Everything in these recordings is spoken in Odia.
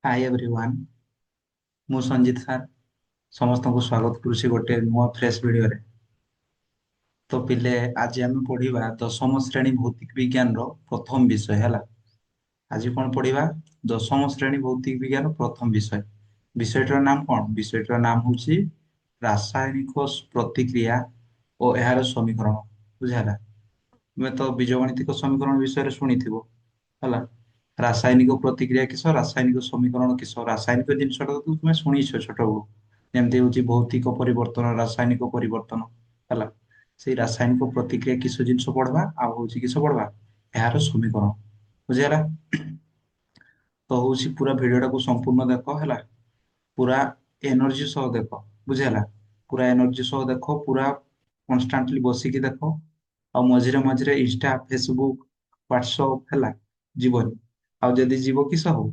Hi everyone. मु संजीत सार समस्त को स्वागत करुछि गोटे नुआ फ्रेश वीडियो रे। तो पिले आज आम पढ़िबा दशम श्रेणी भौतिक विज्ञान रो प्रथम विषय हैला। आज कौन पढ़िबा? दशम श्रेणी भौतिक विज्ञान प्रथम विषय। विषयटार नाम कौन? विषयटार नाम होछि रासायनिक प्रतिक्रिया और एहार समीकरण। बुझाला? तुम्हें तो बीजगणितिक समीकरण विषय शुणी ହେଲା। ରାସାୟନିକ ପ୍ରତିକ୍ରିୟା କିସ, ରାସାୟନିକ ସମୀକରଣ କିସ, ରାସାୟନିକ ଜିନିଷଟା ତ ତୁମେ ଶୁଣିଛ ଛୋଟବେଳୁ, ଯେମିତି ହଉଛି ଭୌତିକ ପରିବର୍ତ୍ତନ, ରାସାୟନିକ ପରିବର୍ତ୍ତନ ହେଲା। ସେଇ ରାସାୟନିକ ପ୍ରତିକ୍ରିୟା କିସ ଜିନିଷ ପଢବା, ଆଉ ହଉଛି କିସ ପଢବା, ଏହାର ସମୀକରଣ। ବୁଝିହେଲା? ତ ହଉଛି ପୁରା ଭିଡିଓଟାକୁ ସମ୍ପୂର୍ଣ୍ଣ ଦେଖ ହେଲା। ପୁରା ଏନର୍ଜି ସହ ଦେଖ। ବୁଝିହେଲା? ପୁରା ଏନର୍ଜି ସହ ଦେଖ, ପୁରା କନଷ୍ଟାଣ୍ଟଲି ବସିକି ଦେଖ। ଆଉ ମଝିରେ ମଝିରେ ଇନଷ୍ଟା, ଫେସବୁକ୍, ହ୍ୱାଟ୍ସଅପ୍ ହେଲା ଯିବନି। ଆଉ ଯଦି ଯିବ କିସ ହବ,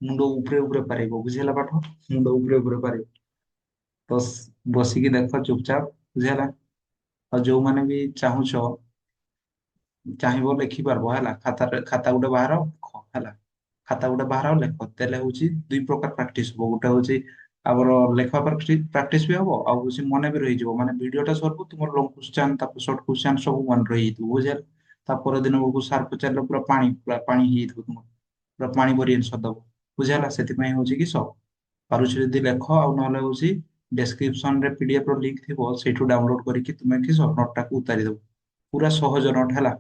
ମୁଣ୍ଡ ଉପରେ ଉପରେ ପାରେଇବ। ବୁଝିହେଲା ପାଠ? ମୁଣ୍ଡ ଉପରେ ଉପରେ ପାରେଇବ। ତ ବସିକି ଦେଖ ଚୁପଚାପ। ବୁଝିହେଲା? ଆଉ ଯୋଉମାନେ ବି ଚାହୁଁଛ, ଚାହିଁବ ଲେଖିପାରବ ହେଲା। ଖାତା ଗୋଟେ ବାହାର ଲେଖ ହେଲା। ଖାତା ଗୋଟେ ବାହାର ଲେଖ, ଦେଲେ ହଉଛି ଦୁଇ ପ୍ରକାର ପ୍ରାକ୍ଟିସ ହବ। ଗୋଟେ ହଉଛି ଆମର ଲେଖା ପ୍ରାକ୍ଟିସ ବି ହବ, ଆଉ ହଉଛି ମନେ ବି ରହିଯିବ। ମାନେ ଭିଡିଓଟା ସରିବ, ତୁମର ଲଙ୍ଗ କ୍ୱଶ୍ଚନ୍ ତାପରେ ସର୍ଟ କ୍ୱଶ୍ଚନ୍ ସବୁ ମନେ ରହିଯାଇଥିବ। ବୁଝିହେଲା? ତା ପରଦିନ ବେଳକୁ ସାର୍ ପଚାରିଲେ ପୁରା ପାଣି ହେଇଯାଇଥିବ ତୁମର, ପୁରା ପାଣି ପରି ଆନ୍ସର ଦବ। ବୁଝିହେଲା? ସେଥିପାଇଁ ହଉଛି କି ପାରୁଛ ଯଦି ଲେଖ, ଆଉ ନହେଲେ ହଉଛି ଡେସ୍କ୍ରିପସନ ରେ ପିଡିଏଫ ର ଲିଙ୍କ ଥିବ, ସେଇଠୁ ଡାଉନଲୋଡ କରିକି ତୁମେ ନୋଟ ଟାକୁ ଉତାରି ଦବ। ପୁରା ସହଜ ନୋଟ ହେଲା।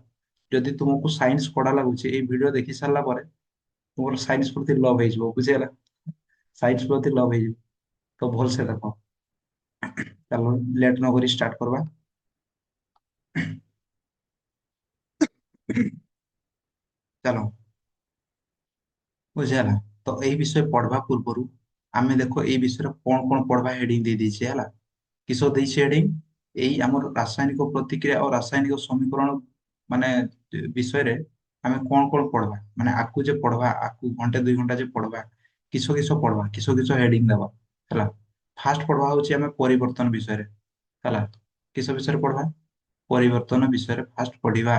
ଯଦି ତୁମକୁ ସାଇନ୍ସ ପଢା ଲାଗୁଛି, ଏଇ ଭିଡିଓ ଦେଖି ସାରିଲା ପରେ ତୁମର ସାଇନ୍ସ ପ୍ରତି ଲଭ ହେଇଯିବ। ବୁଝିହେଲା? ସାଇନ୍ସ ପ୍ରତି ଲଭ ହେଇଯିବ। ତ ଭଲସେ ଦେଖ। ଚାଲ ଲେଟ୍ ନ କରି ଷ୍ଟାର୍ଟ କରିବା। ଚାଲ। ବୁଝିହେଲା? ତ ଏଇ ବିଷୟ ପଢବା ପୂର୍ବରୁ ଆମେ ଦେଖ ଏଇ ବିଷୟରେ କଣ କଣ ପଢବା ହେଡିଙ୍ଗ ଦେଇ ଦେଇଛି ହେଲା। କିସ ଦେଇଛି ହେଡିଙ୍ଗ? ଏଇ ଆମର ରାସାୟନିକ ପ୍ରତିକ୍ରିୟା ଓ ରାସାୟନିକ ସମୀକରଣ ମାନେ ବିଷୟରେ ଆମେ କଣ କଣ ପଢବା, ମାନେ ଆକୁ ଯେ ପଢବା, ଆକୁ ଘଣ୍ଟେ 2 ଘଣ୍ଟା ଯେ ପଢବା, କିସ କିସ ପଢବା, କିସ କିସ ହେଡିଙ୍ଗ ଦେବା ହେଲା। ଫାଷ୍ଟ ପଢବା ହଉଛି ଆମେ ପରିବର୍ତ୍ତନ ବିଷୟରେ ହେଲା। କିସ ବିଷୟରେ ପଢବା? ପରିବର୍ତ୍ତନ ବିଷୟରେ ଫାଷ୍ଟ ପଢିବା।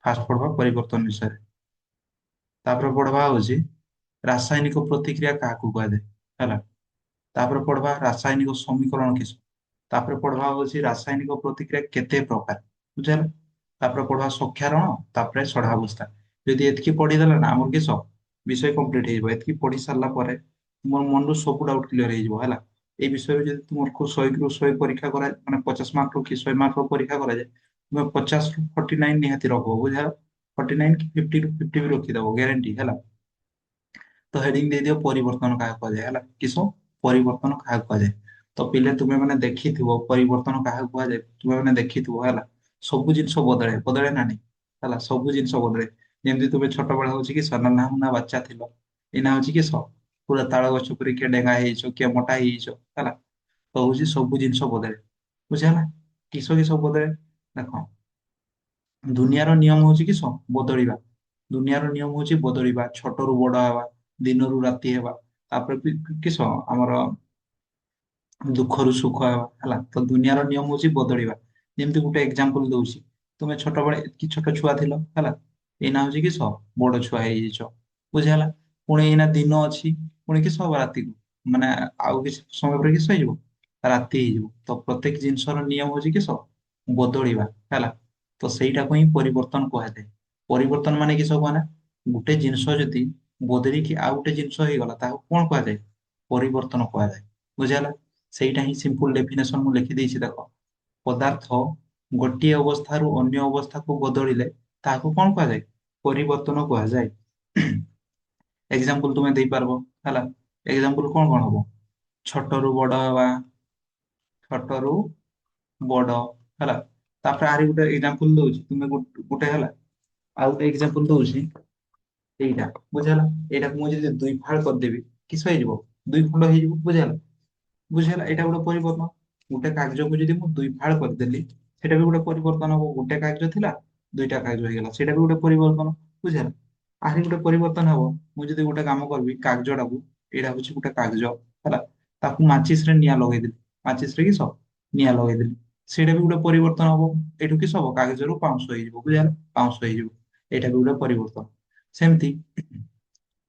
ଫାଷ୍ଟ ପଢବା ପରିବର୍ତ୍ତନ ବିଷୟରେ। ତାପରେ ପଢବା ହଉଛି ରାସାୟନିକ ପ୍ରତିକ୍ରିୟା କାହାକୁ କୁହାଯାଏ ହେଲା। ତାପରେ ପଢବା ରାସାୟନିକ ସମୀକରଣ କିସ। ତାପରେ ପଢବା ହଉଛି ରାସାୟନିକ ପ୍ରତିକ୍ରିୟା କେତେ ପ୍ରକାର। ବୁଝିହେଲା? ତାପରେ ପଢବା ସକ୍ଷାରଣ, ତାପରେ ସଢାବସ୍ଥା। ଯଦି ଏତିକି ପଢିଦେଲା ନା ଆମର କିସ ବିଷୟ କମ୍ପ୍ଲିଟ ହେଇଯିବ। ଏତିକି ପଢି ସାରିଲା ପରେ ତୁମର ମନରୁ ସବୁ ଡାଉଟ କ୍ଲିୟର ହେଇଯିବ ହେଲା। এই ବିଷୟରେ ଯଦି ତୁମକୁ 100 ରୁ 100 ପରୀକ୍ଷା କରା, ମାନେ 50 ମାର୍କ ରୁ କି 100 ମାର୍କ ପରୀକ୍ଷା କରାଯାଏ, ତୁମେ 50 ରୁ 49 ନିହାତି ରଖବ। ବୁଝା? 49 କି 50 ରୁ 50 ବି ରଖିଦବ, ଗ୍ୟାରେଣ୍ଟି ହେଲା। ତ ହେଡିଙ୍ଗ ଦେଇଦିଅ ପରିବର୍ତ୍ତନ କାହାକୁ କୁହାଯାଏ ହେଲା। କିସ? ପରିବର୍ତ୍ତନ କାହାକୁ କୁହାଯାଏ। ତ ପିଲେ ତୁମେ ମାନେ ଦେଖିଥିବ ପରିବର୍ତ୍ତନ କାହାକୁ କୁହାଯାଏ, ତୁମେ ମାନେ ଦେଖିଥିବ ହେଲା। ସବୁ ଜିନିଷ ବଦଳେ, ବଦଳେ ନା ନାଇଁ ହେଲା। ସବୁ ଜିନିଷ ବଦଳେ। ଯେମିତି ତୁମେ ଛୋଟବେଳେ ହଉଛି କି ନାନା ମୁନା ବାଚ୍ଚା ଥିଲ, ଏଇନା ହଉଛି କି ପୁରା ତାଳ ଗଛ ପରି କିଏ ଡେଙ୍ଗା ହେଇଯାଇଛ, କିଏ ମୋଟା ହେଇଯାଇଛ ହେଲା। ତ ହଉଛି ସବୁ ଜିନିଷ ବଦଳେ। ବୁଝିହେଲା? କିସ କିସ ବଦଳେ ଦେଖ। ଦୁନିଆର ନିୟମ ହଉଛି କି ବଦଳିବା। ଦୁନିଆର ନିୟମ ହଉଛି ବଦଳିବା, ଛୋଟରୁ ବଡ ହେବା, ଦିନରୁ ରାତି ହେବା। ତାପରେ କିସ ଆମର ଦୁଃଖରୁ ସୁଖ ହେବା ହେଲା। ତ ଦୁନିଆର ନିୟମ ହଉଛି ବଦଳିବା। ଯେମିତି ଗୋଟେ ଏକ୍ସାମ୍ପଲ ଦଉଛି, ତୁମେ ଛୋଟବେଳେ କି ଛୋଟ ଛୁଆ ଥିଲ ହେଲା, ଏଇନା ହଉଛି କି ବଡ ଛୁଆ ହେଇଯାଇଛ। ବୁଝିହେଲା? ପୁଣି ଏଇନା ଦିନ ଅଛି, ପୁଣି କିସ ହବ ରାତିକୁ, ମାନେ ଆଉ କିଛି ସମୟ ପରେ କିସ ହେଇଯିବ, ରାତି ହେଇଯିବ। ତ ପ୍ରତ୍ୟେକ ଜିନିଷର ନିୟମ ହଉଛି କିସ ବଦଳିବା ହେଲା। ତ ସେଇଟାକୁ ହିଁ ପରିବର୍ତ୍ତନ କୁହାଯାଏ। ପରିବର୍ତ୍ତନ ମାନେ କିସ କୁହନା, ଗୋଟେ ଜିନିଷ ଯଦି ବଦଳିକି ଆଉ ଗୋଟେ ଜିନିଷ ହେଇଗଲା, ତାହାକୁ କଣ କୁହାଯାଏ? ପରିବର୍ତ୍ତନ କୁହାଯାଏ। ବୁଝିହେଲା? ସେଇଟା ହିଁ ସିମ୍ପଲ ଡେଫିନେସନ ମୁଁ ଲେଖିଦେଇଛି ଦେଖ। ପଦାର୍ଥ ଗୋଟିଏ ଅବସ୍ଥାରୁ ଅନ୍ୟ ଅବସ୍ଥାକୁ ବଦଳିଲେ ତାହାକୁ କଣ କୁହାଯାଏ? ପରିବର୍ତ୍ତନ କୁହାଯାଏ। ଏକ୍ସାମ୍ପଲ ତୁମେ ଦେଇପାରିବ ହେଲା। ଏକ୍ସାମ୍ପଲ କଣ କଣ ହବ? ଛୋଟରୁ ବଡ ହେବା, ଛୋଟରୁ ବଡ ହେଲା। ତାପରେ ଆରି ଗୋଟେ ଏକ୍ସାମ୍ପଲ ଦଉଛି, ତୁମେ ଗୋଟେ ହେଲା, ଆଉ ଗୋଟେ ଏକ୍ସାମ୍ପଲ ଦଉଛି ଏଇଟା। ବୁଝିହେଲା? ଏଇଟାକୁ ମୁଁ ଯଦି ଦୁଇ ଫାଳ କରିଦେବି, କିସ ହେଇଯିବ? ଦୁଇ ଖଣ୍ଡ ହେଇଯିବ। ବୁଝିହେଲା? ବୁଝିହେଲା? ଏଇଟା ଗୋଟେ ପରିବର୍ତ୍ତନ। ଗୋଟେ କାଗଜକୁ ଯଦି ମୁଁ ଦୁଇ ଫାଳ କରିଦେଲି, ସେଇଟା ବି ଗୋଟେ ପରିବର୍ତ୍ତନ ହବ। ଗୋଟେ କାଗଜ ଥିଲା, ଦୁଇଟା କାଗଜ ହେଇଗଲା, ସେଇଟା ବି ଗୋଟେ ପରିବର୍ତ୍ତନ। ବୁଝିହେଲା? ଆହୁରି ଗୋଟେ ପରିବର୍ତ୍ତନ ହବ। ମୁଁ ଯଦି ଗୋଟେ କାମ କରିବି, କାଗଜଟାକୁ, ଏଇଟା ହଉଛି ଗୋଟେ କାଗଜ ହେଲା, ତାକୁ ମାଚିସ ରେ ନିଆଁ ଲଗେଇଦେଲି। ମାଚିସ ରେ କିସ ନିଆଁ ଲଗେଇଦେଲି, ସେଇଟା ବି ଗୋଟେ ପରିବର୍ତ୍ତନ ହବ। ଏଇଠୁ କିସ ହବ? କାଗଜରୁ ପାଉଁଶ ହେଇଯିବ। ବୁଝିହେଲା? ପାଉଁଶ ହେଇଯିବ। ଏଇଟା ବି ଗୋଟେ ପରିବର୍ତ୍ତନ। ସେମିତି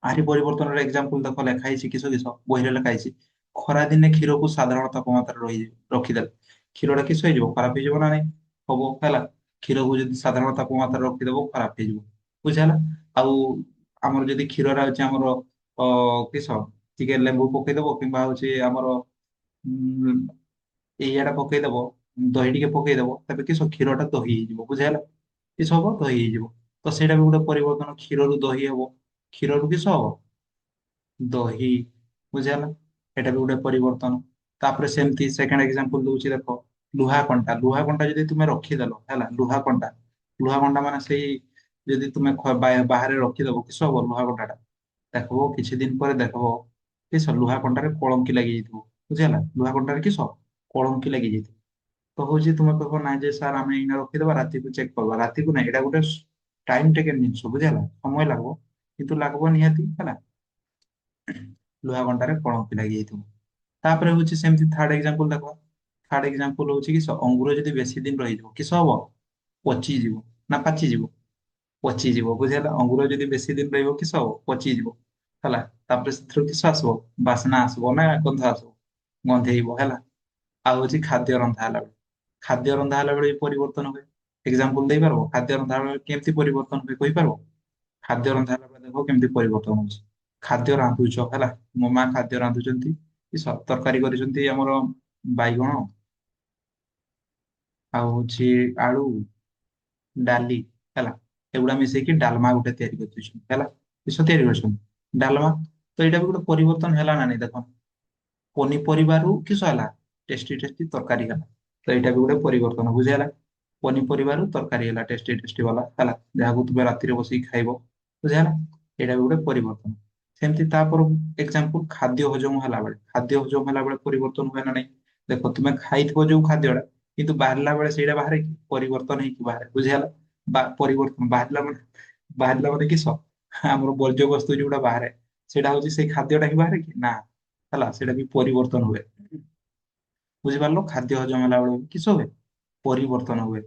ଆରି ପରିବର୍ତ୍ତନର ଏକ୍ସାମ୍ପଲ ଦେଖ ଲେଖା ହେଇଛି କିସ କିସ ବହିରେ ଲେଖା ହେଇଛି। ଖରା ଦିନେ କ୍ଷୀରକୁ ସାଧାରଣ ତାପମାତ୍ରା ରଖିଦେଲେ କ୍ଷୀରଟା କିସ ହେଇଯିବ, ଖରାପ ହେଇଯିବ ନା ନାଇଁ? ହବ ହେଲା। କ୍ଷୀରକୁ ଯଦି ସାଧାରଣ ତାପମାତ୍ରା ରଖିଦବ ଖରାପ ହେଇଯିବ। ବୁଝା ହେଲା। ଆଉ ଆମର ଯଦି କ୍ଷୀରରେ ଅଛି ଆମର କିସ ଟିକେ ଲେମ୍ବୁ ପକେଇଦବ କିମ୍ବା ହଉଛି ଆମର ଉଁ ଏଇଆଟା ପକେଇଦବ, ଦହି ଟିକେ ପକେଇଦବ, ତେବେ କିସ କ୍ଷୀରଟା ଦହି ହେଇଯିବ। ବୁଝା ହେଲା। କିସ ହବ, ଦହି ହେଇଯିବ। ତ ସେଇଟା ବି ଗୋଟେ ପରିବର୍ତ୍ତନ, କ୍ଷୀରରୁ ଦହି ହବ, କ୍ଷୀରରୁ କିସ ହବ, ଦହି। ବୁଝିହେଲା। ଏଟା ବି ଗୋଟେ ପରିବର୍ତ୍ତନ। ତାପରେ ସେମିତି ସେକେଣ୍ଡ ଏକ୍ସାମ୍ପଲ ଦଉଛି ଦେଖ, ଲୁହା କଣ୍ଟା ଯଦି ତୁମେ ରଖିଦେଲ ହେଲା, ଲୁହା କଣ୍ଟା ମାନେ ସେଇ ଯଦି ତୁମେ ବାହାରେ ରଖିଦବ କିସ ହବ ଲୁହା କଣ୍ଟାଟା, ଦେଖିବ କିଛି ଦିନ ପରେ ଦେଖିବ କିସ ଲୁହା କଣ୍ଟାରେ କଳଙ୍କି ଲାଗିଯାଇଥିବ। ବୁଝିହେଲା। ଲୁହା କଣ୍ଟାରେ କିସ କଳଙ୍କି ଲାଗିଯାଇଥିବ। ତ ହଉଛି ତୁମେ କହିବ ନାଇଁ ଯେ ସାର୍ ଆମେ ଏଇନା ରଖିଦବା ରାତିକୁ ଚେକ୍ କରିବା, ରାତିକୁ ନାଇଁ, ଏଇଟା ଗୋଟେ ଟାଇମ ଟେକେନ୍ ଜିନିଷ। ବୁଝିହେଲା। ସମୟ ଲାଗବ, କିନ୍ତୁ ଲାଗବ ନିହାତି ହେଲା। ଲୁହା କଣ୍ଟାରେ କଳଙ୍କି ଲାଗିଯାଇଥିବ। ତାପରେ ହଉଛି ସେମିତି ଥାର୍ଡ ଏକ୍ସାମ୍ପଲ ଦେଖ। ଥାର୍ଡ ଏକ୍ସାମ୍ପଲ ହଉଛି କି ଅଙ୍ଗୁର ଯଦି ବେଶୀ ଦିନ ରହିଯିବ କିସ ହବ, ପଚିଯିବ ନା ପାଚିଯିବ, ପଚିଯିବ। ବୁଝିହେଲା। ଅଙ୍ଗୁର ଯଦି ବେଶୀ ଦିନ ରହିବ କିସ ହବ, ପଚିଯିବ ହେଲା। ତାପରେ ସେଥିରୁ କିସ ଆସିବ, ବାସ୍ନା ଆସିବ ନା ଗନ୍ଧ ଆସିବ, ଗନ୍ଧେଇବ ହେଲା। ଆଉ ହଉଛି ଖାଦ୍ୟ ରନ୍ଧା ହେଲା ବେଳେ, ଖାଦ୍ୟ ରନ୍ଧା ହେଲା ବେଳେ ବି ପରିବର୍ତ୍ତନ ହୁଏ। ଏକ୍ସାମ୍ପଲ ଦେଇପାରିବ, ଖାଦ୍ୟ ରନ୍ଧା ବେଳେ କେମିତି ପରିବର୍ତ୍ତନ ହୁଏ କହିପାରିବ? ଖାଦ୍ୟ ରନ୍ଧା ହେଲା ବେଳେ ଦେଖ କେମିତି ପରିବର୍ତ୍ତନ ହଉଛି। ଖାଦ୍ୟ ରାନ୍ଧୁଛ ହେଲା, ମୋ ମା ଖାଦ୍ୟ ରାନ୍ଧୁଛନ୍ତି, ତରକାରୀ କରିଛନ୍ତି ଆମର ବାଇଗଣ ଆଉ ହଉଛି ଆଳୁ, ଡାଲି ହେଲା, ଏଗୁଡା ମିଶେଇକି ଡାଲମା ଗୋଟେ ତିଆରି କରିଦେଇଛନ୍ତି ହେଲା। କିସ ତିଆରି କରିଛନ୍ତି, ଡାଲମା। ତ ଏଇଟା ବି ଗୋଟେ ପରିବର୍ତ୍ତନ ହେଲା ନା ନାଇଁ ଦେଖ, ପନିପରିବାରୁ କିସ ହେଲା, ଟେଷ୍ଟି ଟେଷ୍ଟି ତରକାରୀ ହେଲା। ତ ଏଇଟା ବି ଗୋଟେ ପରିବର୍ତ୍ତନ। ବୁଝି ହେଲା। ପନିପରିବାରୁ ତରକାରୀ ହେଲା ଟେଷ୍ଟି ଟେଷ୍ଟି ବାଲା ହେଲା, ଯାହାକୁ ତୁମେ ରାତିରେ ବସିକି ଖାଇବ। ବୁଝା ହେଲା। ଏଇଟା ବି ଗୋଟେ ପରିବର୍ତ୍ତନ। ସେମିତି ତାପର ଏକ୍ସାମ୍ପଲ, ଖାଦ୍ୟ ହଜମ ହେଲା ବେଳେ, ଖାଦ୍ୟ ହଜମ ହେଲା ବେଳେ ପରିବର୍ତ୍ତନ ହୁଏ ନା ନାଇଁ? ଦେଖ ତୁମେ ଖାଇଥିବ ଯୋଉ ଖାଦ୍ୟଟା, କିନ୍ତୁ ବାହାରିଲା ବେଳେ ସେଇଟା ବାହାରେ କି, ପରିବର୍ତ୍ତନ ହେଇକି ବାହାରେ। ବୁଝିହେଲା। ପରିବର୍ତ୍ତନ ବାହାରିଲା ମାନେ କିସ, ଆମର ବର୍ଜ୍ୟବସ୍ତୁ ଯୋଉଟା ବାହାରେ, ସେଇଟା ହଉଛି ସେଇ ଖାଦ୍ୟଟା ହିଁ ବାହାରେ କି ନା, ହେଲା। ସେଇଟା ବି ପରିବର୍ତ୍ତନ ହୁଏ। ବୁଝିପାରିଲ। ଖାଦ୍ୟ ହଜମ ହେଲା ବେଳେ କିସ ହୁଏ, ପରିବର୍ତ୍ତନ ହୁଏ।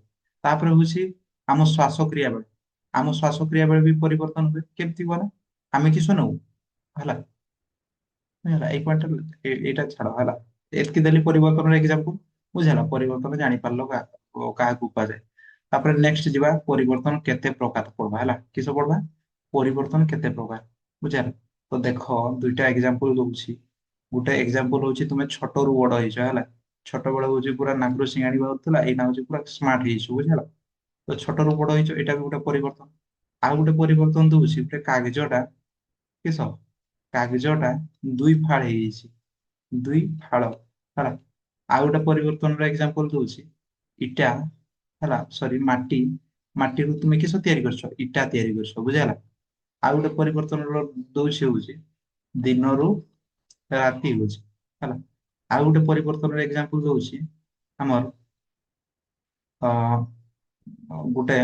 ତାପରେ ହଉଛି ଆମ ଶ୍ୱାସକ୍ରିୟା ବେଳେ, ଆମ ଶ୍ୱାସକ୍ରିୟା ବେଳେ ବି ପରିବର୍ତ୍ତନ ହୁଏ। କେମିତି ଗଲା, ଆମେ କିସ ନଉ ହେଲା, ହେଲା ଏଇ ପଏଣ୍ଟ ଏଇଟା ଛାଡ ହେଲା। ଏତିକି ଦେଲି ପରିବର୍ତ୍ତନର ଏକ୍ସାମ୍ପଲ। ବୁଝିହେଲା। ପରିବର୍ତ୍ତନ ଜାଣିପାରିଲ କାହାକୁ କୁହାଯାଏ। ତାପରେ ନେକ୍ସଟ ଯିବା, ପରିବର୍ତ୍ତନ କେତେ ପ୍ରକାର ପଢବା ହେଲା। କିସ ପଢବା, ପରିବର୍ତ୍ତନ କେତେ ପ୍ରକାର। ବୁଝିହେଲା। ତ ଦେଖ ଦୁଇଟା ଏକ୍ସାମ୍ପଲ ଦଉଛି। ଗୋଟେ ଏକ୍ସାମ୍ପଲ ହଉଛି ତୁମେ ଛୋଟରୁ ବଡ ହେଇଛ ହେଲା, ଛୋଟବେଳେ ହଉଛି ପୁରା ନାଗରୁ ସିଂହାଣି ବାହାରୁଥିଲା, ଏଇନା ହଉଛି ପୁରା ସ୍ମାର୍ଟ ହେଇଛୁ। ବୁଝିହେଲା। ତ ଛୋଟରୁ ବଡ ହେଇଛ, ଏଇଟା ବି ଗୋଟେ ପରିବର୍ତ୍ତନ। ଆଉ ଗୋଟେ ପରିବର୍ତ୍ତନ ଦଉଛି, ଗୋଟେ କାଗଜଟା କିସ, କାଗଜଟା ଦୁଇ ଫାଳ ହେଇଯାଇଛି, ଦୁଇ ଫାଳ ହେଲା। ଆଉ ଗୋଟେ ପରିବର୍ତ୍ତନର ଏକ୍ସାମ୍ପଲ ଦଉଛି, ଇଟା ହେଲା, ସରି ମାଟି, ମାଟିରୁ ତୁମେ କିସ ତିଆରି କରିଛ, ଇଟା ତିଆରି କରିଛ। ବୁଝିହେଲା। ଆଉ ଗୋଟେ ପରିବର୍ତ୍ତନର ଦଉଛି ହଉଛି ଦିନରୁ ରାତି ହଉଛି ହେଲା। ଆଉ ଗୋଟେ ପରିବର୍ତ୍ତନର ଏକ୍ସାମ୍ପଲ ଦଉଛି ଆମର ଗୋଟେ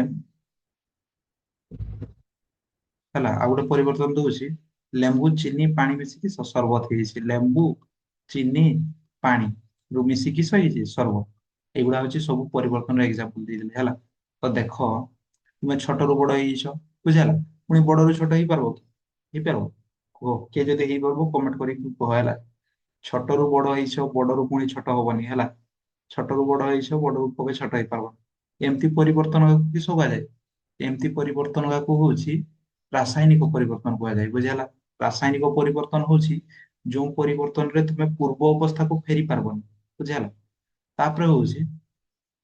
ହେଲା, ଆଉ ଗୋଟେ ପରିବର୍ତ୍ତନ ଦଉଛି ଲେମ୍ବୁ ଚିନି ପାଣି ମିଶିକି ସରବତ ହେଇଯାଇଛି। ଲେମ୍ବୁ ଚିନି ପାଣି ରୁ ମିଶିକି ହେଇଛି ସରବତ। ଏଇଗୁଡା ହଉଛି ସବୁ ପରିବର୍ତ୍ତନର ଏକ୍ସାମ୍ପଲ ଦେଇଦେଲି ହେଲା। ତ ଦେଖ ତୁମେ ଛୋଟରୁ ବଡ ହେଇଯାଇଛ। ବୁଝିହେଲା। ପୁଣି ବଡରୁ ଛୋଟ ହେଇପାରିବ କି, ହେଇପାରିବ? କୁହ, କିଏ ଯଦି ହେଇପାରିବ କମେଣ୍ଟ କରିକି କୁହ ହେଲା। ଛୋଟରୁ ବଡ ହେଇଛ, ବଡରୁ ପୁଣି ଛୋଟ ହବନି ହେଲା। ଛୋଟରୁ ବଡ ହେଇଛ, ବଡରୁ କେବେ ଛୋଟ ହେଇପାରିବ। ଏମିତି ପରିବର୍ତ୍ତନ କି କୁହାଯାଏ, ଏମିତି ପରିବର୍ତ୍ତନ କାକୁ ହଉଛି ରାସାୟନିକ ପରିବର୍ତ୍ତନ କୁହାଯାଏ। ବୁଝିହେଲା। ରାସାୟନିକ ପରିବର୍ତ୍ତନ ହଉଛି ଯୋଉ ପରିବର୍ତ୍ତନରେ ତୁମେ ପୂର୍ବ ଅବସ୍ଥାକୁ ଫେରି ପାରିବନି। ବୁଝିହେଲା। ତାପରେ ହଉଛି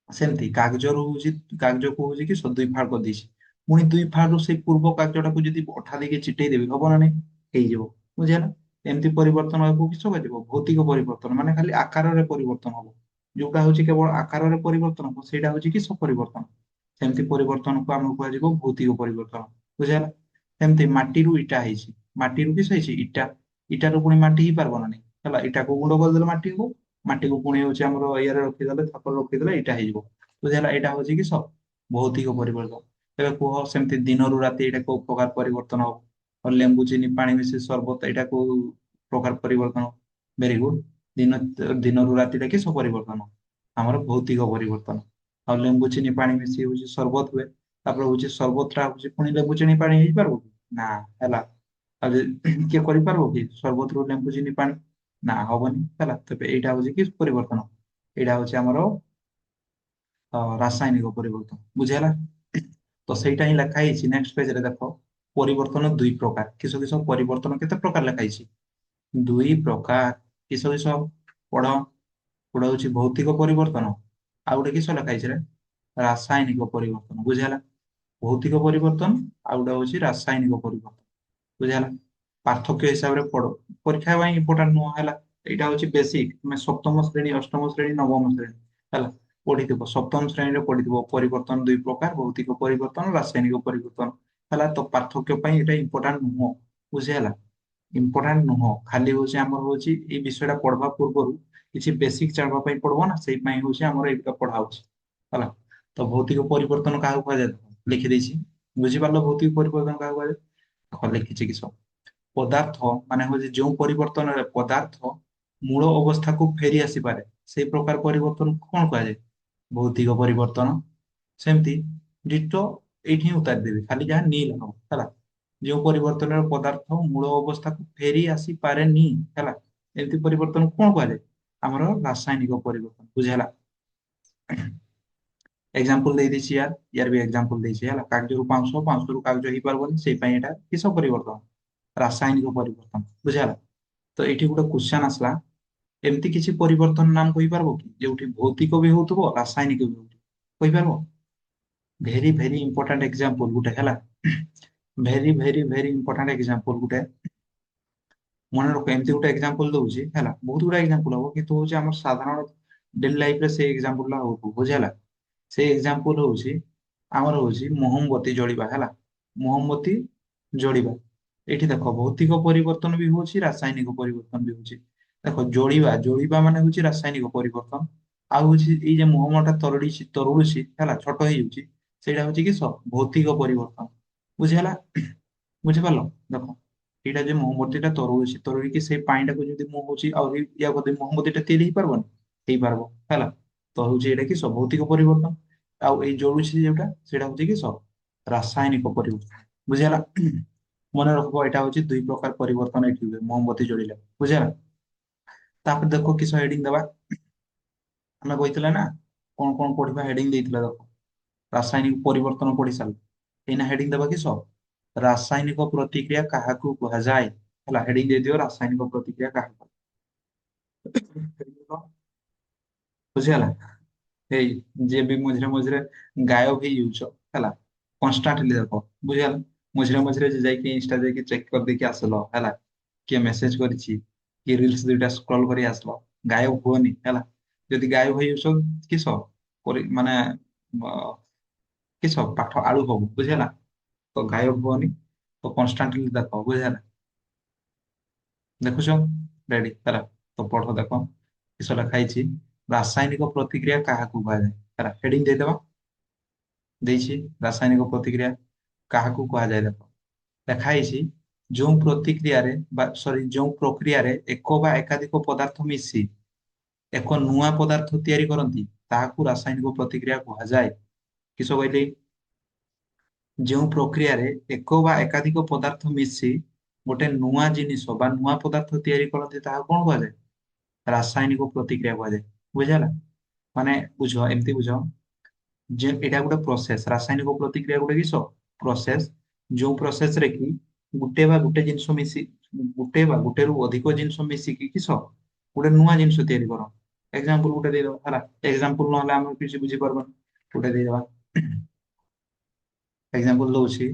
ସେମିତି କାଗଜରୁ ହଉଛି, କାଗଜକୁ ହଉଛି କି ଦୁଇ ଫାଳ କରିଦେଇଛି, ପୁଣି ଦୁଇ ଫାଳରୁ ସେଇ ପୂର୍ବ କାଗଜଟାକୁ ଯଦି ଅଠା ଦେଇକି ଚିଟେଇ ଦେବି ହବ ନା ନାଇଁ, ହେଇଯିବ। ବୁଝିହେଲା। ଏମିତି ପରିବର୍ତ୍ତନ ହବାକୁ କିସ କୁହାଯିବ, ଭୌତିକ ପରିବର୍ତ୍ତନ। ମାନେ ଖାଲି ଆକାରରେ ପରିବର୍ତ୍ତନ ହବ, ଯୋଉଟା ହଉଛି କେବଳ ଆକାରରେ ପରିବର୍ତ୍ତନ ହବ, ସେଇଟା ହଉଛି କି ପରିବର୍ତ୍ତନ। ସେମିତି ପରିବର୍ତ୍ତନକୁ ଆମକୁ କୁହାଯିବ ଭୌତିକ ପରିବର୍ତ୍ତନ। ବୁଝିହେଲା। ସେମିତି ମାଟିରୁ ଇଟା ହେଇଛି, ମାଟିରୁ କିସ ହେଇଛି, ଇଟା। ଇଟାରୁ ପୁଣି ମାଟି ହେଇପାରିବ ନା ନାଇଁ, ହେଲା। ଇଟାକୁ ଗୁଣ୍ଡ କରିଦେଲେ ମାଟି ହବ, ମାଟିକୁ ପୁଣି ହଉଛି ଆମର ଇଏରେ ରଖିଦେଲେ, ଥାପରେ ରଖିଦେଲେ ଇଟା ହେଇଯିବ। ବୁଝିହେଲା। ଏଇଟା ହଉଛି କି ଭୌତିକ ପରିବର୍ତ୍ତନ। ଏବେ କୁହ ସେମିତି ଦିନରୁ ରାତି ଏଇଟା କୋଉ ପ୍ରକାର ପରିବର୍ତ୍ତନ ହବ? ଆଉ ଲେମ୍ବୁ ଚିନି ପାଣି ମିଶି ସରବତ, ଏଇଟା କୋଉ ପ୍ରକାର ପରିବର୍ତ୍ତନ? Very good. ଦିନରୁ ରାତିଟା କିସ ପରିବର୍ତ୍ତନ, ଆମର ଭୌତିକ ପରିବର୍ତ୍ତନ। ଆଉ ଲେମ୍ବୁ ଚିନି ପାଣି ମିଶି ହଉଛି ସରବତ ହୁଏ, ତାପରେ ହଉଛି ସରବତ ଟା ହଉଛି ପୁଣି ଲେମ୍ବୁ ଚିନି ପାଣି ହେଇପାରିବ କି? ନା ହେଲା। ଆଉ କିଏ କରିପାରିବ କି ସର୍ବତରୁ ଲେମ୍ବୁ ଚିନି ପାଣି? ନା ହବନି ହେଲା। ତେବେ ଏଇଟା ହଉଛି କି ପରିବର୍ତ୍ତନ, ଏଇଟା ହଉଛି ଆମର ରାସାୟନିକ ପରିବର୍ତ୍ତନ। ବୁଝିହେଲା? ତ ସେଇଟା ହିଁ ଲେଖା ହେଇଛି ନେକ୍ସଟ ପେଜରେ ଦେଖ। ପରିବର୍ତ୍ତନ ଦୁଇ ପ୍ରକାର। କିସ କିସ ପରିବର୍ତ୍ତନ କେତେ ପ୍ରକାର ଲେଖା ହେଇଛି? ଦୁଇ ପ୍ରକାର। କିସ କିସ ପଢ। ଗୋଟେ ହଉଛି ଭୌତିକ ପରିବର୍ତ୍ତନ, ଆଉ ଗୋଟେ କିସ ଲେଖା ହେଇଛି ରେ? ରାସାୟନିକ ପରିବର୍ତ୍ତନ। ବୁଝିହେଲା? ଭୌତିକ ପରିବର୍ତ୍ତନ ଆଉ ଗୋଟେ ହଉଛି ରାସାୟନିକ ପରିବର୍ତ୍ତନ। ବୁଝିହେଲା? ପାର୍ଥକ୍ୟ ହିସାବରେ ପଢ। ପରୀକ୍ଷା ପାଇଁ ଇମ୍ପୋର୍ଟାଣ୍ଟ ନୁହଁ ହେଲା। ଏଇଟା ହଉଛି ବେସିକ। ତୁମେ ସପ୍ତମ ଶ୍ରେଣୀ, ଅଷ୍ଟମ ଶ୍ରେଣୀ, ନବମ ଶ୍ରେଣୀ ହେଲା ପଢିଥିବ। ସପ୍ତମ ଶ୍ରେଣୀରେ ପଢିଥିବ ପରିବର୍ତ୍ତନ ଦୁଇ ପ୍ରକାର, ଭୌତିକ ପରିବର୍ତ୍ତନ, ରାସାୟନିକ ପରିବର୍ତ୍ତନ ହେଲା। ତ ପାର୍ଥକ୍ୟ ପାଇଁ ଏଇଟା ଇମ୍ପୋର୍ଟାଣ୍ଟ ନୁହଁ। ବୁଝି ହେଲା? ଇମ୍ପୋର୍ଟାଣ୍ଟ ନୁହଁ, ଖାଲି ହଉଛି ଆମର ହଉଛି ଏଇ ବିଷୟଟା ପଢବା ପୂର୍ବରୁ କିଛି ବେସିକ ଜାଣିବା ପାଇଁ ପଡିବ ନା, ସେଇ ପାଇଁ ହଉଛି ଆମର ଏଇଟା ପଢା ହଉଛି ହେଲା। ତ ଭୌତିକ ପରିବର୍ତ୍ତନ କାହାକୁ କୁହାଯାଏ? ଲେଖିଦେଇଛି। ବୁଝିପାରିଲ ଭୌତିକ ପରିବର୍ତ୍ତନ କାହାକୁ କୁହାଯାଏ? ଦେଖ ଲେଖିଛି କିସ। ପଦାର୍ଥ ମାନେ ହଉଛି ଯୋଉ ପରିବର୍ତ୍ତନରେ ପଦାର୍ଥ ମୂଳ ଅବସ୍ଥାକୁ ଫେରି ଆସିପାରେ, ସେଇ ପ୍ରକାର ପରିବର୍ତ୍ତନକୁ କଣ କୁହାଯାଏ? ଭୌତିକ ପରିବର୍ତ୍ତନ। ସେମିତି ଡିଟୋ ଏଇଠି ହିଁ ଉତାରି ଦେବି, ଖାଲି ଯାହା ନି ଲେଖବ ହେଲା। ଯେଉଁ ପରିବର୍ତ୍ତନରେ ପଦାର୍ଥ ମୂଳ ଅବସ୍ଥାକୁ ଫେରି ଆସିପାରେନି ହେଲା, ଏମିତି ପରିବର୍ତ୍ତନ କଣ କୁହାଯାଏ? ଆମର ରାସାୟନିକ ପରିବର୍ତ୍ତନ। ବୁଝିହେଲା? ଏକ୍ସାମ୍ପଲ ଦେଇ ଦେଇଛି ୟାର ବି ଏକ୍ସାମ୍ପଲ ଦେଇଛି ହେଲା। କାଗଜରୁ ପାଉଁଶ, ପାଉଁଶରୁ କାଗଜ ହେଇପାରିବନି, ସେଇ ପାଇଁ ଏଇଟା କିସ ପରିବର୍ତ୍ତନ? ରାସାୟନିକ ପରିବର୍ତ୍ତନ। ବୁଝିହେଲା? ତ ଏଇଠି ଗୋଟେ କ୍ୱେଶ୍ଚନ ଆସିଲା, ଏମିତି କିଛି ପରିବର୍ତ୍ତନ ନାମ କହିପାରିବ କି ଯୋଉଠି ଭୌତିକ ବି ହଉଥିବ ରାସାୟନିକ ବି ହଉଥିବ? କହିପାରିବ? ଭେରି ଭେରି ଇମ୍ପୋର୍ଟାଣ୍ଟ ଏକ୍ସାମ୍ପଲ ଗୋଟେ ହେଲା। Very very very important example ଗୋଟେ ମନେ ରଖ। ଏମିତି ଗୋଟେ ଏକ୍ସାମ୍ପଲ ଦଉଛି ହେଲା, ବହୁତ ଗୁଡା ଏକ୍ସାମ୍ପଲ ହବ କିନ୍ତୁ ହଉଛି ଆମର ସାଧାରଣ ଡେଲି ଲାଇଫରେ ସେଇ ଏକ୍ସାମ୍ପଲ ଟା ହବ। ବୁଝିହେଲା? ସେଇ ଏକ୍ସାମ୍ପଲ ହଉଛି ଆମର ହଉଛି ମହମବତୀ ଜଳିବା ହେଲା। ମହମବତୀ ଜଳିବା। ଏଇଠି ଦେଖ ଭୌତିକ ପରିବର୍ତ୍ତନ ବି ହଉଛି, ରାସାୟନିକ ପରିବର୍ତ୍ତନ ବି ହଉଛି। ଦେଖ ଜଳିବା, ଜଳିବା ମାନେ ହଉଛି ରାସାୟନିକ ପରିବର୍ତ୍ତନ। ଆଉ ହଉଛି ଏଇ ଯେ ମହମଟା ତରଳୁଛି ହେଲା, ଛୋଟ ହେଇଯାଉଛି, ସେଇଟା ହଉଛି କି ଭୌତିକ ପରିବର୍ତ୍ତନ। ବୁଝିହେଲା? ବୁଝିପାରିଲ? ଦେଖ ଏଇଟା ଯେ ମହମବତୀଟା ତରଳୁଛି, ତରଳିକି ସେଇ ପାଣିଟାକୁ ଯଦି ମୁଁ ହଉଛି ଆଉ ୟା ବୋଧେ ମହମବତୀଟା ତିଆରି ହେଇପାରିବନି? ହେଇପାରିବ ହେଲା। ତ ହଉଛି ଏଇଟା କି ଭୌତିକ ପରିବର୍ତ୍ତନ। ଆଉ ଏଇ ଜଳୁଛି ଯୋଉଟା, ସେଇଟା ହଉଛି କି ରାସାୟନିକ ପରିବର୍ତ୍ତନ। ବୁଝିହେଲା? ମନେ ରଖିବ ଏଇଟା ହଉଛି ଦୁଇ ପ୍ରକାର ପରିବର୍ତ୍ତନ ଏଠି ହୁଏ ମହମବତୀ ଜଳିଲେ। ବୁଝିହେଲା? ତାପରେ ଦେଖ କିସ ହେଡିଙ୍ଗ ଦେବା। ଆମେ କହିଥିଲେ ନା କଣ କଣ ପଢିବା, ହେଡିଙ୍ଗ ଦେଇଥିଲେ ଦେଖ। ରାସାୟନିକ ପରିବର୍ତ୍ତନ ପଢି ସାରିଲ। ଏଇନା ହେଡିଙ୍ଗ ଦେବା କିସ? ରାସାୟନିକ ପ୍ରତିକ୍ରିୟା କାହାକୁ କୁହାଯାଏ? ହେଲା ହେଡିଙ୍ଗ ଦେଇଦିଅ ରାସାୟନିକ ପ୍ରତିକ୍ରିୟା କାହାକୁ। ବୁଝିହେଲା? ହେଇ ଯିଏ ବି ମଝିରେ ମଝିରେ ଗାୟବ ହେଇଯାଉଛ ହେଲା, କନଷ୍ଟାଣ୍ଟଲି ଦେଖ। ବୁଝିହେଲା? ମଝିରେ ମଝିରେ ଯେ ଯାଇକି ଇନଷ୍ଟା ଯାଇକି ଚେକ୍ କରିଦେଇକି ଆସିଲ ହେଲା, କିଏ ମେସେଜ କରିଛି, କିଏ ରିଲ୍ସ ଦୁଇଟା ସ୍କ୍ରଲ କରି ଆସିଲ, ଗାୟବ ହୁଅନି ହେଲା। ଯଦି ଗାୟବ ହେଇଯାଉଛ କିସ ମାନେ ଅ, କିସ ପାଠ ଆଳୁ ହବ। ବୁଝିହେଲା? ତ ଗାୟବ ହୁଅନି, ତ କନଷ୍ଟାଣ୍ଟଲି ଦେଖ। ବୁଝିହେଲା? ଦେଖୁଛ? ରେଡି ହେଲା। ତ ପଢ ଦେଖ କିସ ଲେଖା ହେଇଛି। ରାସାୟନିକ ପ୍ରତିକ୍ରିୟା କାହାକୁ କୁହାଯାଏ? ହେଲା ହେଡିଙ୍ଗ ଦେଇଦବା। ଦେଇଛି ରାସାୟନିକ ପ୍ରତିକ୍ରିୟା କାହାକୁ କୁହାଯାଏ ଦେଖ। ଲେଖା ହେଇଛି ଯୋଉ ପ୍ରତିକ୍ରିୟାରେ ବା ସରି ଯୋଉ ପ୍ରକ୍ରିୟାରେ ଏକ ବା ଏକାଧିକ ପଦାର୍ଥ ମିଶି ଏକ ନୂଆ ପଦାର୍ଥ ତିଆରି କରନ୍ତି, ତାହାକୁ ରାସାୟନିକ ପ୍ରତିକ୍ରିୟା କୁହାଯାଏ। କିସ କହିଲି? ଯେଉଁ ପ୍ରକ୍ରିୟାରେ ଏକ ବା ଏକାଧିକ ପଦାର୍ଥ ମିଶି ଗୋଟେ ନୂଆ ଜିନିଷ ବା ନୂଆ ପଦାର୍ଥ ତିଆରି କରନ୍ତି, ତାହା କଣ କୁହାଯାଏ? ରାସାୟନିକ ପ୍ରତିକ୍ରିୟା କୁହାଯାଏ। ବୁଝିହେଲା? ମାନେ ବୁଝ, ଏମିତି ବୁଝ ଯେ ଏଇଟା ଗୋଟେ ପ୍ରୋସେସ। ରାସାୟନିକ ପ୍ରତିକ୍ରିୟା ଗୋଟେ କିସ ପ୍ରୋସେସ, ଯୋଉ ପ୍ରୋସେସ ରେ କି ଗୋଟେ ଜିନିଷ ମିଶି ଗୋଟେ ବା ଗୋଟେରୁ ଅଧିକ ଜିନିଷ ମିଶିକି କିସ ଗୋଟେ ନୂଆ ଜିନିଷ ତିଆରି କର। ଏକ୍ସାମ୍ପଲ ଗୋଟେ ଦେଇଦବା ହେଲା। ଏକ୍ସାମ୍ପଲ ନହେଲେ ଆମେ କିଛି ବୁଝିପାରିବାନି। ଗୋଟେ ଦେଇଦବା। ଏକ୍ସାମ୍ପଲ ଦଉଛି,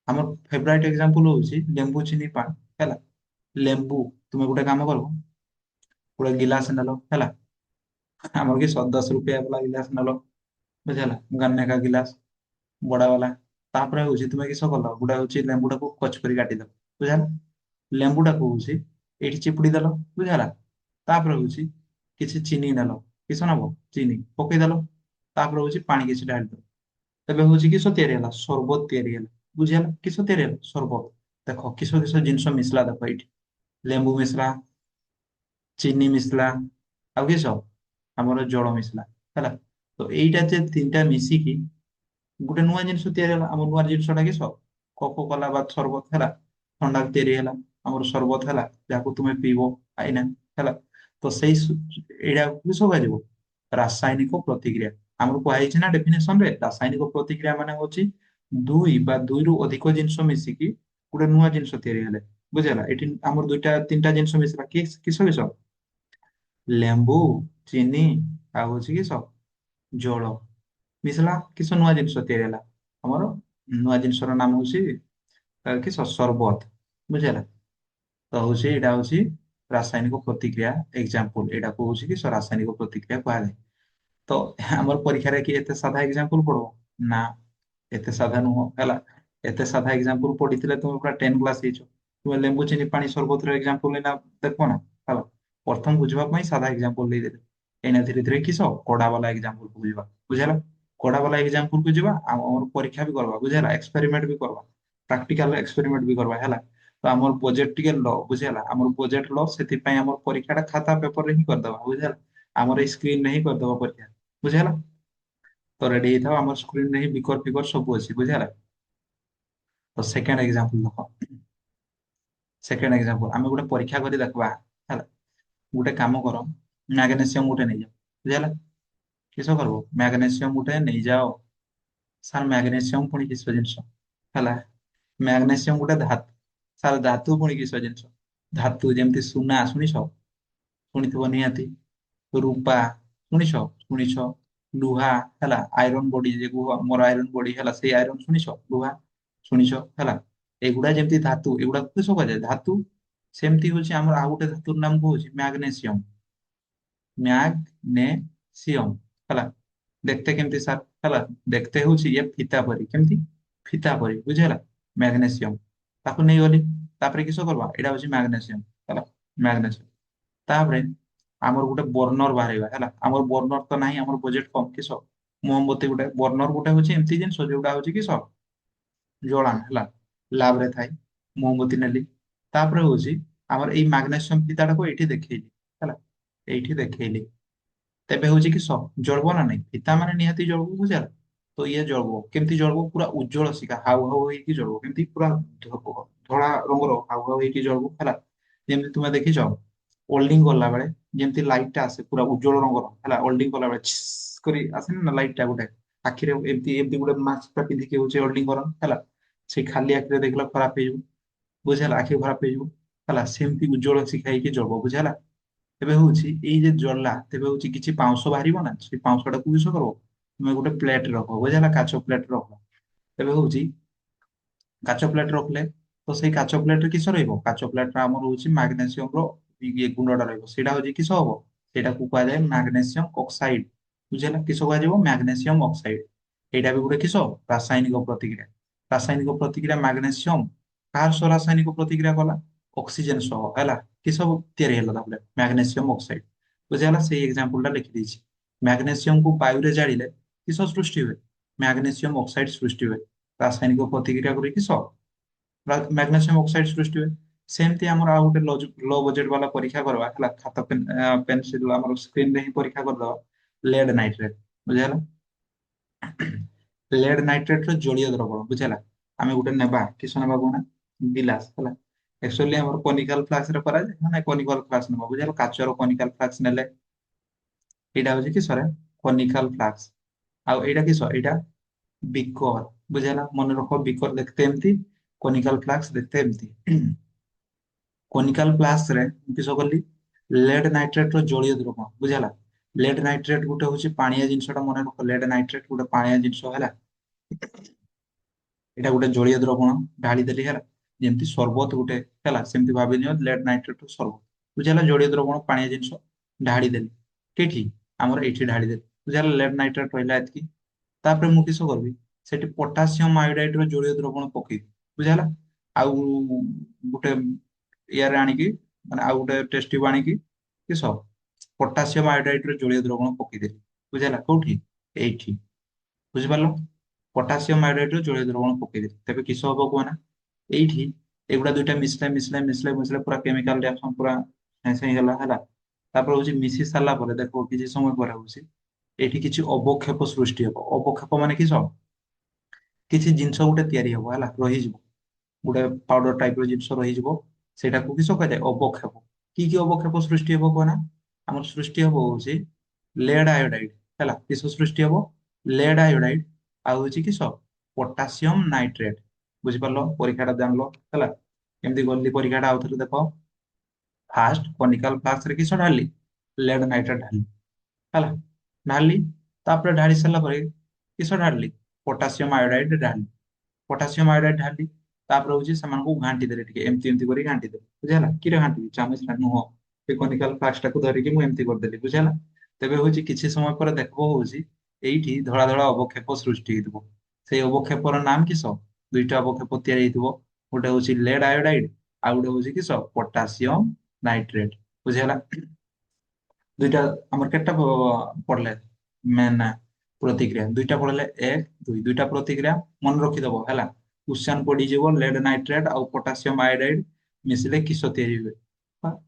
ଆମର ଫେଭରାଇଟ ଏକ୍ସାମ୍ପଲ ହଉଛି ଲେମ୍ବୁ ଚିନି ପାଣି ହେଲା। ଲେମ୍ବୁ, ତୁମେ ଗୋଟେ କାମ କର, ଗୋଟେ ଗିଲାସ ନେଲ ହେଲା। ଆମର କି 10 रुपया वाला गिलास ନେଲ। ବୁଝିହେଲା? ଗନ୍ନେ का गिलास ବଡା ବାଲା। ତାପରେ ହଉଛି ତୁମେ କିସ କଲ, ଗୋଟେ ହଉଛି ଲେମ୍ବୁଟାକୁ କଚ କରି କାଟିଦବ। ବୁଝିହେଲା? ଲେମ୍ବୁଟାକୁ ହଉଛି ଏଇଠି ଚିପୁଡି ଦେଲ। ବୁଝିହେଲା? ତାପରେ ହଉଛି କିଛି ଚିନି ନେଲ। କିସ ନବ? ଚିନି ପକେଇଦେଲ। ତାପରେ ହଉଛି ପାଣି କିଛି ଢାଳିଦବ। ତେବେ ହଉଛି କିସ ତିଆରି ହେଲା? ସରବତ ତିଆରି ହେଲା। ବୁଝିହେଲା? କିସ ତିଆରି ହେଲା? ସରବତ। ଦେଖ କିସ କିସ ଜିନିଷ ମିଶିଲା ଦେଖ ଏଇଠି। ଲେମ୍ବୁ ମିଶିଲା, ଚିନି ମିଶିଲା, ଆଉ କିସ ଆମର ଜଳ ମିଶିଲା ହେଲା। ତ ଏଇଟା ଯେ ତିନିଟା ମିଶିକି ଗୋଟେ ନୂଆ ଜିନିଷ ତିଆରି ହେଲା। ଆମ ନୂଆ ଜିନିଷଟା କିସ? କୋକୋ କୋଲା ବା ସରବତ ହେଲା। ଥଣ୍ଡା ତିଆରି ହେଲା, ଆମର ସରବତ ହେଲା, ଯାହାକୁ ତୁମେ ପିଇବ ଆଇନା ହେଲା। ତ ଏଇଟାକୁ ବି ସବୁ କୁହାଯିବ ରାସାୟନିକ ପ୍ରତିକ୍ରିୟା। ଆମର କୁହାଯାଇଛି ନା ଡେଫିନେସନ ରେ, ରାସାୟନିକ ପ୍ରତିକ୍ରିୟା ମାନେ ହଉଛି ଦୁଇ ବା ଦୁଇରୁ ଅଧିକ ଜିନିଷ ମିଶିକି ଗୋଟେ ନୂଆ ଜିନିଷ ତିଆରି ହେଲେ। ବୁଝିହେଲା, ଏଠି ଆମର ଦୁଇଟା ତିନିଟା ଜିନିଷ ମିଶିଲା, କିସ କିସ? ଲେମ୍ବୁ, ଚିନି, ଆଉ ହଉଛି କିସ ଜଳ ମିଶିଲା, କିସ ନୂଆ ଜିନିଷ ତିଆରି ହେଲା। ଆମର ନୂଆ ଜିନିଷର ନାମ ହଉଛି କିସ ସରବତ। ବୁଝିହେଲା। ତ ହଉଛି ଏଇଟା ହଉଛି ରାସାୟନିକ ପ୍ରତିକ୍ରିୟା ଏକ୍ସାମ୍ପଲ, ଏଇଟାକୁ ହଉଛି କି ରାସାୟନିକ ପ୍ରତିକ୍ରିୟା କୁହାଯାଏ। ତ ଆମର ପରୀକ୍ଷାରେ କି ଏତେ ସାଧା ଏକ୍ସାମ୍ପଲ ପଡବ ନା, ଏତେ ସାଧା ନୁହଁ ହେଲା। ଏତେ ସାଧା ଏକ୍ସାମ୍ପଲ ପଢିଥିଲେ ତୁମେ ପୁରା 10 କ୍ଲାସ ହେଇଛ। ତୁମେ ଲେମ୍ବୁ ଚିନି ପାଣି ସରବତର ଏକ୍ସାମ୍ପଲ ଏଇନା ଦେଖବ ନା ହେଲା। ପ୍ରଥମ ବୁଝିବା ପାଇଁ ସାଧା ଏକ୍ସାମ୍ପଲ ଦେଇଦେଲେ, ଏଇନା ଧୀରେ ଧୀରେ କିସ କଡା ବାଲା ଏକ୍ସାମ୍ପଲ କୁ ବୁଝିବା। ବୁଝିହେଲା। କଡା ବାଲା ଏକ୍ସାମ୍ପଲ କୁ ଯିବା, ଆଉ ଆମର ପରୀକ୍ଷା ବି କରିବା। ବୁଝିହେଲା, ଏକ୍ସପେରିମେଣ୍ଟ ବି କରିବା, ପ୍ରାକ୍ଟିକାଲ ଏକ୍ସପେରିମେଣ୍ଟ ବି କରିବା ହେଲା। ତ ଆମର ବଜେଟ ଟିକେ ଲ, ବୁଝିହେଲା, ଆମର ବଜେଟ ଲ, ସେଥିପାଇଁ ଆମର ପରୀକ୍ଷାଟା ଖାତା ପେପରରେ ହିଁ କରିଦବା। ବୁଝିହେଲା, ଆମର ଏଇ ସ୍କ୍ରିନରେ ହିଁ କରିଦବା ପରୀକ୍ଷା। ବୁଝିହେଲା। ତ ରେଡି ହେଇଥାଉ, ଆମର ସ୍କ୍ରିନରେ ହିଁ ବିକର ଫିକର ସବୁ ଅଛି। ବୁଝିହେଲା। ତ ସେକେଣ୍ଡ ଏକ୍ସାମ୍ପଲ ଦେଖ, ସେକେଣ୍ଡ ଏକ୍ସାମ୍ପଲ ଆମେ ଗୋଟେ ପରୀକ୍ଷା କରି ଦେଖବା ହେଲା। ଗୋଟେ କାମ କର, ମ୍ୟାଗ୍ନେସିୟମ ଗୋଟେ ନେଇଯାଅ। ବୁଝିହେଲା, କିସ କରିବ, ମ୍ୟାଗ୍ନେସିୟମ ଗୋଟେ ନେଇଯାଅ। ସାର୍ ମ୍ୟାଗ୍ନେସିୟମ ପୁଣି କିସ ଜିନିଷ ହେଲା। ମ୍ୟାଗ୍ନେସିୟମ ଗୋଟେ ଧାତୁ। ସାର୍ ଧାତୁ ପୁଣି କିସ ଜିନିଷ? ଧାତୁ ଯେମିତି ସୁନା ଶୁଣିଛ, ଶୁଣିଥିବ ନିହାତି। ରୂପା ଶୁଣିଛ, ଶୁଣିଛ। ଲୁହା ହେଲା, ଆଇରନ୍ ବଡି ଯେ କୁହ ଆମର ଆଇରନ୍ ବଡି ହେଲା, ସେଇ ଆଇରନ୍ ଶୁଣିଛ, ଲୁହା ଶୁଣିଛ ହେଲା। ଏଗୁଡା ଯେମିତି ଧାତୁ, ଏଗୁଡାକୁ କିସ କୁହାଯାଏ, ଧାତୁ। ସେମିତି ହଉଛି ଆମର ଆଉ ଗୋଟେ ଧାତୁର ନାମ କହୁଛି ମ୍ୟାଗ୍ନେସିୟମ। ମ୍ୟାଗ୍ନେସିୟମ ହେଲା। ଦେଖତେ କେମିତି ସାର୍ ହେଲା, ଦେଖତେ ହଉଛି ଇଏ ଫିତା ପରି, କେମିତି ଫିତା ପରି। ବୁଝିହେଲା, ମ୍ୟାଗ୍ନେସିୟମ ତାକୁ ନେଇଗଲି। ତାପରେ କିସ କରବା, ଏଇଟା ହଉଛି ମ୍ୟାଗ୍ନେସିୟମ ହେଲା, ମ୍ୟାଗ୍ନେସିୟମ। ତାପରେ ଆମର ଗୋଟେ ବର୍ଣ୍ଣର ବାହାରିବା ହେଲା। ଆମର ବର୍ଣ୍ଣର ତ ନାହିଁ, ଆମର ବଜେଟ କମ, କିସ ମହମବତୀ ଗୋଟେ ବର୍ଣ୍ଣର ଗୋଟେ ହଉଛି ଏମିତି ଜିନିଷ ଯୋଉଟା ହଉଛି କିସ ଜଳାନ ହେଲା, ଲ୍ୟାବ ରେ ଥାଏ। ମହମବତୀ ନେଲି। ତାପରେ ହଉଛି ଆମର ଏଇ ମାଗ୍ନେସିୟମ ଫିତାଟାକୁ ଏଇଠି ଦେଖେଇଲି ହେଲା, ଏଇଠି ଦେଖେଇଲି। ତେବେ ହଉଛି କି ଜଳବ ନା ନାଇଁ, ଫିତା ମାନେ ନିହାତି ଜଳବ। ବୁଝିଲା। ତ ଇଏ ଜଳବ କେମିତି, ଜଳବ ପୁରା ଉଜ୍ଜଳ ଶିଖା ହାଉ ହାଉ ହେଇକି ଜଳବ, କେମିତି ପୁରା ଧଳା ରଙ୍ଗର ହାଉ ହାଉ ହେଇକି ଜଳବ ହେଲା। ଯେମିତି ତୁମେ ଦେଖିଛ ଓଲ୍ଡିଂ କଲା ବେଳେ ଯେମିତି ଲାଇଟ୍ ଟା ଆସେ ପୁରା ଉଜ୍ଜଳ ରଙ୍ଗର ହେଲା, ଓଲ୍ଡିଂ କଲା ବେଳେ କରି ଆସେନି ନା ଲାଇଟ୍ ଟା ଗୋଟେ ଆଖିରେ ଏମିତି ଏମିତି ଗୋଟେ ମାସ୍କ ଟା ପିନ୍ଧିକି ହଉଛି ଓଲ୍ଡିଂ କର ହେଲା। ସେ ଖାଲି ଆଖିରେ ଦେଖିଲା ଖରାପ ହେଇଯିବ। ବୁଝିହେଲା, ଆଖି ଖରାପ ହେଇଯିବ ହେଲା। ସେମିତି ଉଜ୍ଜଳ ଶିଖା ହେଇକି ଜଳବ। ବୁଝିହେଲା। ତେବେ ହଉଛି ଏଇ ଯେ ଜଲା, ତେବେ ହଉଛି କିଛି ପାଉଁଶ ବାହାରିବ ନା, ସେଇ ପାଉଁଶ ଟାକୁ କିସ କରିବ, ତୁମେ ଗୋଟେ ପ୍ଲେଟ ରଖ। ବୁଝିହେଲା, କାଚ ପ୍ଲେଟ ରଖ। ତେବେ ହଉଛି କାଚ ପ୍ଲେଟ ରଖିଲେ, ତ ସେଇ କାଚ ପ୍ଲେଟରେ କିସ ରହିବ, କାଚ ପ୍ଲେଟରେ ଆମର ହଉଛି ମାଗ୍ନେସିୟମ ର ଇଏ ଗୁଣ୍ଡଟା ରହିବ। ସେଇଟା ହଉଛି କିସ ହବ, ସେଇଟାକୁ କୁହାଯାଏ ମାଗ୍ନେସିୟମ ଅକ୍ସାଇଡ। ବୁଝିହେଲା, କିସ କୁହାଯିବ, ମାଗ୍ନେସିୟମ ଅକ୍ସାଇଡ। ଏଇଟା ବି ଗୋଟେ କିସ ରାସାୟନିକ ପ୍ରତିକ୍ରିୟା। ରାସାୟନିକ ପ୍ରତିକ୍ରିୟା ମାଗ୍ନେସିୟମ କାହାର ସହ ରାସାୟନିକ ପ୍ରତିକ୍ରିୟା କଲା, ଅକ୍ସିଜେନ ସହ ହେଲା। କି ସବୁ ତିଆରି ହେଲା ତାପରେ ମ୍ୟାଗ୍ନେସିୟମ ଅକ୍ସାଇଡ। ବୁଝିହେଲା, ସେଇ ଏକ୍ସାମ୍ପଲ ଟା ଲେଖିଦେଇଛି। ମ୍ୟାଗ୍ନେସିୟମକୁ ବାୟୁରେ ଜାଳିଲେ କିସ ସୃଷ୍ଟି ହୁଏ, ମ୍ୟାଗ୍ନେସିୟମ ଅକ୍ସାଇଡ ସୃଷ୍ଟି ହୁଏ। ରାସାୟନିକ ପ୍ରତିକ୍ରିୟା କରି କିସ ମ୍ୟାଗ୍ନେସିୟମ ଅକ୍ସାଇଡ ସୃଷ୍ଟି ହୁଏ। ସେମିତି ଆମର ଆଉ ଗୋଟେ ଲ ବଜେଟ ବାଲା ପରୀକ୍ଷା କରିବା ହେଲା, ଖାତା ପେନସିଲ ଆମର ସ୍କ୍ରିନରେ ହିଁ ପରୀକ୍ଷା କରିଦବା। Lead nitrate. ବୁଝିହେଲା, ଲେଡ୍ ନାଇଟ୍ରେଟ ର ଜଳୀୟ ଦ୍ରବଣ। ବୁଝିହେଲା, ଆମେ ଗୋଟେ ନେବା, କିସ ନେବା କହୁନା, ଗିଲାସ ହେଲା। ଆକ୍ଚୁଆଲି ଆମର କନିକାଲ ଫ୍ଲାସ୍କ ରେ କରାଯାଏ, ମାନେ କନିକାଲ ଫ୍ଲାସ୍କ ନେବା। ବୁଝିହେଲା, କାଚର କନିକାଲ ଫ୍ଲାସ୍କ ନେଲେ ଏଇଟା ହଉଛି କିସରେ କନିକାଲ ଫ୍ଲାସ୍କ। ଆଉ ଏଇଟା କିସ, ଏଇଟା ବିକର। ବୁଝିହେଲା, ମନେ ରଖ ବିକର ଦେଖତେ ଏମିତି, କନିକାଲ ଫ୍ଲାସ୍କ ଦେଖତେ ଏମିତି। କନିକାଲ ଫ୍ଲାସ୍କ ରେ ମୁଁ କିସ କଲି, ଲେଡ୍ ନାଇଟ୍ରେଟ ର ଜଳୀୟ ଦ୍ରବଣ। ବୁଝିହେଲା, ଲେଡ୍ ନାଇଟ୍ରେଟ ଗୋଟେ ହଉଛି ପାଣିଆ ଜିନିଷଟା, ମନେ ରଖ ଲେଡ୍ ନାଇଟ୍ରେଟ ଗୋଟେ ପାଣିଆ ଜିନିଷ ହେଲା। ଏଇଟା ଗୋଟେ ଜଳୀୟ ଦ୍ରବଣ, ଢାଳି ଦେଲି ହେଲା। ଯେମିତି ସରବତ ଗୋଟେ ହେଲା, ସେମିତି ଭାବି ନିଅ ଲେଡ୍ ନାଇଟ୍ରେଟ ର ସରବତ। ବୁଝିହେଲା, ଜଳୀୟ ଦ୍ରବଣ ପାଣିଆ ଜିନିଷ ଢାଳି ଦେଲି। କେଠି, ଆମର ଏଇଠି ଢାଳି ଦେଲି। ବୁଝିହେଲା, ଲେଡ୍ ନାଇଟ୍ରେଟ ରହିଲା ଏତିକି। ତାପରେ ମୁଁ କିସ କରିବି, ସେଠି ପଟାସିୟମ ଆୟୋଡାଇଡ ର ଜଳୀୟ ଦ୍ରବଣ ପକେଇବି। ବୁଝିହେଲା, ଆଉ ଗୋଟେ ଇୟାରେ ଆଣିକି, ମାନେ ଆଉ ଗୋଟେ ଟେଷ୍ଟ ଟ୍ୟୁବ ଆଣିକି କିସ ପଟାସିୟମ ଆୟୋଡାଇଡ ର ଜଳୀୟ ଦ୍ରବଣ ପକେଇଦେଲି। ବୁଝିହେଲା, କୋଉଠି, ଏଇଠି। ବୁଝିପାରିଲ, ପଟାସିୟମ ଆୟୋଡାଇଡ ର ଜଳୀୟ ଦ୍ରବଣ ପକେଇଦେଲି। ତେବେ କିସ ହବ କୁହନା, ଏଇଠି ଏଗୁଡା ଦୁଇଟା ମିଶିଲେ ପୁରା କେମିକାଲ ରିଆକ୍ସନ ପୁରା ସାଙ୍ଗେ ସାଙ୍ଗେ ହେଲା ହେଲା। ତାପରେ ହଉଛି ମିଶି ସାରିଲା ପରେ ଦେଖ କିଛି ସମୟ ପରେ ହଉଛି ଏଇଠି କିଛି ଅବକ୍ଷେପ ସୃଷ୍ଟି ହବ। ଅବକ୍ଷେପ ମାନେ କିସ, କିଛି ଜିନିଷ ଗୋଟେ ତିଆରି ହବ ହେଲା, ରହିଯିବ। ଗୋଟେ ପାଉଡର ଟାଇପ ର ଜିନିଷ ରହିଯିବ। ସେଇଟାକୁ କିସ କୁହାଯାଏ? ଅବକ୍ଷେପ। କି ଅବକ୍ଷେପ ସୃଷ୍ଟି ହବ କହନା? ଆମର ସୃଷ୍ଟି ହବ ହଉଛି ଲେଡ ଆୟୋଡାଇଡ। ହେଲା, କିସ ସୃଷ୍ଟି ହବ? ଲେଡ ଆୟୋଡାଇଡ ଆଉ ହଉଛି କିସ? Potassium nitrate. ବୁଝିପାରିଲ? ପରୀକ୍ଷାଟା ଜାଣିଲ। ହେଲା, କେମିତି ଗଲି ପରୀକ୍ଷାଟା ଆଉଥରେ ଦେଖ। ଫାଷ୍ଟ କନିକାଲ ଫ୍ଲାସ୍କ ରେ କିସ ଢାଳିଲି? Lead nitrate ଢାଳିଲି। ହେଲା, ଢାଳିଲି। ତାପରେ ଢାଳି ସାରିଲା ପରେ କିସ ଢାଳିଲି? ପୋଟାସିୟମ ଆୟୋଡାଇଡ ଢାଳିଲି। ପୋଟାସିୟମ ଆୟୋଡାଇଡ ଢାଳିଲି। ତାପରେ ହଉଛି ସେମାନଙ୍କୁ ଘାଣ୍ଟି ଦେଲେ, ଟିକେ ଏମିତି ଏମିତି କରି ଘାଣ୍ଟି ଦେଲେ। ବୁଝିହେଲା? କିରେ ଘାଣ୍ଟିବି? ଚାମଚ ନୁହଁ, ଏ କନିକାଲ ଫ୍ଲାସ୍କ ଟାକୁ ଧରିକି ମୁଁ ଏମିତି କରିଦେଲି। ବୁଝିହେଲା? ତେବେ ହଉଛି କିଛି ସମୟ ପରେ ଦେଖିବ ହଉଛି ଏଇଠି ଧଳା ଧଳା ଅବକ୍ଷେପ ସୃଷ୍ଟି ହେଇଥିବ। ସେଇ ଅବକ୍ଷେପର ନାମ କିସ? ଦୁଇଟା ଅବକ୍ଷେପ ତିଆରି ହେଇଥିବ। ଗୋଟେ ହଉଛି ଲେଡ ଆୟୋଡାଇଡ, ଆଉ ଗୋଟେ ହଉଛି କିସ? Potassium nitrate. ବୁଝିହେଲା? ଦୁଇଟା ଆମର କେତେଟା ପଡିଲେ ମେନ୍ ପ୍ରତିକ୍ରିୟା? ଦୁଇଟା ପଡିଲେ, ଏକ ଦୁଇ, ଦୁଇଟା ପ୍ରତିକ୍ରିୟା ମନେ ରଖିଦବ। ହେଲା, କ୍ୱେଶ୍ଚନ ପଡିଯିବ ଲେଡ ନାଇଟ୍ରେଟ ଆଉ ପୋଟାସିୟମ ଆୟୋଡାଇଡ ମିଶିଲେ କିସ ତିଆରି ହୁଏ।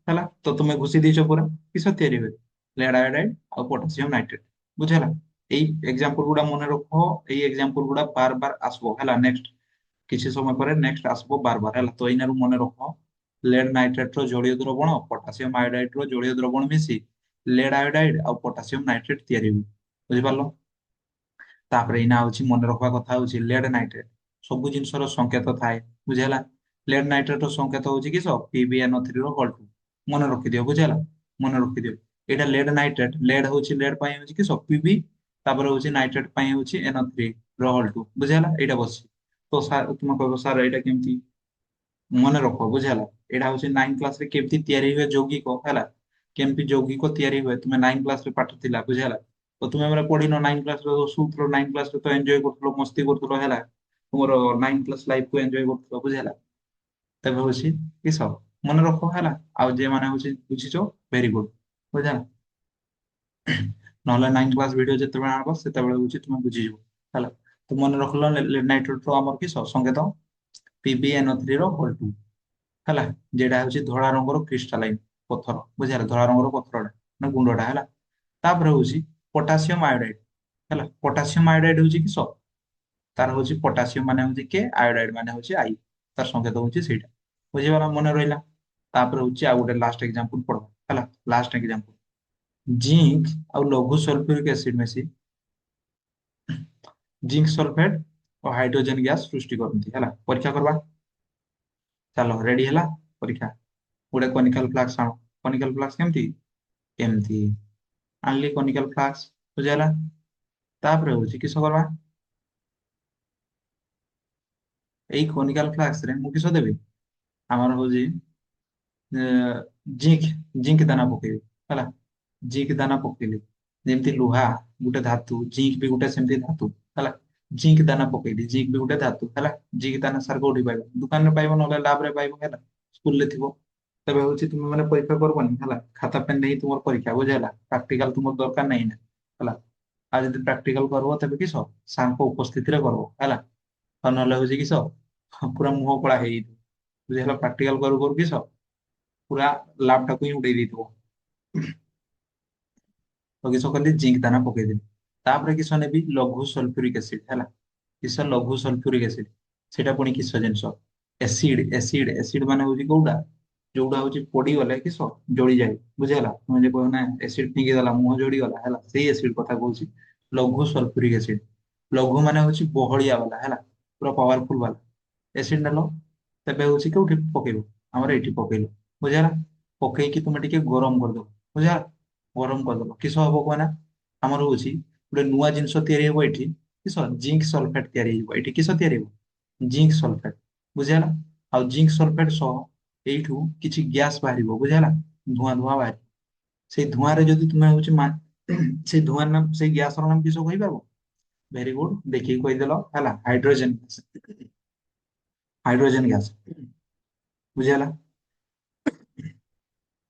ହେଲା, ତ ତୁମେ ଘୁଷି ଦେଇଛ ପୁରା। କିସ ତିଆରି ହୁଏ? ଲେଡ ଆୟୋଡାଇଡ ଆଉ ପୋଟାସିୟମ ନାଇଟ୍ରେଟ। ବୁଝିହେଲା? ଏଇ ଏକ୍ସାମ୍ପଲ ଗୁଡା ମନେ ରଖ। ଏଇ ଏକ୍ସାମ୍ପଲ ଗୁଡା ବାର ବାର ଆସିବ। ହେଲା, ନେକ୍ସଟ କିଛି ସମୟ ପରେ ନେକ୍ସଟ ଆସିବ ବାର ବାର। ହେଲା, ତ ଏଇନାରୁ ମନେ ରଖ। ଲେଡ ନାଇଟ୍ରେଟ ର ଜଳୀୟ ଦ୍ରବଣ ପୋଟାସିୟମ ଆୟୋଡାଇଡ ର ଜଳୀୟ ଦ୍ରବଣ ମିଶି ଲେଡ ଆୟୋଡାଇଡ ଆଉ ପୋଟାସିୟମ ନାଇଟ୍ରେଟ ତିଆରି ହୁଏ। ବୁଝିପାରିଲ? ତାପରେ ଏଇନା ହଉଛି ମନେ ରଖିବା କଥା ହଉଛି ଲେଡ ନାଇଟ୍ରେଟ। ସବୁ ଜିନିଷର ସଂକେତ ଥାଏ। ବୁଝିହେଲା? ଲେଡ ନାଇଟ୍ରେଟ ର ସଂକେତ ହଉଛି କିସ? PbNO3 ର ହଲ୍ 2। ମନେ ରଖିଦିଅ। ବୁଝିହେଲା? ମନେ ରଖିଦିଅ। ଏଇଟା ଲେଡ ନାଇଟ୍ରେଟ। ଲେଡ ହଉଛି ଲେଡ ପାଇଁ ହଉଛି କିସ? Pb। ତାପରେ ହଉଛି ନାଇଟ୍ରେଟ ପାଇଁ ହଉଛି NO3 ର ହଲ୍ 2। ବୁଝିହେଲା? ଏଇଟା ବସି ତ ସାର୍ ତୁମେ କହିବ ସାର୍ ଏଇଟା କେମିତି ମନେ ରଖ? ବୁଝିହେଲା? ଏଇଟା ହଉଛି ନାଇନ୍ କ୍ଲାସ ରେ କେମିତି ତିଆରି ହୁଏ ଯୌଗିକ। ହେଲା, କେମିତି ଯୌଗିକ ତିଆରି ହୁଏ ତୁମେ ନାଇନ୍ କ୍ଲାସ ରେ ପାଠ ଥିଲା। ବୁଝିହେଲା? ତ ତୁମେ ମାନେ ପଢିନ ନାଇନ୍ କ୍ଲାସ ରେ ଶୁଥିଲ, ନାଇନ୍ କ୍ଲାସ ରେ ତ ଏନ୍ଜୟ କରୁଥିଲ, ମସ୍ତି କରୁଥିଲ। ହେଲା, ତୁମର ନାଇନ୍ କ୍ଲାସ ଲାଇଫ କୁ ଏନ୍ଜୟ କରୁଥିଲ। ବୁଝିହେଲା? ତେବେ ହଉଛି କିସ ମନେ ରଖ। ହେଲା, ଆଉ ଯେ ମାନେ ହଉଛି ବୁଝିଛ ଭେରି ଗୁଡ। ବୁଝିହେଲା? ନହେଲେ ନାଇନ୍ କ୍ଲାସ ଭିଡିଓ ଯେତେବେଳେ ଆଣବ ସେତେବେଳେ ହଉଛି ତୁମେ ବୁଝିଯିବ। ହେଲା, ତ ମନେ ରଖିଲ ନାଇଟ୍ରେଟ ର ଆମର କିସ ସଂକେତ? PbNO3 ର ହଲ୍ 2। ହେଲା, ଯେଟା ହଉଛି ଧଳା ରଙ୍ଗର କ୍ରିଷ୍ଟାଲାଇନ ପଥର। ବୁଝିହେଲା? ଧଳା ରଙ୍ଗର ପଥରଟା ନା ଗୁଣ୍ଡଟା। ହେଲା, ତାପରେ ହଉଛି ପୋଟାସିୟମ ଆୟୋଡାଇଡ। ହେଲା, ପୋଟାସିୟମ ଆୟୋଡାଇଡ ହଉଛି କିସ? ତାର ହଉଛି ପୋଟାସିୟମ ମାନେ ହଉଛି କେ, ଆୟୋଡାଇଡ ମାନେ ହଉଛି ଆଇ। ତାର ସଂକେତ ହଉଛି ସେଇଟା। ବୁଝିଗଲା? ମନେ ରହିଲା? ତାପରେ ହଉଛି ଆଉ ଗୋଟେ ଲାଷ୍ଟ ଏକ୍ସାମ୍ପଲ ପଢ। ହେଲା, ଲାଷ୍ଟ ଏକ୍ସାମ୍ପଲ, ଜିଙ୍କ ଆଉ ଲଘୁ ସଲଫ୍ୟୁରିକ ଏସିଡ ମିଶି ଜିଙ୍କ ସଲଫେଟ ଓ ହାଇଡ୍ରୋଜେନ ଗ୍ୟାସ ସୃଷ୍ଟି କରନ୍ତି। ହେଲା, ପରୀକ୍ଷା କରିବା। ଚାଲ ରେଡି ହେଲା ପରୀକ୍ଷା। ଗୋଟେ କନିକାଲ ଫ୍ଲାକ୍ସ ଆଣ। କନିକାଲ ଫ୍ଲାକ୍ସ କେମିତି? ଏମିତି ଆଣିଲି କନିକାଲ ଫ୍ଲାକ୍ସ। ବୁଝିହେଲା? ତାପରେ ହଉଛି କିସ କରିବା? ଏଇ କନିକାଲ ଫ୍ଲାକ୍ସ ରେ ମୁଁ କିସ ଦେବି? ଆମର ହଉଛି ଜିଙ୍କ ଜିଙ୍କ ଦାନା ପକେଇବି। ହେଲା, ଜିଙ୍କ ଦାନା ପକେଇଲି। ଯେମିତି ଲୁହା ଗୋଟେ ଧାତୁ, ଜିଙ୍କ ବି ଗୋଟେ ସେମିତି ଧାତୁ। ହେଲା, ଜିଙ୍କ ଦାନା ପକେଇଲି। ଜିଙ୍କ ବି ଗୋଟେ ଧାତୁ। ହେଲା, ଜିଙ୍କ ଦାନା ସାର କୋଉଠି ପାଇବ? ଦୋକାନରେ ପାଇବ, ନହେଲେ ଲ୍ୟାବ ରେ ପାଇବ। ହେଲା, ସ୍କୁଲ ରେ ଥିବ। ତେବେ ହଉଛି ତୁମେ ମାନେ ପରୀକ୍ଷା କରିବନି। ହେଲା, ଖାତା ପେନ ନେଇ ତୁମର ପରୀକ୍ଷା। ବୁଝିହେଲା? ପ୍ରାକ୍ଟିକାଲ ତୁମର ଦରକାର ନାହିଁ ନା। ହେଲା, ଆଉ ଯଦି ପ୍ରାକ୍ଟିକାଲ କରିବ ତେବେ କିସ ସାରଙ୍କ ଉପସ୍ଥିତିରେ କରିବ। ହେଲା, ଆଉ ନହେଲେ ହଉଛି କିସ ପୁରା ମୁହଁ କଳା ହେଇଯାଇଥିବ। ବୁଝିହେଲା? ପ୍ରାକ୍ଟିକାଲ କରୁ କରୁ କିସ ପୁରା ଲାପଟାକୁ ହିଁ ଉଡେଇ ଦେଇଥିବ। ତ କିସ କଲି? ଜିଙ୍କ ଦାନା ପକେଇଦେଲି। ତାପରେ କିସ ନେବି? ଲଘୁ ସଲଫ୍ୟୁରିକ ଏସିଡ। ହେଲା, କିସ? ଲଘୁ ସଲଫ୍ୟୁରିକ ଏସିଡ। ସେଇଟା ପୁଣି କିସ ଜିନିଷ? ଏସିଡ। ଏସିଡ ଏସିଡ ମାନେ ହଉଛି କୋଉଟା? ଯୋଉଟା ହଉଛି ପୋଡିଗଲେ କିସ ଜଳିଯାଏ। ବୁଝିହେଲା? ତୁମେ ଯେ କହିବ ନା ଏସିଡ ଫିଙ୍ଗି ଦେଲା ମୁହଁ ଜଳିଗଲା। ହେଲା, ସେଇ ଏସିଡ କଥା କହୁଛି। ଲଘୁ ସଲଫ୍ୟୁରିକ ଏସିଡ। ଲଘୁ ମାନେ ହଉଛି ବହଳିଆ ବାଲା। ହେଲା, ପୁରା ପାୱାରଫୁଲ ବାଲା। ଏସିଡ ନେଲ, ତେବେ ହଉଛି କୋଉଠି ପକେଇବ? ଆମର ଏଇଠି ପକେଇଲ। ବୁଝିହେଲା? ପକେଇକି ତୁମେ ଟିକେ ଗରମ କରିଦବ। ବୁଝିହେଲା? ଗରମ କରିଦବ। କିସ ହବ କହନା? ଆମର ହଉଛି ଗୋଟେ ନୂଆ ଜିନିଷ ତିଆରି ହବ ଏଠି। କିସ? ଜିଙ୍କ ସଲଫେଟ ତିଆରି ହେଇଯିବ। ଏଠି କିସ ତିଆରି ହବ? Zinc sulphate. ବୁଝିହେଲା? ଆଉ ଜିଙ୍କ ସଲଫେଟ ସହ ଏଇଠୁ କିଛି ଗ୍ୟାସ ବାହାରିବ। ବୁଝିହେଲା? ଧୂଆଁ ଧୂଆଁ ବାହାରିବ। ସେଇ ଧୂଆଁରେ ଯଦି ତୁମେ ହଉଛି ସେଇ ଧୂଆଁ ନାମ, ସେଇ ଗ୍ୟାସ ର ନାମ କିସ କହିପାରିବ? ଭେରି ଗୁଡ, ଦେଖିକି କହିଦେଲ। ହେଲା, ହାଇଡ୍ରୋଜେନ ଗ୍ୟାସ। Hydrogen gas. ବୁଝିହେଲା?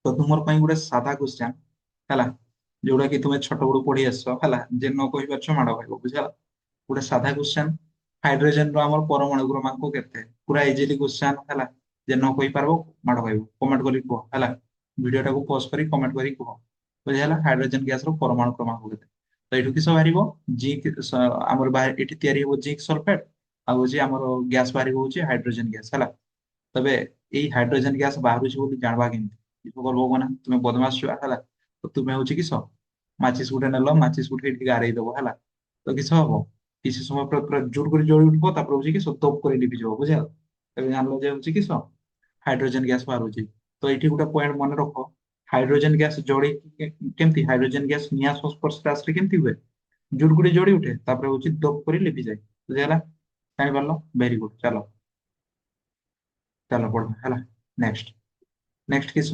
ତ ତୁମର ପାଇଁ ଗୋଟେ ସାଧା କ୍ୱେଶ୍ଚନ। ହେଲା, ଯୋଉଟା କି ତୁମେ ଛୋଟ ବେଳୁ ପଢି ଆସିଛ। ହେଲା, ଯେ ନ କହିପାରୁଛ ମାଡ ଖାଇବ। ବୁଝିହେଲା? ଗୋଟେ ସାଧା କ୍ୱେଶ୍ଚନ, ହାଇଡ୍ରୋଜେନ ର ଆମର ପରମାଣୁ କ୍ରମାଙ୍କ କେତେ? ପୁରା ଇଜିଲି କ୍ୱେଶ୍ଚନ। ହେଲା, ଯେ ନ କହିପାରିବ ମାଡ ଖାଇବ। କମେଣ୍ଟ କରି କୁହ। ହେଲା, ଭିଡିଓ ଟାକୁ ପଜ କରି କମେଣ୍ଟ କରି କୁହ। ବୁଝିହେଲା? ହାଇଡ୍ରୋଜେନ ଗ୍ୟାସ ର ପରମାଣୁ କ୍ରମାଙ୍କ କେତେ? ତ ଏଇଠୁ କିସ ବାହାରିବ? ଜିଙ୍କ ଆମର ଏଠି ତିଆରି ହବ ଜିଙ୍କ ସଲଫେଟ। ଆଉ ହଉଛି ଆମର ଗ୍ୟାସ ବାହାରିବ ହଉଛି ହାଇଡ୍ରୋଜେନ ଗ୍ୟାସ। ହେଲା, তবে এই হাইড্ରୋଜେନ ଗ୍ୟାସ ବାହାରୁଛି ବୋଲି ଜାଣବା କେମିତି? କିଛି କରବ କଣ ନା, ତୁମେ ବଦମାସ ଛୁଆ ହେଲା, ତ ତୁମେ ହଉଛି କିସ ମାଚିସ୍ ଗୋଟେ ନେଲ, ମାଚିସ୍ ଗୋଟେ ଏଠି ଗାରେଇ ଦବ ହେଲା, ତ କିସ ହବ, କିଛି ସମୟ ପରେ ପୁରା ଜୋର କରି ଜଳି ଉଠିବ, ତାପରେ ହଉଛି କିସ ତପ କରି ଲିଭିଯିବ, ବୁଝିଲ? ତେବେ ଜାଣିଲ ଯେ ହଉଛି କିସ ହାଇଡ୍ରୋଜେନ ଗ୍ୟାସ ବାହାରୁଛି। ତ ଏଇଠି ଗୋଟେ ପଏଣ୍ଟ ମନେ ରଖ, ହାଇଡ୍ରୋଜେନ ଗ୍ୟାସ ଜଳି କେମିତି, ହାଇଡ୍ରୋଜେନ ଗ୍ୟାସ ନିଆଁ ସଂସ୍ପର୍ଶରେ ଆସିଲେ କେମିତି ହୁଏ, ଜୋର କରି ଜଳି ଉଠେ, ତାପରେ ହଉଛି ଦପ କରି ଲିଭିଯାଏ, ବୁଝିଗଲା? ଜାଣିପାରିଲ? Very good. ଚାଲ ଚାଲ ପଢ ହେଲା। ନେକ୍ସଟ, ନେକ୍ସଟ କିସ,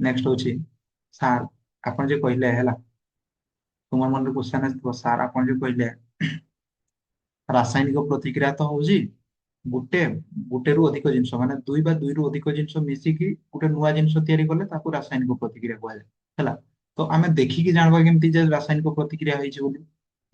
ନେକ୍ସଟ ହଉଛି ସାର୍ ଆପଣ ଯେ କହିଲେ ହେଲା, ତୁମ ମନରେ କ୍ୱେଶ୍ଚନ ଆସିଥିବ, ସାର୍ ଆପଣ ଯେ କହିଲେ ରାସାୟନିକ ପ୍ରତିକ୍ରିୟା ତ ହଉଛି ଗୋଟେ ଗୋଟେରୁ ଅଧିକ ଜିନିଷ, ମାନେ ଦୁଇ ବା ଦୁଇରୁ ଅଧିକ ଜିନିଷ ମିଶିକି ଗୋଟେ ନୂଆ ଜିନିଷ ତିଆରି କଲେ ତାକୁ ରାସାୟନିକ ପ୍ରତିକ୍ରିୟା କୁହାଯାଏ ହେଲା। ତ ଆମେ ଦେଖିକି ଜାଣିବା କେମିତି ଯେ ରାସାୟନିକ ପ୍ରତିକ୍ରିୟା ହେଇଛି ବୋଲି?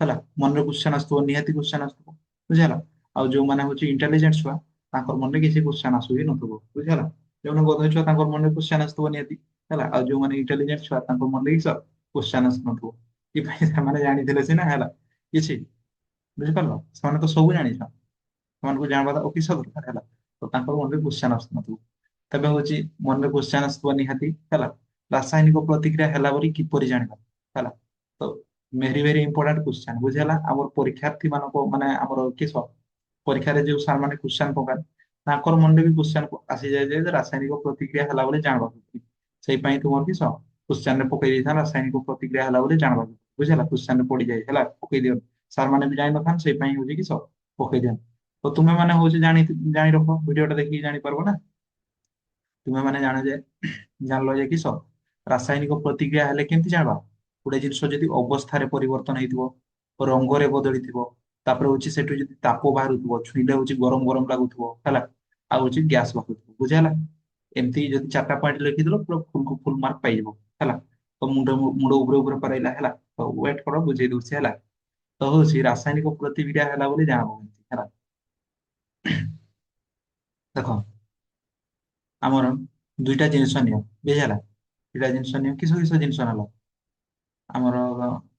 ହେଲା, ମନରେ କ୍ୱେଶ୍ଚନ ଆସୁଥିବ, ନିହାତି କ୍ୱେଶ୍ଚନ ଆସୁଥିବ, ବୁଝିହେଲା? ଆଉ ଯୋଉମାନେ ହଉଛି ଇଣ୍ଟେଲିଜେଣ୍ଟ ଛୁଆ, ତାଙ୍କର ମନରେ କିଛି କ୍ୱେଶ୍ଚନ ଆସୁ ହିଁ ନଥିବ, ବୁଝିହେଲା? ଯୋଉମାନେ ବୋଧ ଛୁଆ ତାଙ୍କର ମନରେ କ୍ୱେଶ୍ଚନ ଆସୁଥିବ ନିହାତି, ହେଲା, ଆଉ ଯୋଉମାନେ ଇଣ୍ଟେଲିଜେଣ୍ଟ ଛୁଆ ତାଙ୍କ ମନରେ କିଛି କ୍ୱେଶ୍ଚନ ଆସୁନଥିବ। କି ପାଇଁ ସେମାନେ ଜାଣିଥିଲେ ସିନା ହେଲା କିଛି, ବୁଝିପାରିଲ? ସେମାନେ ତ ସବୁ ଜାଣିଛ, ସେମାନଙ୍କୁ ଜାଣିବା ତ ଅଫିସ ଦରକାର ହେଲା, ତ ତାଙ୍କର ମନରେ କ୍ୱେଶ୍ଚନ ଆସୁନଥିବ। ତେବେ ହଉଛି ମନରେ କ୍ୱେଶ୍ଚନ ଆସୁଥିବ ନିହାତି ହେଲା, ରାସାୟନିକ ପ୍ରତିକ୍ରିୟା ହେଲା ବୋଲି କିପରି ଜାଣିବା, ହେଲା? ତ ଭେରି ଭେରି ଇମ୍ପୋର୍ଟାଣ୍ଟ କ୍ୱେଶ୍ଚନ, ବୁଝିହେଲା? ଆମର ପରୀକ୍ଷାର୍ଥୀ ମାନଙ୍କ ମାନେ ଆମର କିସ ପରୀକ୍ଷାରେ ଯୋଉ ସାର୍ ମାନେ କ୍ୱେଶ୍ଚନ ପକାନ୍ତି, ତାଙ୍କର ମନରେ ବି କ୍ୱେଶ୍ଚନ ଆସିଯାଏ ଯେ ରାସାୟନିକ ପ୍ରତିକ୍ରିୟା ହେଲା ବୋଲି ଜାଣିବା, ସେଇ ପାଇଁ ତୁମର କିସ କ୍ୱେଶ୍ଚନ ରେ ପକେଇ ଦେଇଥାନ୍ତି ରାସାୟନିକ ପ୍ରତିକ୍ରିୟା ହେଲା ବୋଲି ଜାଣିବା, ବୁଝିହେଲା? କ୍ୱେଶ୍ଚନ ରେ ପଡିଯାଏ ହେଲା, ପକେଇ ଦିଅ, ସାର୍ ମାନେ ବି ଜାଣିନଥାନ୍ତି, ସେଇ ପାଇଁ ହଉଛି କିସ ପକେଇ ଦିଅନ୍ତି। ତ ତୁମେ ମାନେ ହଉଛି ଜାଣି ରଖ, ଭିଡିଓ ଟା ଦେଖିକି ଜାଣିପାରିବ ନା। ତୁମେ ମାନେ ଜାଣ ଯେ ଜାଣିଲ ଯେ କିସ ରାସାୟନିକ ପ୍ରତିକ୍ରିୟା ହେଲେ କେମିତି ଜାଣିବା? ଗୋଟେ ଜିନିଷ ଯଦି ଅବସ୍ଥାରେ ପରିବର୍ତ୍ତନ ହେଇଥିବ, ରଙ୍ଗରେ ବଦଳିଥିବ, ତାପରେ ହଉଛି ସେଠୁ ଯଦି ତାପ ବାହାରୁଥିବ, ଛୁଇଁଲେ ହଉଛି ଗରମ ଗରମ ଲାଗୁଥିବ ହେଲା, ଆଉ ହଉଛି ଗ୍ୟାସ ବାହାରୁଥିବ, ବୁଝିହେଲା? ଏମିତି ଯଦି ଚାରିଟା ପଏଣ୍ଟ ଲେଖିଦେଲ ପୁରା ଫୁଲ ଫୁଲ ମାର୍କ ପାଇଯିବ ହେଲା। ତ ମୁଣ୍ଡ ମୁଣ୍ଡ ଉପରେ ଉପରେ paraଇଲା ହେଲା, ତ ୱେଟ କର ବୁଝେଇ ଦଉଛି ହେଲା। ତ ହଉଛି ରାସାୟନିକ ପ୍ରତିକ୍ରିୟା ହେଲା ବୋଲି ଜାଣିବ କେମିତି ହେଲା। ଦେଖ, ଆମର ଦୁଇଟା ଜିନିଷ ନିଅ, ବୁଝିହେଲା? ଦୁଇଟା ଜିନିଷ ନିଅ, କିସ କିସ ଜିନିଷ ନେଲ? ଆମର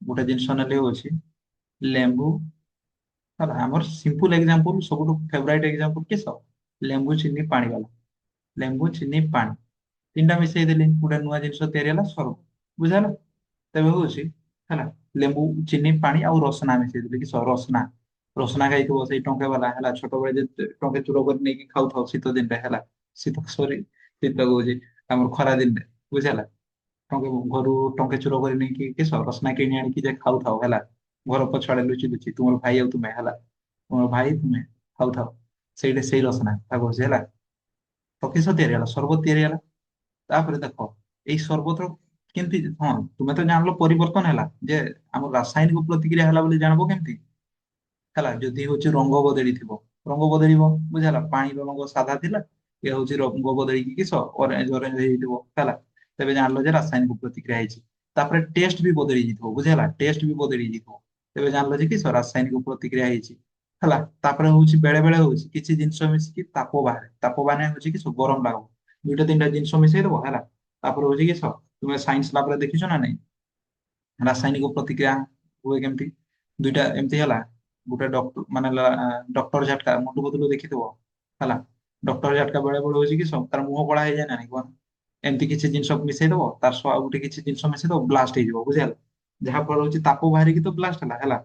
ଗୋଟେ ଜିନିଷ ନେଲେ ହଉଛି ଲେମ୍ବୁ ହେଲା, ଆମର ସିମ୍ପଲ ଏକ୍ଜାମ୍ପଲ, ସବୁଠୁ ଫେଭରାଇଟ ଏକ୍ଜାମ୍ପଲ କିସ, ଲେମ୍ବୁ ଚିନି ପାଣି ବାଲା। ଲେମ୍ବୁ ଚିନି ପାଣି ତିନିଟା ମିଶେଇ ଦେଲି, ଗୋଟେ ନୂଆ ଜିନିଷ ତିଆରି ହେଲା, ସରବ, ବୁଝିହେଲା? ତେବେ ହଉଛି ହେଲା, ଲେମ୍ବୁ ଚିନି ପାଣି ଆଉ ରସନା ମିଶେଇ ଦେଲି, କିସ ରସନା। ରସନା ଖାଇଥିବ ସେଇ ଟଙ୍କା ବାଲା ହେଲା, ଛୋଟବେଳେ ଯେ ଟଙ୍କେ ଚୁର କରି ନେଇକି ଖାଉଥାଉ ଶୀତ ଦିନରେ ହେଲା, ଶୀତ ସରି ଶୀତ କହୁଛି, ଆମର ଖରା ଦିନରେ, ବୁଝିହେଲା? ଟଙ୍କେ ଘରୁ ଟଙ୍କେ ଚୁର କରି ନେଇକି କିସ ରସନା କିଣି ଆଣିକି ଯେ ଖାଉଥାଉ ହେଲା, ଘର ପଛଆଡେ ଲୁଚି ଲୁଚି, ତୁମର ଭାଇ ଆଉ ତୁମେ ହେଲା, ତୁମର ଭାଇ ତୁମେ ଖାଉଥାଉ, ସେଇଟା ସେଇ ରସନା ତା କହୁଛି ହେଲା। ତ କିସ ତିଆରି ହେଲା, ସରବତ ତିଆରି ହେଲା। ତାପରେ ଦେଖ, ଏଇ ସରବତର କେମିତି, ହଁ ତୁମେ ତ ଜାଣିଲ ପରିବର୍ତ୍ତନ ହେଲା, ଯେ ଆମର ରାସାୟନିକ ପ୍ରତିକ୍ରିୟା ହେଲା ବୋଲି ଜାଣିବ କେମିତି? ହେଲା, ଯଦି ହଉଛି ରଙ୍ଗ ବଦଳିଥିବ, ରଙ୍ଗ ବଦଳିବ, ବୁଝିହେଲା? ପାଣିର ରଙ୍ଗ ସାଧା ଥିଲା, ଏ ହଉଛି ରଙ୍ଗ ବଦଳିକି କିସ ଅରେଞ୍ଜ ଅରେଞ୍ଜ ହେଇଥିବ ହେଲା, ତେବେ ଜାଣିଲ ଯେ ରାସାୟନିକ ପ୍ରତିକ୍ରିୟା ହେଇଛି। ତାପରେ ଟେଷ୍ଟ ବି ବଦଳି ଯାଇଥିବ, ବୁଝିହେଲା? ଟେଷ୍ଟ ବି ବଦଳି ଯାଇଥିବ, ତେବେ ଜାଣିଲ ଯେ କିସ ରାସାୟନିକ ପ୍ରତିକ୍ରିୟା ହେଇଛି ହେଲା। ତାପରେ ହଉଛି ବେଳେ ବେଳେ ହଉଛି କିଛି ଜିନିଷ ମିଶିକି ତାପ ବାହାରେ, ତାପ ବାହାରେ ହଉଛି କିସ ଗରମ ଲାଗିବ, ଦୁଇଟା ତିନିଟା ଜିନିଷ ମିଶେଇ ଦବ ହେଲା, ତାପରେ ହଉଛି କିସ, ତୁମେ ସାଇନ୍ସ ଲାବରେ ଦେଖିଛ ନା ନାଇଁ ରାସାୟନିକ ପ୍ରତିକ୍ରିୟା ହୁଏ କେମିତି? ଦୁଇଟା ଏମିତି ହେଲା, ଗୋଟେ ଡକ୍ଟର ମାନେ ଡକ୍ଟର ଝାଟକା ମୋଟୁ ପତଲୁ ଦେଖିଥିବ ହେଲା, ଡକ୍ଟର ଝାଟକା ବେଳେ ବେଳେ ହଉଛି କି ତାର ମୁହଁ କଳା ହେଇଯାଏ ନା ନାଇଁ କୁହ? ଏମିତି କିଛି ଜିନିଷ ମିଶେଇ ଦବ, ତାର ସହ ଆଉ ଗୋଟେ କିଛି ଜିନିଷ ମିଶେଇ ଦବ, ବ୍ଲାଷ୍ଟ ହେଇଯିବ, ବୁଝିହେଲା? ଯାହା ଫଳରେ ହଉଛି ତାପ ବାହାରିକି ତ ବ୍ଲାଷ୍ଟ ହେଲା ହେଲା।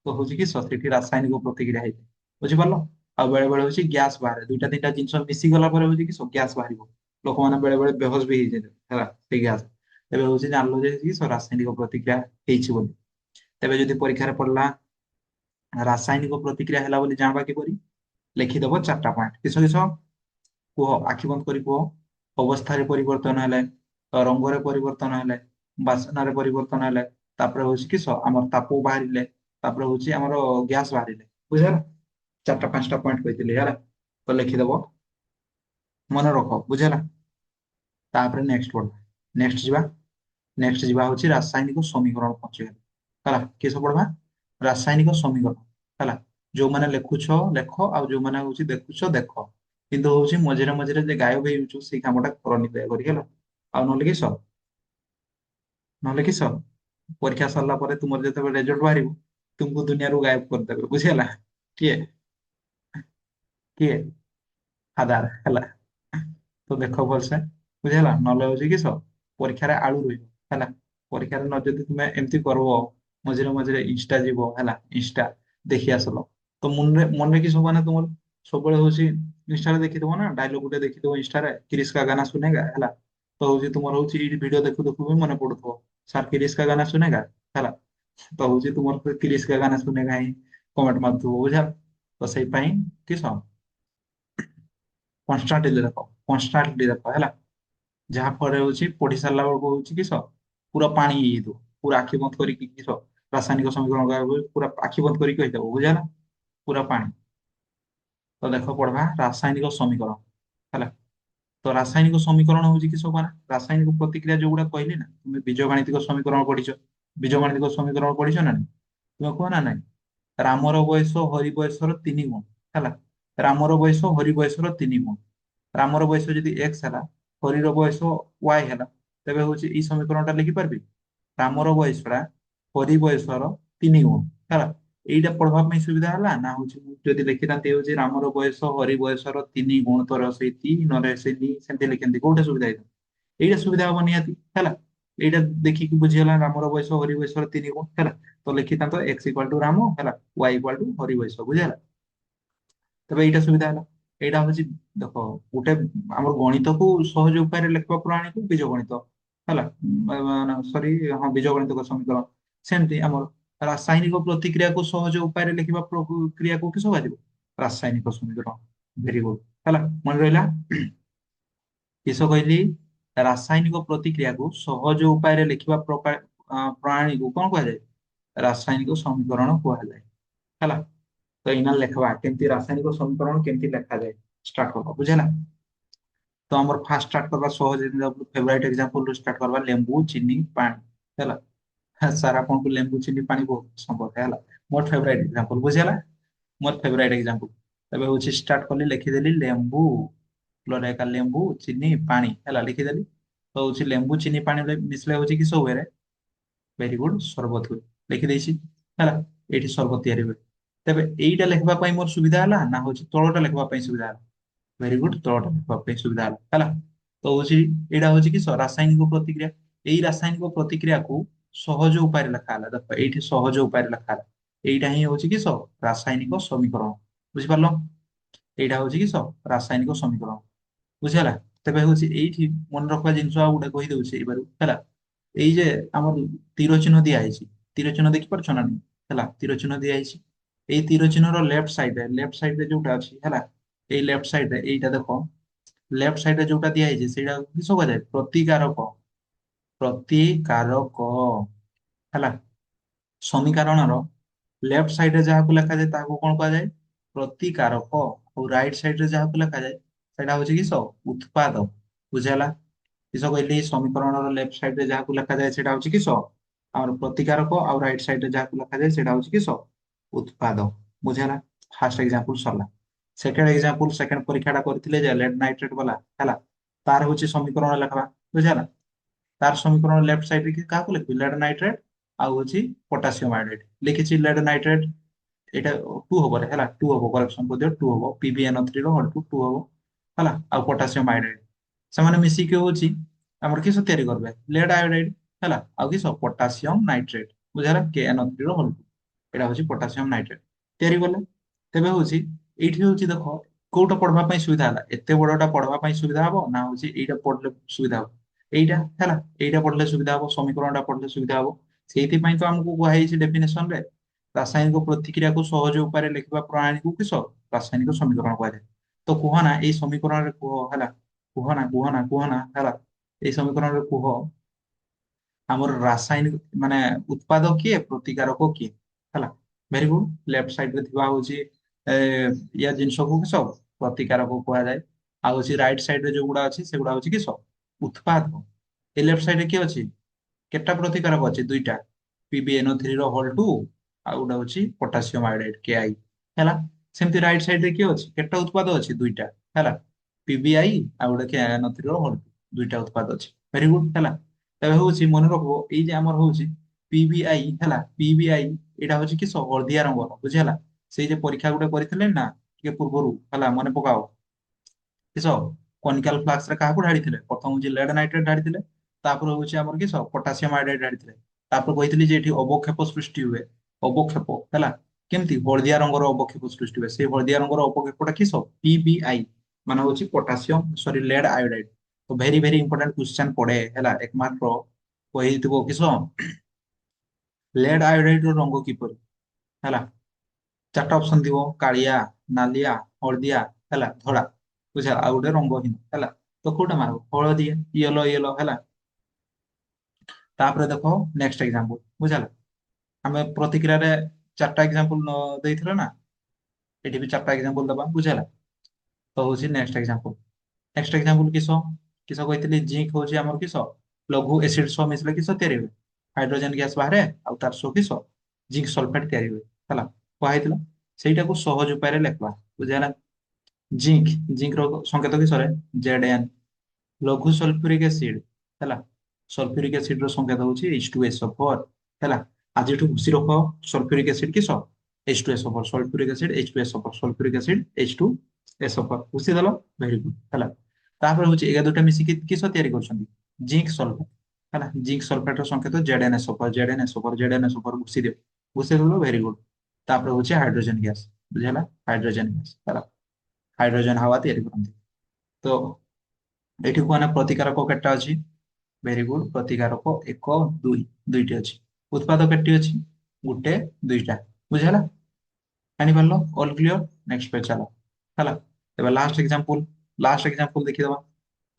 ତ ହଉଛି କି ସେଠି ରାସାୟନିକ ପ୍ରତିକ୍ରିୟା ହେଇଛି, ବୁଝିପାରିଲ? ଆଉ ବେଳେ ବେଳେ ହଉଛି ଗ୍ୟାସ ବାହାରେ, ଦୁଇଟା ତିନିଟା ଜିନିଷ ମିଶି ଗଲା ପରେ ହଉଛି କି ଗ୍ୟାସ ବାହାରିବ, ଲୋକମାନେ ବେଳେ ବେଳେ ବେହୋସ ବି ହେଇଯାଏ ହେଲା ସେଇ ଗ୍ୟାସ। ତେବେ ହଉଛି ଜାଣିଲ ଯେ କି ରାସାୟନିକ ପ୍ରତିକ୍ରିୟା ହେଇଛି ବୋଲି। ତେବେ ଯଦି ପରୀକ୍ଷାରେ ପଡିଲା ରାସାୟନିକ ପ୍ରତିକ୍ରିୟା ହେଲା ବୋଲି ଜାଣିବା କିପରି, ଲେଖିଦବ ଚାରିଟା ପଏଣ୍ଟ, କିସ କିସ କୁହ, ଆଖି ବନ୍ଦ କରି କୁହ। ଅବସ୍ଥାରେ ପରିବର୍ତ୍ତନ ହେଲେ, ରଙ୍ଗରେ ପରିବର୍ତ୍ତନ ହେଲେ, ବାସ୍ନାରେ ପରିବର୍ତ୍ତନ ହେଲେ, ତାପରେ ହଉଛି କିସ ଆମର ତାପ ବାହାରିଲେ, ତାପରେ ହଉଛି ଆମର ଗ୍ୟାସ ବାହାରିଲେ, ବୁଝିହେଲା? ଚାରିଟା ପାଞ୍ଚଟା ପଏଣ୍ଟ କହିଥିଲି ହେଲା, ତ ଲେଖିଦବ, ମନେ ରଖ, ବୁଝିହେଲା? ତାପରେ ନେକ୍ସଟ ପଢବା, ନେକ୍ସଟ ଯିବା। ନେକ୍ସଟ ଯିବା ହଉଛି ରାସାୟନିକ ସମୀକରଣ ପଞ୍ଚେଇବା ହେଲା, କିସ ପଢବା? ରାସାୟନିକ ସମୀକରଣ ହେଲା। ଯୋଉମାନେ ଲେଖୁଛ ଲେଖ, ଆଉ ଯୋଉମାନେ ହଉଛି ଦେଖୁଛ ଦେଖ, କିନ୍ତୁ ହଉଛି ମଝିରେ ମଝିରେ ଯେ ଗାୟବ ହେଇଯାଉଛୁ ସେଇ କାମଟା କରନି ଦୟାକରି ହେଲା। ଆଉ ନହେଲେ କିସ, ନହେଲେ କିସ ପରୀକ୍ଷା ସରିଲା ପରେ ତୁମର ଯେତେବେଳେ ରେଜଲ୍ଟ ବାହାରିବ, ତୁମକୁ ଦୁନିଆରୁ ଗାୟବ କରିଦେବେ, ବୁଝିହେଲା? କିଏ କିଏ? ଆଧାର ହେଲା। ତ ଦେଖ ଭଲସେ ବୁଝିହେଲା, ନହେଲେ ହଉଛି କିସ ପରୀକ୍ଷାରେ ଆଳୁ ରହିବ ହେଲା। ପରୀକ୍ଷାରେ ନ ଯଦି ତୁମେ ଏମିତି କରିବ, ମଝିରେ ମଝିରେ ଇନଷ୍ଟା ଯିବ ହେଲା, ଇନଷ୍ଟା ଦେଖି ଆସିଲ, ତ ମନରେ କିସ ମାନେ ତୁମର ସବୁବେଳେ ହଉଛି ଇନଷ୍ଟାରେ ଦେଖିଥିବ ନା, ଡାଇଲଗ ଗୋଟେ ଦେଖିଥିବ ଇନଷ୍ଟାରେ, କ୍ରିସ୍ କା ଗାନା ସୁନେଗା ହେଲା। ତ ହଉଛି ତୁମର ହଉଛି ଏଇ ଭିଡିଓ ଦେଖୁ ଦେଖୁ ବି ମନେ ପଡୁଥିବ, ସାର୍ କ୍ରିସ୍ କା ଗାନା ସୁନେଗା ହେଲା। ତ ହଉଛି ତୁମର କ୍ରିସ୍ କା ଗାନା ସୁନେଗା ହିଁ କମେଣ୍ଟ ମାରୁଥିବ ବୁଝା। ତ ସେଇ ପାଇଁ କିସ କନଷ୍ଟାଣ୍ଟଲି ଦେଖ, କନଷ୍ଟାଣ୍ଟଲି ଦେଖ ହେଲା। ଯାହା ଫଳରେ ହଉଛି ପଢି ସାରିଲା ବେଳକୁ ହଉଛି କିସ ପୁରା ପାଣି ହେଇଯାଇଥିବ, ପୁରା ଆଖି ବନ୍ଦ କରିକି କିସ ରାସାୟନିକ ସମୀକରଣ କହିବାକୁ ପୁରା ଆଖି ବନ୍ଦ କରିକି କହିଦେବ ବୁଝା ନା, ପୁରା ପାଣି। ତ ଦେଖ ପଢବା ରାସାୟନିକ ସମୀକରଣ ହେଲା। ତ ରାସାୟନିକ ସମୀକରଣ ହଉଛି କିସ ମାନେ ରାସାୟନିକ ପ୍ରତିକ୍ରିୟା ଯୋଉଗୁଡା କହିଲି ନା, ତୁମେ ବୀଜଗାଣିତିକ ସମୀକରଣ ପଢିଛ, ବୀଜଗାଣିତିକ ସମୀକରଣ ପଢିଛ ନା ନାଇଁ? ତୁମେ କୁହ ନା ନାଇଁ, ରାମର ବୟସ ହରି ବୟସର 3 ଗୁଣ ହେଲା। ରାମର ବୟସ ହରି ବୟସର 3 ଗୁଣ। ରାମର ବୟସ ଯଦି ଏକ୍ସ ହେଲା, ହରିର ବୟସ ୱାଇ ହେଲା, ତେବେ ହଉଛି ଏଇ ସମୀକରଣଟା ଲେଖିପାରିବି, ରାମର ବୟସଟା ହରି ବୟସର 3 ଗୁଣ ହେଲା। ଏଇଟା ପଢବା ପାଇଁ ସୁବିଧା ହେଲା ନା, ହଉଛି ମୁଁ ଯଦି ଲେଖିଥାନ୍ତି ହଉଛି ରାମର ବୟସ ହରି ବୟସର 3 ଗୁଣ ତର ସେଇ 3 ସେ ସେମିତି ଲେଖନ୍ତି, କୋଉଟା ସୁବିଧା ହେଇଥାନ୍ତା? ଏଇଟା ସୁବିଧା ହବ ନିହାତି ହେଲା। ଏଇଟା ଦେଖିକି ବୁଝିଗଲା ରାମର ବୟସ ହରି ବୟସର 3 ଗୁଣ ହେଲା। ତ ଲେଖିଥାନ୍ତ ଏକ୍ସ ଇକ୍ୱାଲ ଟୁ ରାମ ହେଲା, ୱାଇ ଇକ୍ୱାଲ ଟୁ ହରି ବୟସ ବୁଝିହେଲା। ତେବେ ଏଇଟା ସୁବିଧା ହେଲା। ଏଇଟା ହଉଛି ଦେଖ ଗୋଟେ ଆମର ଗଣିତକୁ ସହଜ ଉପାୟରେ ଲେଖିବା ପ୍ରଣାଳୀକୁ ବୀଜ ଗଣିତ ହେଲା, ସରି ହଁ ବୀଜ ଗଣିତ ସମୀକରଣ। ସେମିତି ଆମର ରାସାୟନିକ ପ୍ରତିକ୍ରିୟାକୁ ସହଜ ଉପାୟରେ ଲେଖିବା କ୍ରିୟାକୁ କିସ କୁହାଯିବ? ରାସାୟନିକ ସମୀକରଣ। ଭେରି ଗୁଡ ହେଲା, ମନେ ରହିଲା। କିସ କହିଲି? ରାସାୟନିକ ପ୍ରତିକ୍ରିୟାକୁ ସହଜ ଉପାୟରେ ଲେଖିବା ପ୍ରଣାଳୀକୁ କଣ କୁହାଯାଏ? ରାସାୟନିକ ସମୀକରଣ କୁହାଯାଏ ହେଲା। ତ ଏଇନା ଲେଖବା କେମିତି ରାସାୟନିକ ସମୀକରଣ କେମିତି ଲେଖାଯାଏ, ଷ୍ଟାର୍ଟ କରିବା ବୁଝିହେଲା। ତ ଆମର ଫାଷ୍ଟ ଷ୍ଟାର୍ଟ କରିବା ସହଜ ଫେଭରାଇଟ ଏକ୍ସାମ୍ପଲ ଷ୍ଟାର୍ଟ କରିବା, ଲେମ୍ବୁ ଚିନି ପାଣି ହେଲା। ସାର୍ ଆପଣଙ୍କୁ ଲେମ୍ବୁ ଚିନି ପାଣି ବହୁତ ପସନ୍ଦ ହେଲା, ମୋର ଫେଭରାଇଟ ଏକ୍ସାମ୍ପଲ ବୁଝିହେଲା, ମୋର ଫେଭରାଇଟ ଏକ୍ସାମ୍ପଲ। ଏବେ ହଉଛି ଷ୍ଟାର୍ଟ କଲି, ଲେଖିଦେଲି ଲେମ୍ବୁ କ୍ଲୋରାଇଡ ଲେମ୍ବୁ ଚିନି ପାଣି ହେଲା ଲେଖିଦେଲି। ତ ହଉଛି ଲେମ୍ବୁ ଚିନି ପାଣି ମିଶିଲେ ହଉଛି କି ସବୁ ହୁଏ? ଭେରି ଗୁଡ, ସରବତ ହୁଏ। ଲେଖିଦେଇଛି ହେଲା, ଏଇଠି ସରବତ ତିଆରି ହୁଏ। ତେବେ ଏଇଟା ଲେଖିବା ପାଇଁ ମୋର ସୁବିଧା ହେଲା ନା ହଉଛି ତଳଟା ଲେଖିବା ପାଇଁ ସୁବିଧା ହେଲା? ଭେରି ଗୁଡ, ତଳଟା ଲେଖିବା ପାଇଁ ସୁବିଧା ହେଲା ହେଲା। ତ ହଉଛି ଏଇଟା ହଉଛି କି ରାସାୟନିକ ପ୍ରତିକ୍ରିୟା। ଏଇ ରାସାୟନିକ ପ୍ରତିକ୍ରିୟାକୁ ସହଜ ଉପାୟରେ ଲେଖା ହେଲା, ଦେଖ ଏଇଠି ସହଜ ଉପାୟରେ ଲେଖା ହେଲା। ଏଇଟା ହିଁ ହଉଛି କି ରାସାୟନିକ ସମୀକରଣ ବୁଝିପାରିଲ। ଏଇଟା ହଉଛି କି ରାସାୟନିକ ସମୀକରଣ ବୁଝିହେଲା। ତେବେ ହଉଛି ଏଇଠି ମନେ ରଖିବା ଜିନିଷ ଆଉ ଗୋଟେ କହିଦଉଛି ଏଇବାରୁ ହେଲା। ଏଇ ଯେ ଆମର ତୀର ଚିହ୍ନ ଦିଆହେଇଛି, ତୀର ଚିହ୍ନ ଦେଖିପାରୁଛ ନା ନାହିଁ? ହେଲା, ତୀର ଚିହ୍ନ ଦିଆହେଇଛି। ଏଇ ତୀର ଚିହ୍ନର ଲେଫ୍ଟ ସାଇଡରେ ଯୋଉଟା ଅଛି ହେଲା, ଏଇ ଲେଫ୍ଟ ସାଇଡରେ ଏଇଟା ଦେଖ, ଲେଫ୍ଟ ସାଇଡରେ ଯୋଉଟା ଦିଆହେଇଛି ସେଇଟା କିସ କୁହାଯାଏ? ପ୍ରତିକାରକ। ପ୍ରତିକାରକ ହେଲା। ସମୀକରଣର ଲେଫ୍ଟ ସାଇଡରେ ଯାହାକୁ ଲେଖାଯାଏ ତାହାକୁ କଣ କୁହାଯାଏ? ପ୍ରତିକାରକ। ଆଉ ରାଇଟ ସାଇଡରେ ଯାହାକୁ ଲେଖାଯାଏ ସେଇଟା ହଉଛି କିସ? ଉତ୍ପାଦ ବୁଝିହେଲା। କିସ କହିଲି? ସମୀକରଣର ଲେଫ୍ଟ ସାଇଡରେ ଯାହାକୁ ଲେଖାଯାଏ ସେଇଟା ହଉଛି କିସ? ଆମର ପ୍ରତିକାରକ, ଆଉ ରାଇଟ ସାଇଡରେ ଯାହାକୁ ଲେଖାଯାଏ ସେଇଟା ହଉଛି କିସ? ଉତ୍ପାଦ ବୁଝିହେଲା। ଫାର୍ଷ୍ଟ ଏକ୍ସାମ୍ପଲ ସରିଲା। ସେକେଣ୍ଡ ଏକ୍ସାମ୍ପଲ, ସେକେଣ୍ଡ ପରୀକ୍ଷାଟା କରିଥିଲେ ଯେ ଲେଡ୍ ନାଇଟ୍ରେଟ୍ ବାଲା ହେଲା, ତାର ହଉଛି ସମୀକରଣ ଲେଖବା ବୁଝିହେଲା। ତାର ସମୀକରଣ ଲେଫ୍ଟ ସାଇଡରେ କି କାହାକୁ ଲେଖିବି? ଲେଡ୍ ନାଇଟ୍ରେଟ୍ ଆଉ ହଉଛି ପୋଟାସିୟମ ଆୟୋଡାଇଡ୍ ଲେଖିଛି। ଲେଡ୍ ନାଇଟ୍ରେଟ୍ এটা টু হব রে ହେଲା, ଟୁ ହବ, କରେକ୍ସନ କରିଦିଅ, ଟୁ ହବ। PbNO3 ର ହଲ୍ ଟୁ ହବ ହେଲା। ଆଉ ପୋଟାସିୟମ ଆୟୋଡାଇଡ୍ ସେମାନେ ମିଶିକି ହଉଛି ଆମର କିସ ତିଆରି କରିବେ? ଲେଡ୍ ଆୟୋଡାଇଡ୍ ହେଲା। ଆଉ କିସ? ପୋଟାସିୟମ ନାଇଟ୍ରେଟ୍ ବୁଝିଲା। KNO3 ର ହଲ୍ ଟୁ, ଏଇଟା ହଉଛି ପୋଟାସିୟମ ନାଇଟ୍ରେଟ୍ ତିଆରି କଲେ। ତେବେ ହଉଛି ଏଇଠି ହଉଛି ଦେଖ କୋଉଟା ପଢବା ପାଇଁ ସୁବିଧା ହେଲା? ଏତେ ବଡଟା ପଢବା ପାଇଁ ସୁବିଧା ହବ ନା ହଉଛି ଏଇଟା ପଢିଲେ ସୁବିଧା ହବ? ଏଇଟା ହେଲା, ଏଇଟା ପଢିଲେ ସୁବିଧା ହବ, ସମୀକରଣଟା ପଢିଲେ ସୁବିଧା ହବ। ସେଇଥିପାଇଁ ତ ଆମକୁ କୁହାଯାଇଛି ଡେଫିନେସନରେ, ରାସାୟନିକ ପ୍ରତିକ୍ରିୟାକୁ ସହଜ ଉପାୟରେ ଲେଖିବା ପ୍ରଣାଳୀକୁ କିସ? ରାସାୟନିକ ସମୀକରଣ କୁହାଯାଏ। ତ କୁହ ନା ଏଇ ସମୀକରଣରେ କୁହ ହେଲା, କୁହ ନା ହେଲା, ଏଇ ସମୀକରଣରେ କୁହ ଆମର ରାସାୟନିକ ମାନେ ଉତ୍ପାଦ କିଏ, ପ୍ରତିକାରକ କିଏ ହେଲା। Very good. ଲେଫ୍ଟ ସାଇଡରେ ଥିବା ହଉଛି ଏ ୟା ଜିନିଷକୁ କିସ? ପ୍ରତିକାରକ କୁହାଯାଏ। ଆଉ ହଉଛି ରାଇଟ ସାଇଡରେ ଯୋଉଗୁଡା ଅଛି ସେଗୁଡା ହଉଛି କିସ? ଉତ୍ପାଦ। ଏ ଲେଫ୍ଟ ସାଇଡରେ କିଏ ଅଛି? କେତେଟା ପ୍ରତିକାରକ ଅଛି? ଦୁଇଟା। PbNO3 ର ହଲ୍ ଟୁ ଆଉ ଗୋଟେ ହଉଛି ପୋଟାସିୟମ ଆୟୋଡାଇଡ୍ KI ହେଲା। ସେମିତି ରାଇଟ ସାଇଡରେ କିଏ ଅଛି? କେତେଟା ଉତ୍ପାଦ ଅଛି? ଦୁଇଟା ହେଲା। PbI ଆଉ ଗୋଟେ KNO3 ର ହଲ୍ ଟୁ, ଦୁଇଟା ଉତ୍ପାଦ ଅଛି। ଭେରି ଗୁଡ ହେଲା। ତେବେ ହଉଛି ମନେ ରଖିବ ଏଇ ଯେ ଆମର ହଉଛି PbI ହେଲା, PbI ଏଇଟା ହଉଛି କିସ? ହଳଦିଆ ରଙ୍ଗର ବୁଝିହେଲା। ସେଇ ଯେ ପରୀକ୍ଷା ଗୋଟେ କରିଥିଲେ ନା ଟିକେ ପୂର୍ବରୁ ହେଲା, ମନେ ପକାଅ କିସ? कनिकाल फ्लास्क रे काहाକୁ ढाळिଥିଲେ प्रथम होची लेड नाइट्रेट ढाळिଥିଲେ तापर होची हमर किस पोटासियम आयोडाइड ढाळिଥିଲେ तापर कहितली जे एठी अवक्षेप सृष्टि हुए अवक्षेप हैला केमती हळदिया रंगर अवक्षेप सृष्टि हुए से हळदिया रंगर अवक्षेपटा किस पीबीआई माने होची पोटासियम सॉरी लेड आयोडाइड तो वेरी वेरी इंपोर्टेंट क्वेश्चन पड़े हैला एकमात्र कहितबो किस लेड आयोडाइड रो रंग किपरि हैला चारटा ऑप्शन दिवो कालिया नालिया हळदिया हैला धड़ा बुझा आ गोटे रंगहीन हैला तो कोटा मारो हळदिया येलो येलो हैला तापर देखो नेक्स्ट एग्जांपल बुझाला हमें प्रतिक्रिया रे चारटा एग्जांपल देइथिला ना एठी भी चारटा एग्जांपल दबा बुझाला तो होची नेक्स्ट एग्जांपल किसो किसो कहतिली जिंक होची हमर किसो लघु एसिड सो मिसले किसो तयारी हुए हाइड्रोजन गैस बाहरे आ तार सो किसो जिंक सल्फेट तयारी हुए हैला कहैतिला ସେଇଟା କୁ ସହଜ ଉପାୟରେ ଲେଖବା ବୁଝିହେଲା ଜିଙ୍କ ଜିଙ୍କ ର ସଂକେତ କିସରେ Zn ଲଘୁ ସଲଫ୍ୟୁରିକ ଏସିଡ ହେଲା ସଲଫ୍ୟୁରିକ ଏସିଡ ର ସଂକେତ ହଉଛି H2SO4 ହେଲା ଆଜିଠୁ ଘୁଷି ରଖ ସଲଫ୍ୟୁରିକ ଏସିଡ କିସ H2SO4 sulphuric acid H2SO4 sulphuric acid H2SO4 ଘୁଷି ଦେଲ ଭେରି ଗୁଡ ହେଲା ତାପରେ ହଉଛି ଏଗା ଦୁଇଟା ମିଶିକି କିସ ତିଆରି କରୁଛନ୍ତି ଜିଙ୍କ ସଲଫେଟ ହେଲା ଜିଙ୍କ ସଲଫେଟ ର ସଂକେତ ZnSO4 ଘୁଷି ଦେଲ ଭେରି ଗୁଡ ତାପରେ ହଉଛି ହାଇଡ୍ରୋଜେନ ଗ୍ୟାସ ବୁଝିହେଲା ହାଇଡ୍ରୋଜେନ ଗ୍ୟାସ ହେଲା ହାଇଡ୍ରୋଜେନ ହାୱା ତିଆରି କରନ୍ତି ତ ଏଠି କୁହାନା ପ୍ରତିକାରକ କେତେଟା ଅଛି ଭେରି ଗୁଡ ପ୍ରତିକାରକ ଏକ ଦୁଇ ଦୁଇଟି ଅଛି ଉତ୍ପାଦ କେତେ ଅଛି ଗୋଟେ ଦୁଇଟା ବୁଝିହେଲା ଜାଣିପାରିଲ ଅଲ କ୍ଲିୟର ନେକ୍ସଟ ପେଜ ଚାଲ ହେଲା ଏବେ ଲାଷ୍ଟ ଏକ୍ସାମ୍ପଲ ଦେଖିଦବା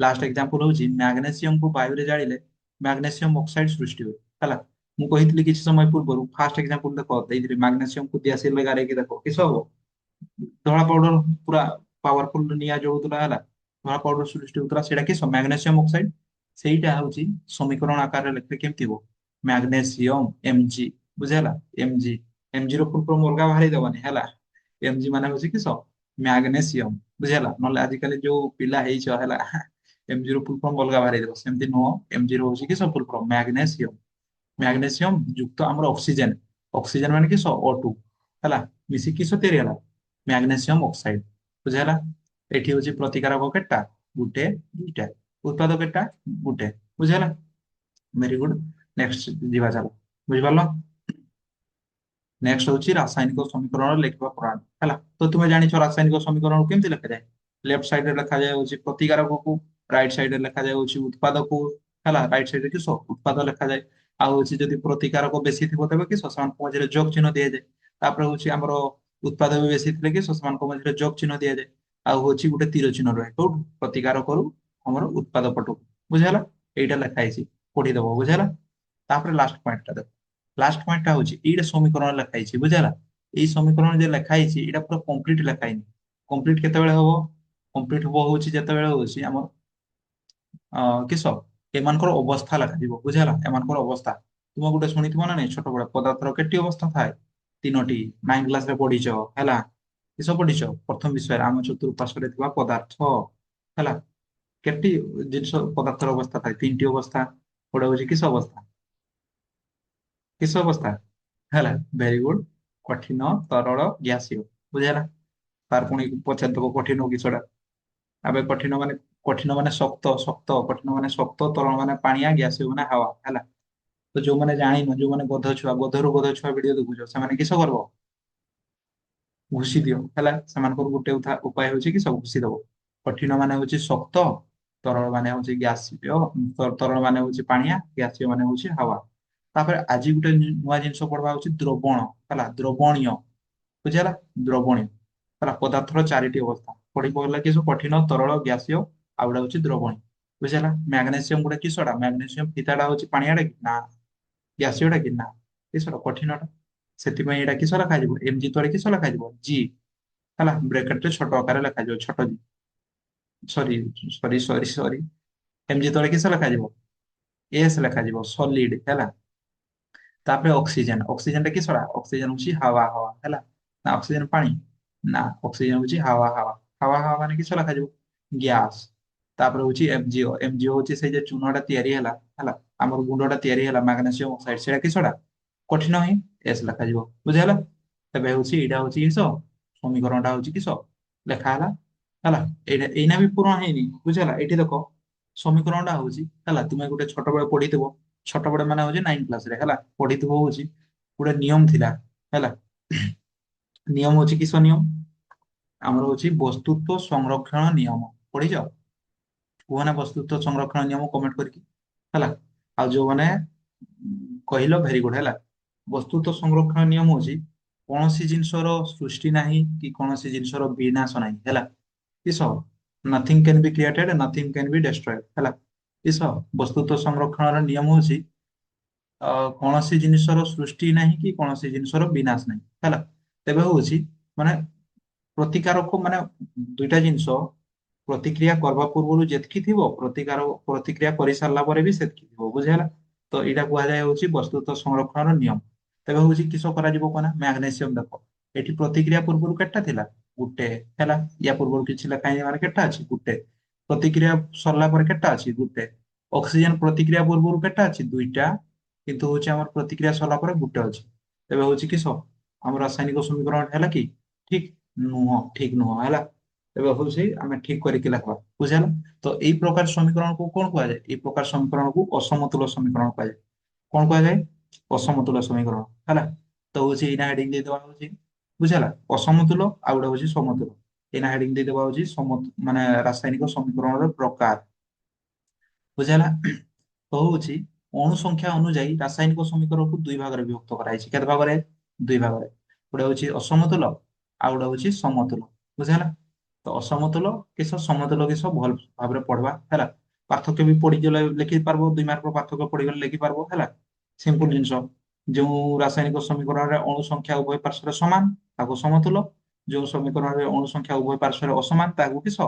ଲାଷ୍ଟ ଏକ୍ସାମ୍ପଲ ହଉଛି ମ୍ୟାଗ୍ନେସିୟମ କୁ ବାୟୁରେ ଜାଳିଲେ ମ୍ୟାଗ୍ନେସିୟମ ଅକ୍ସାଇଡ ସୃଷ୍ଟି ହୁଏ ହେଲା ମୁଁ କହିଥିଲି କିଛି ସମୟ ପୂର୍ବରୁ ଫାଷ୍ଟ ଏକ୍ସାମ୍ପଲ ଦେଖ ଦେଇଥିଲି ମ୍ୟାଗ୍ନେସିୟମ କୁ ଦିଆସିଲ ଗାରେଇକି ଦେଖ କିସ ହବ ଧଳା ପାଉଡର ପୁରା ପାୱାରଫୁଲ ନିଆଁ ଜଳୁଥିଲା ହେଲା ଧଳା ପାଉଡର ସୃଷ୍ଟି ହଉଥିଲା ସେଇଟା କିସ ମ୍ୟାଗ୍ନେସିୟମ ଅକ୍ସାଇଡ ସେଇଟା ହଉଛି ସମୀକରଣ ଆକାରରେ ଲେଖିଲେ କେମିତି ହବ ମ୍ୟାଗ୍ନେସିୟମ Mg ବୁଝିହେଲା Mg Mg ର ଫୁଲ ଫର୍ମ ଅଲଗା ବାହାରି ଦେବନି ହେଲା Mg ମାନେ ହଉଛି କିସ ମ୍ୟାଗ୍ନେସିୟମ ବୁଝିହେଲା ନହେଲେ ଆଜିକାଲି ଯୋଉ ପିଲା ହେଇଛ ହେଲା Mg ର ଫୁଲ ଫର୍ମ ଅଲଗା ବାହାରି ଦେବ ସେମିତି ନୁହଁ Mg ର ହଉଛି କିସ ଫୁଲ ଫର୍ମ ମ୍ୟାଗ୍ନେସିୟମ ମ୍ୟାଗ୍ନେସିୟମ ଯୁକ୍ତ ଆମର ଅକ୍ସିଜେନ ଅକ୍ସିଜେନ ମାନେ କିସ O2 ହେଲା ମିଶିକି କିସ ତିଆରି ହେଲା ମ୍ୟାଗ୍ନେସିୟମ ଅକ୍ସାଇଡ ବୁଝିହେଲା ଏଠି ହଉଛି ପ୍ରତିକାରକ କେତେଟା ଗୋଟେ ଦୁଇଟା ଉତ୍ପାଦ କେତେଟା ଗୋଟେ ବୁଝିହେଲା ଭେରି ଗୁଡ ନେକ୍ସଟ ଯିବା ଚାଲ ବୁଝିପାରିଲ ନେକ୍ସଟ ହଉଛି ରାସାୟନିକ ସମୀକରଣ ଲେଖିବା ପ୍ରଣାଳୀ ହେଲା ତ ତୁମେ ଜାଣିଛ ରାସାୟନିକ ସମୀକରଣ କେମିତି ଲେଖାଯାଏ ଲେଫ୍ଟ ସାଇଡରେ ଲେଖାଯାଏ ହଉଛି ପ୍ରତିକାରକକୁ ରାଇଟ ସାଇଡରେ ଲେଖାଯାଏ ହଉଛି ଉତ୍ପାଦକୁ ହେଲା ରାଇଟ ସାଇଡରେ କିସ ଉତ୍ପାଦ ଲେଖାଯାଏ ଆଉ ହଉଛି ଯଦି ପ୍ରତିକାରକ ବେଶୀ ଥିବ ତେବେ କିସ ସେମାନଙ୍କ ମଝିରେ ଯୋଗ ଚିହ୍ନ ଦିଆଯାଏ ତାପରେ ହଉଛି ଆମର ଉତ୍ପାଦ ବି ବେଶୀ ଥିଲେ କିସ ସେମାନଙ୍କ ମଝିରେ ଯୋଗ ଚିହ୍ନ ଦିଆଯାଏ ଆଉ ହଉଛି ଗୋଟେ ତୀର ଚିହ୍ନ ରହେ କୋଉଠୁ ପ୍ରତିକାରକରୁ ଆମର ଉତ୍ପାଦ ପଟକୁ ବୁଝିହେଲା ଏଇଟା ଲେଖା ହେଇଛି ପଢିଦବ ବୁଝିହେଲା ତାପରେ ଲାଷ୍ଟ ପଏଣ୍ଟଟା ଦେଖ ଲାଷ୍ଟ ପଏଣ୍ଟଟା ହଉଛି ଏଇଟା ସମୀକରଣ ଲେଖା ହେଇଛି ବୁଝିହେଲା ଏଇ ସମୀକରଣ ଯେ ଲେଖା ହେଇଛି ଏଇଟା ପୁରା କମ୍ପ୍ଲିଟ ଲେଖା ହେଇନି କମ୍ପ୍ଲିଟ କେତେବେଳେ ହବ କମ୍ପ୍ଲିଟ ହବ ହଉଛି ଯେତେବେଳେ ହଉଛି ଆମର କିସ ଏମାନଙ୍କର ଅବସ୍ଥା ଲେଖାଯିବ ବୁଝିହେଲା ଏମାନଙ୍କର ଅବସ୍ଥା ତୁମ ଗୋଟେ ଶୁଣିଥିବ ନା ନାଇଁ ଛୋଟବେଳେ ପଦାର୍ଥର କେତେ ଅବସ୍ଥା ଥାଏ ତିନୋଟି ନାଇନ କ୍ଲାସରେ ପଢିଛ ହେଲା କିସ ପଢିଛ ପ୍ରଥମ ବିଷୟରେ ଆମ ଚତୁଃପାର୍ଶ୍ୱରେ ଥିବା ପଦାର୍ଥ ହେଲା କେତେ ଜିନିଷ ପଦାର୍ଥର ଅବସ୍ଥା ଥାଏ ତିନିଟି ଅବସ୍ଥା ଗୋଟେ ହଉଛି କିସ ଅବସ୍ଥା ହେଲା ଭେରି ଗୁଡ କଠିନ ତରଳ ଗ୍ୟାସୀୟ ବୁଝିହେଲା ତାର ପୁଣି ପଚାରିଦବ କଠିନ କିଛଟା ଏବେ କଠିନ ମାନେ ଶକ୍ତ କଠିନ ମାନେ ଶକ୍ତ ତରଳ ମାନେ ପାଣିଆ ଗ୍ୟାସୀୟ ମାନେ ହାୱା ହେଲା ତ ଯୋଉମାନେ ଜାଣିନ ଯୋଉମାନେ ଗଧରୁ ଗଧ ଛୁଆ ଭିଡିଓ ଦେଖୁଛ ସେମାନେ କିସ କରିବ ଘୁଷି ଦିଅ ହେଲା ସେମାନଙ୍କର ଗୋଟେ ଉପାୟ ହଉଛି କି ସବୁ ଘୁଷି ଦବ କଠିନ ମାନେ ହଉଛି ଶକ୍ତ ତରଳ ମାନେ ହଉଛି ଗ୍ୟାସୀୟ ତରଳ ମାନେ ହଉଛି ପାଣିଆ ଗ୍ୟାସୀୟ ମାନେ ହଉଛି ହାୱା ତାପରେ ଆଜି ଗୋଟେ ନୂଆ ଜିନିଷ ପଢବା ହଉଛି ଦ୍ରବଣ ହେଲା ଦ୍ରବଣୀୟ ବୁଝିହେଲା ଦ୍ରବଣୀୟ ହେଲା ପଦାର୍ଥର ଚାରିଟି ଅବସ୍ଥା ପଢି ପଡିଲା କି କଠିନ ତରଳ ଗ୍ୟାସୀୟ ଆଉ ଗୋଟେ ହଉଛି ଦ୍ରବଣୀୟ ବୁଝିହେଲା ମ୍ୟାଗ୍ନେସିୟମ ଗୋଟେ କିସଟା ମ୍ୟାଗ୍ନେସିୟମ ଫିତାଟା ହଉଛି ପାଣିଆଟା କି ନା ଗ୍ୟାସୀୟଟା କି ନା କିସଟା କଠିନଟା ସେଥିପାଇଁ ଏଇଟା କିସ ଲେଖାଯିବ Mg ତଳେ କିସ ଲେଖାଯିବ ଜି ହେଲା ବ୍ରେକେଟରେ ଛୋଟ ଆକାରରେ ଲେଖାଯିବ ଛୋଟ ଜି ସରି Mg ତଳେ କିସ ଲେଖାଯିବ ଏସ୍ ଲେଖାଯିବ ସଲିଡ ହେଲା ତାପରେ ଅକ୍ସିଜେନ ଅକ୍ସିଜେନଟା କିସଟା ଅକ୍ସିଜେନ ହଉଛି ହାୱା ହେଲା ନା ଅକ୍ସିଜେନ ପାଣି ନା ଅକ୍ସିଜେନ ହଉଛି ହାୱା ମାନେ କିସ ଲେଖାଯିବ ଗ୍ୟାସ ତାପରେ ହଉଛି ଏମଜିଓ ହଉଛି ସେଇ ଯେ ଚୂନଟା ତିଆରି ହେଲା ହେଲା ଆମର ଗୁଣ୍ଡଟା ତିଆରି ହେଲା ମାଗ୍ନେସିୟମ ଅକ୍ସାଇଡ ସେଇଟା କିସଟା କଠିନ ହିଁ ଏସ୍ ଲେଖାଯିବ ବୁଝିହେଲା ତେବେ ହଉଛି ଏଇଟା ହଉଛି କିସ ସମୀକରଣଟା ହଉଛି କିସ ଲେଖା ହେଲା ହେଲା। ଏଇନା ବି ପୂରଣ ହେଇନି ବୁଝିହେଲା। ଏଇଠି ଦେଖ ସମୀକରଣଟା ହଉଛି ହେଲା, ତୁମେ ଗୋଟେ ଛୋଟବେଳେ ପଢିଥିବ, ଛୋଟବେଳେ ମାନେ ହଉଛି 9 କ୍ଲାସରେ ହେଲା ପଢିଥିବ, ହଉଛି ଗୋଟେ ନିୟମ ଥିଲା ହେଲା। ନିୟମ ହଉଛି କିସ ନିୟମ? ଆମର ହଉଛି ବସ୍ତୁତ୍ୱ ସଂରକ୍ଷଣ ନିୟମ। ପଢିଛ? କୁହ ନା ବସ୍ତୁତ୍ୱ ସଂରକ୍ଷଣ ନିୟମ କମେଣ୍ଟ କରିକି ହେଲା। ଆଉ ଯୋଉମାନେ କହିଲ ଭେରି ଗୁଡ ହେଲା। ବସ୍ତୁତ୍ୱ ସଂରକ୍ଷଣ ନିୟମ ହଉଛି କୌଣସି ଜିନିଷର ସୃଷ୍ଟି ନାହିଁ କି କୌଣସି ଜିନିଷର ବିନାଶ ନାହିଁ ହେଲା। କିସ? Nothing can be created nothing can be destroyed ହେଲା। କିସ? ବସ୍ତୁତ୍ୱ ସଂରକ୍ଷଣର ନିୟମ ହଉଛି କୌଣସି ଜିନିଷର ସୃଷ୍ଟି ନାହିଁ କି କୌଣସି ଜିନିଷର ବିନାଶ ନାହିଁ ହେଲା। ତେବେ ହଉଛି ମାନେ ପ୍ରତିକାରକ ମାନେ ଦୁଇଟା ଜିନିଷ ପ୍ରତିକ୍ରିୟା କରିବା ପୂର୍ବରୁ ଯେତିକି ଥିବ ପ୍ରତିକ୍ରିୟା କରିସାରିଲା ପରେ ବି ସେତିକି ଥିବ ବୁଝିହେଲା। ତ ଏଇଟା କୁହାଯାଏ ହଉଛି ବସ୍ତୁତ୍ୱ ସଂରକ୍ଷଣର ନିୟମ। ତେବେ ହଉଛି କିସ କରାଯିବ କହନା, ମ୍ୟାଗ୍ନେସିୟମ ଦେଖ ଏଠି ପ୍ରତିକ୍ରିୟା ପୂର୍ବରୁ କେତେଟା ଥିଲା? ଗୋଟେ ହେଲା। ୟା ପୂର୍ବରୁ କିଛି ଲେଖା ହେଇନି ମାନେ କେତେଟା ଅଛି? ଗୋଟେ। ପ୍ରତିକ୍ରିୟା ସରିଲା ପରେ କେତେଟା ଅଛି? ଗୋଟେ। ଅକ୍ସିଜେନ ପ୍ରତିକ୍ରିୟା ପୂର୍ବରୁ କେତେଟା ଅଛି? ଦୁଇଟା। କିନ୍ତୁ ହଉଛି ଆମର ପ୍ରତିକ୍ରିୟା ସରିଲା ପରେ ଗୋଟେ ଅଛି। ତେବେ ହଉଛି କିସ ଆମର ରାସାୟନିକ ସମୀକରଣ ହେଲା କି? ଠିକ ନୁହଁ, ଠିକ ନୁହଁ ହେଲା। ତେବେ ହଉଛି ଆମେ ଠିକ କରିକି ଲେଖବା ବୁଝିହେଲା। ତ ଏଇ ପ୍ରକାର ସମୀକରଣକୁ କଣ କୁହାଯାଏ? ଏଇ ପ୍ରକାର ସମୀକରଣକୁ ଅସମତୁଲ ସମୀକରଣ କୁହାଯାଏ। କଣ କୁହାଯାଏ? ଅସମତୁଲ ସମୀକରଣ ହେଲା। ତ ହଉଛି ଏଇନା ହେଡିଙ୍ଗ ଦେଇଦବା ହଉଛି ବୁଝିହେଲା। ଅସମତୁଲ ଆଉ ଗୋଟେ ହଉଛି ସମତୁଲ। ଏଇନା ହେଡିଙ୍ଗ ଦେଇଦବା ହଉଛି ମାନେ ରାସାୟନିକ ସମୀକରଣର ପ୍ରକାର ବୁଝିହେଲା। ତ ହଉଛି ଅଣୁ ସଂଖ୍ୟା ଅନୁଯାୟୀ ରାସାୟନିକ ସମୀକରଣକୁ ଦୁଇ ଭାଗରେ ବିଭକ୍ତ କରାଯାଇଛି। କେତେ ଭାଗରେ? ଦୁଇ ଭାଗରେ। ଗୋଟେ ହଉଛି ଅସମତୁଲ ଆଉ ଗୋଟେ ହଉଛି ସମତୁଲ ବୁଝିହେଲା। ତ ଅସମତୁଲ କିସ ସମତୁଲ କିସ ଭଲ ଭାବରେ ପଢବା ହେଲା। ପାର୍ଥକ୍ୟ ବି ପଢିଗଲେ ଲେଖି ପାରିବ, 2 ମାର୍କର ପାର୍ଥକ୍ୟ ପଢିଗଲେ ଲେଖି ପାରିବ ହେଲା। ସିମ୍ପଲ ଜିନିଷ। ଯୋଉ ରାସାୟନିକ ସମୀକରଣରେ ଅଣୁ ସଂଖ୍ୟା ଉଭୟ ପାର୍ଶ୍ୱରେ ସମାନ ତାକୁ ସମତୁଲ, ଯୋଉ ସମୀକରଣରେ ଅଣୁ ସଂଖ୍ୟା ଉଭୟ ପାର୍ଶ୍ୱରେ ଅସମାନ ତାହାକୁ କିସ?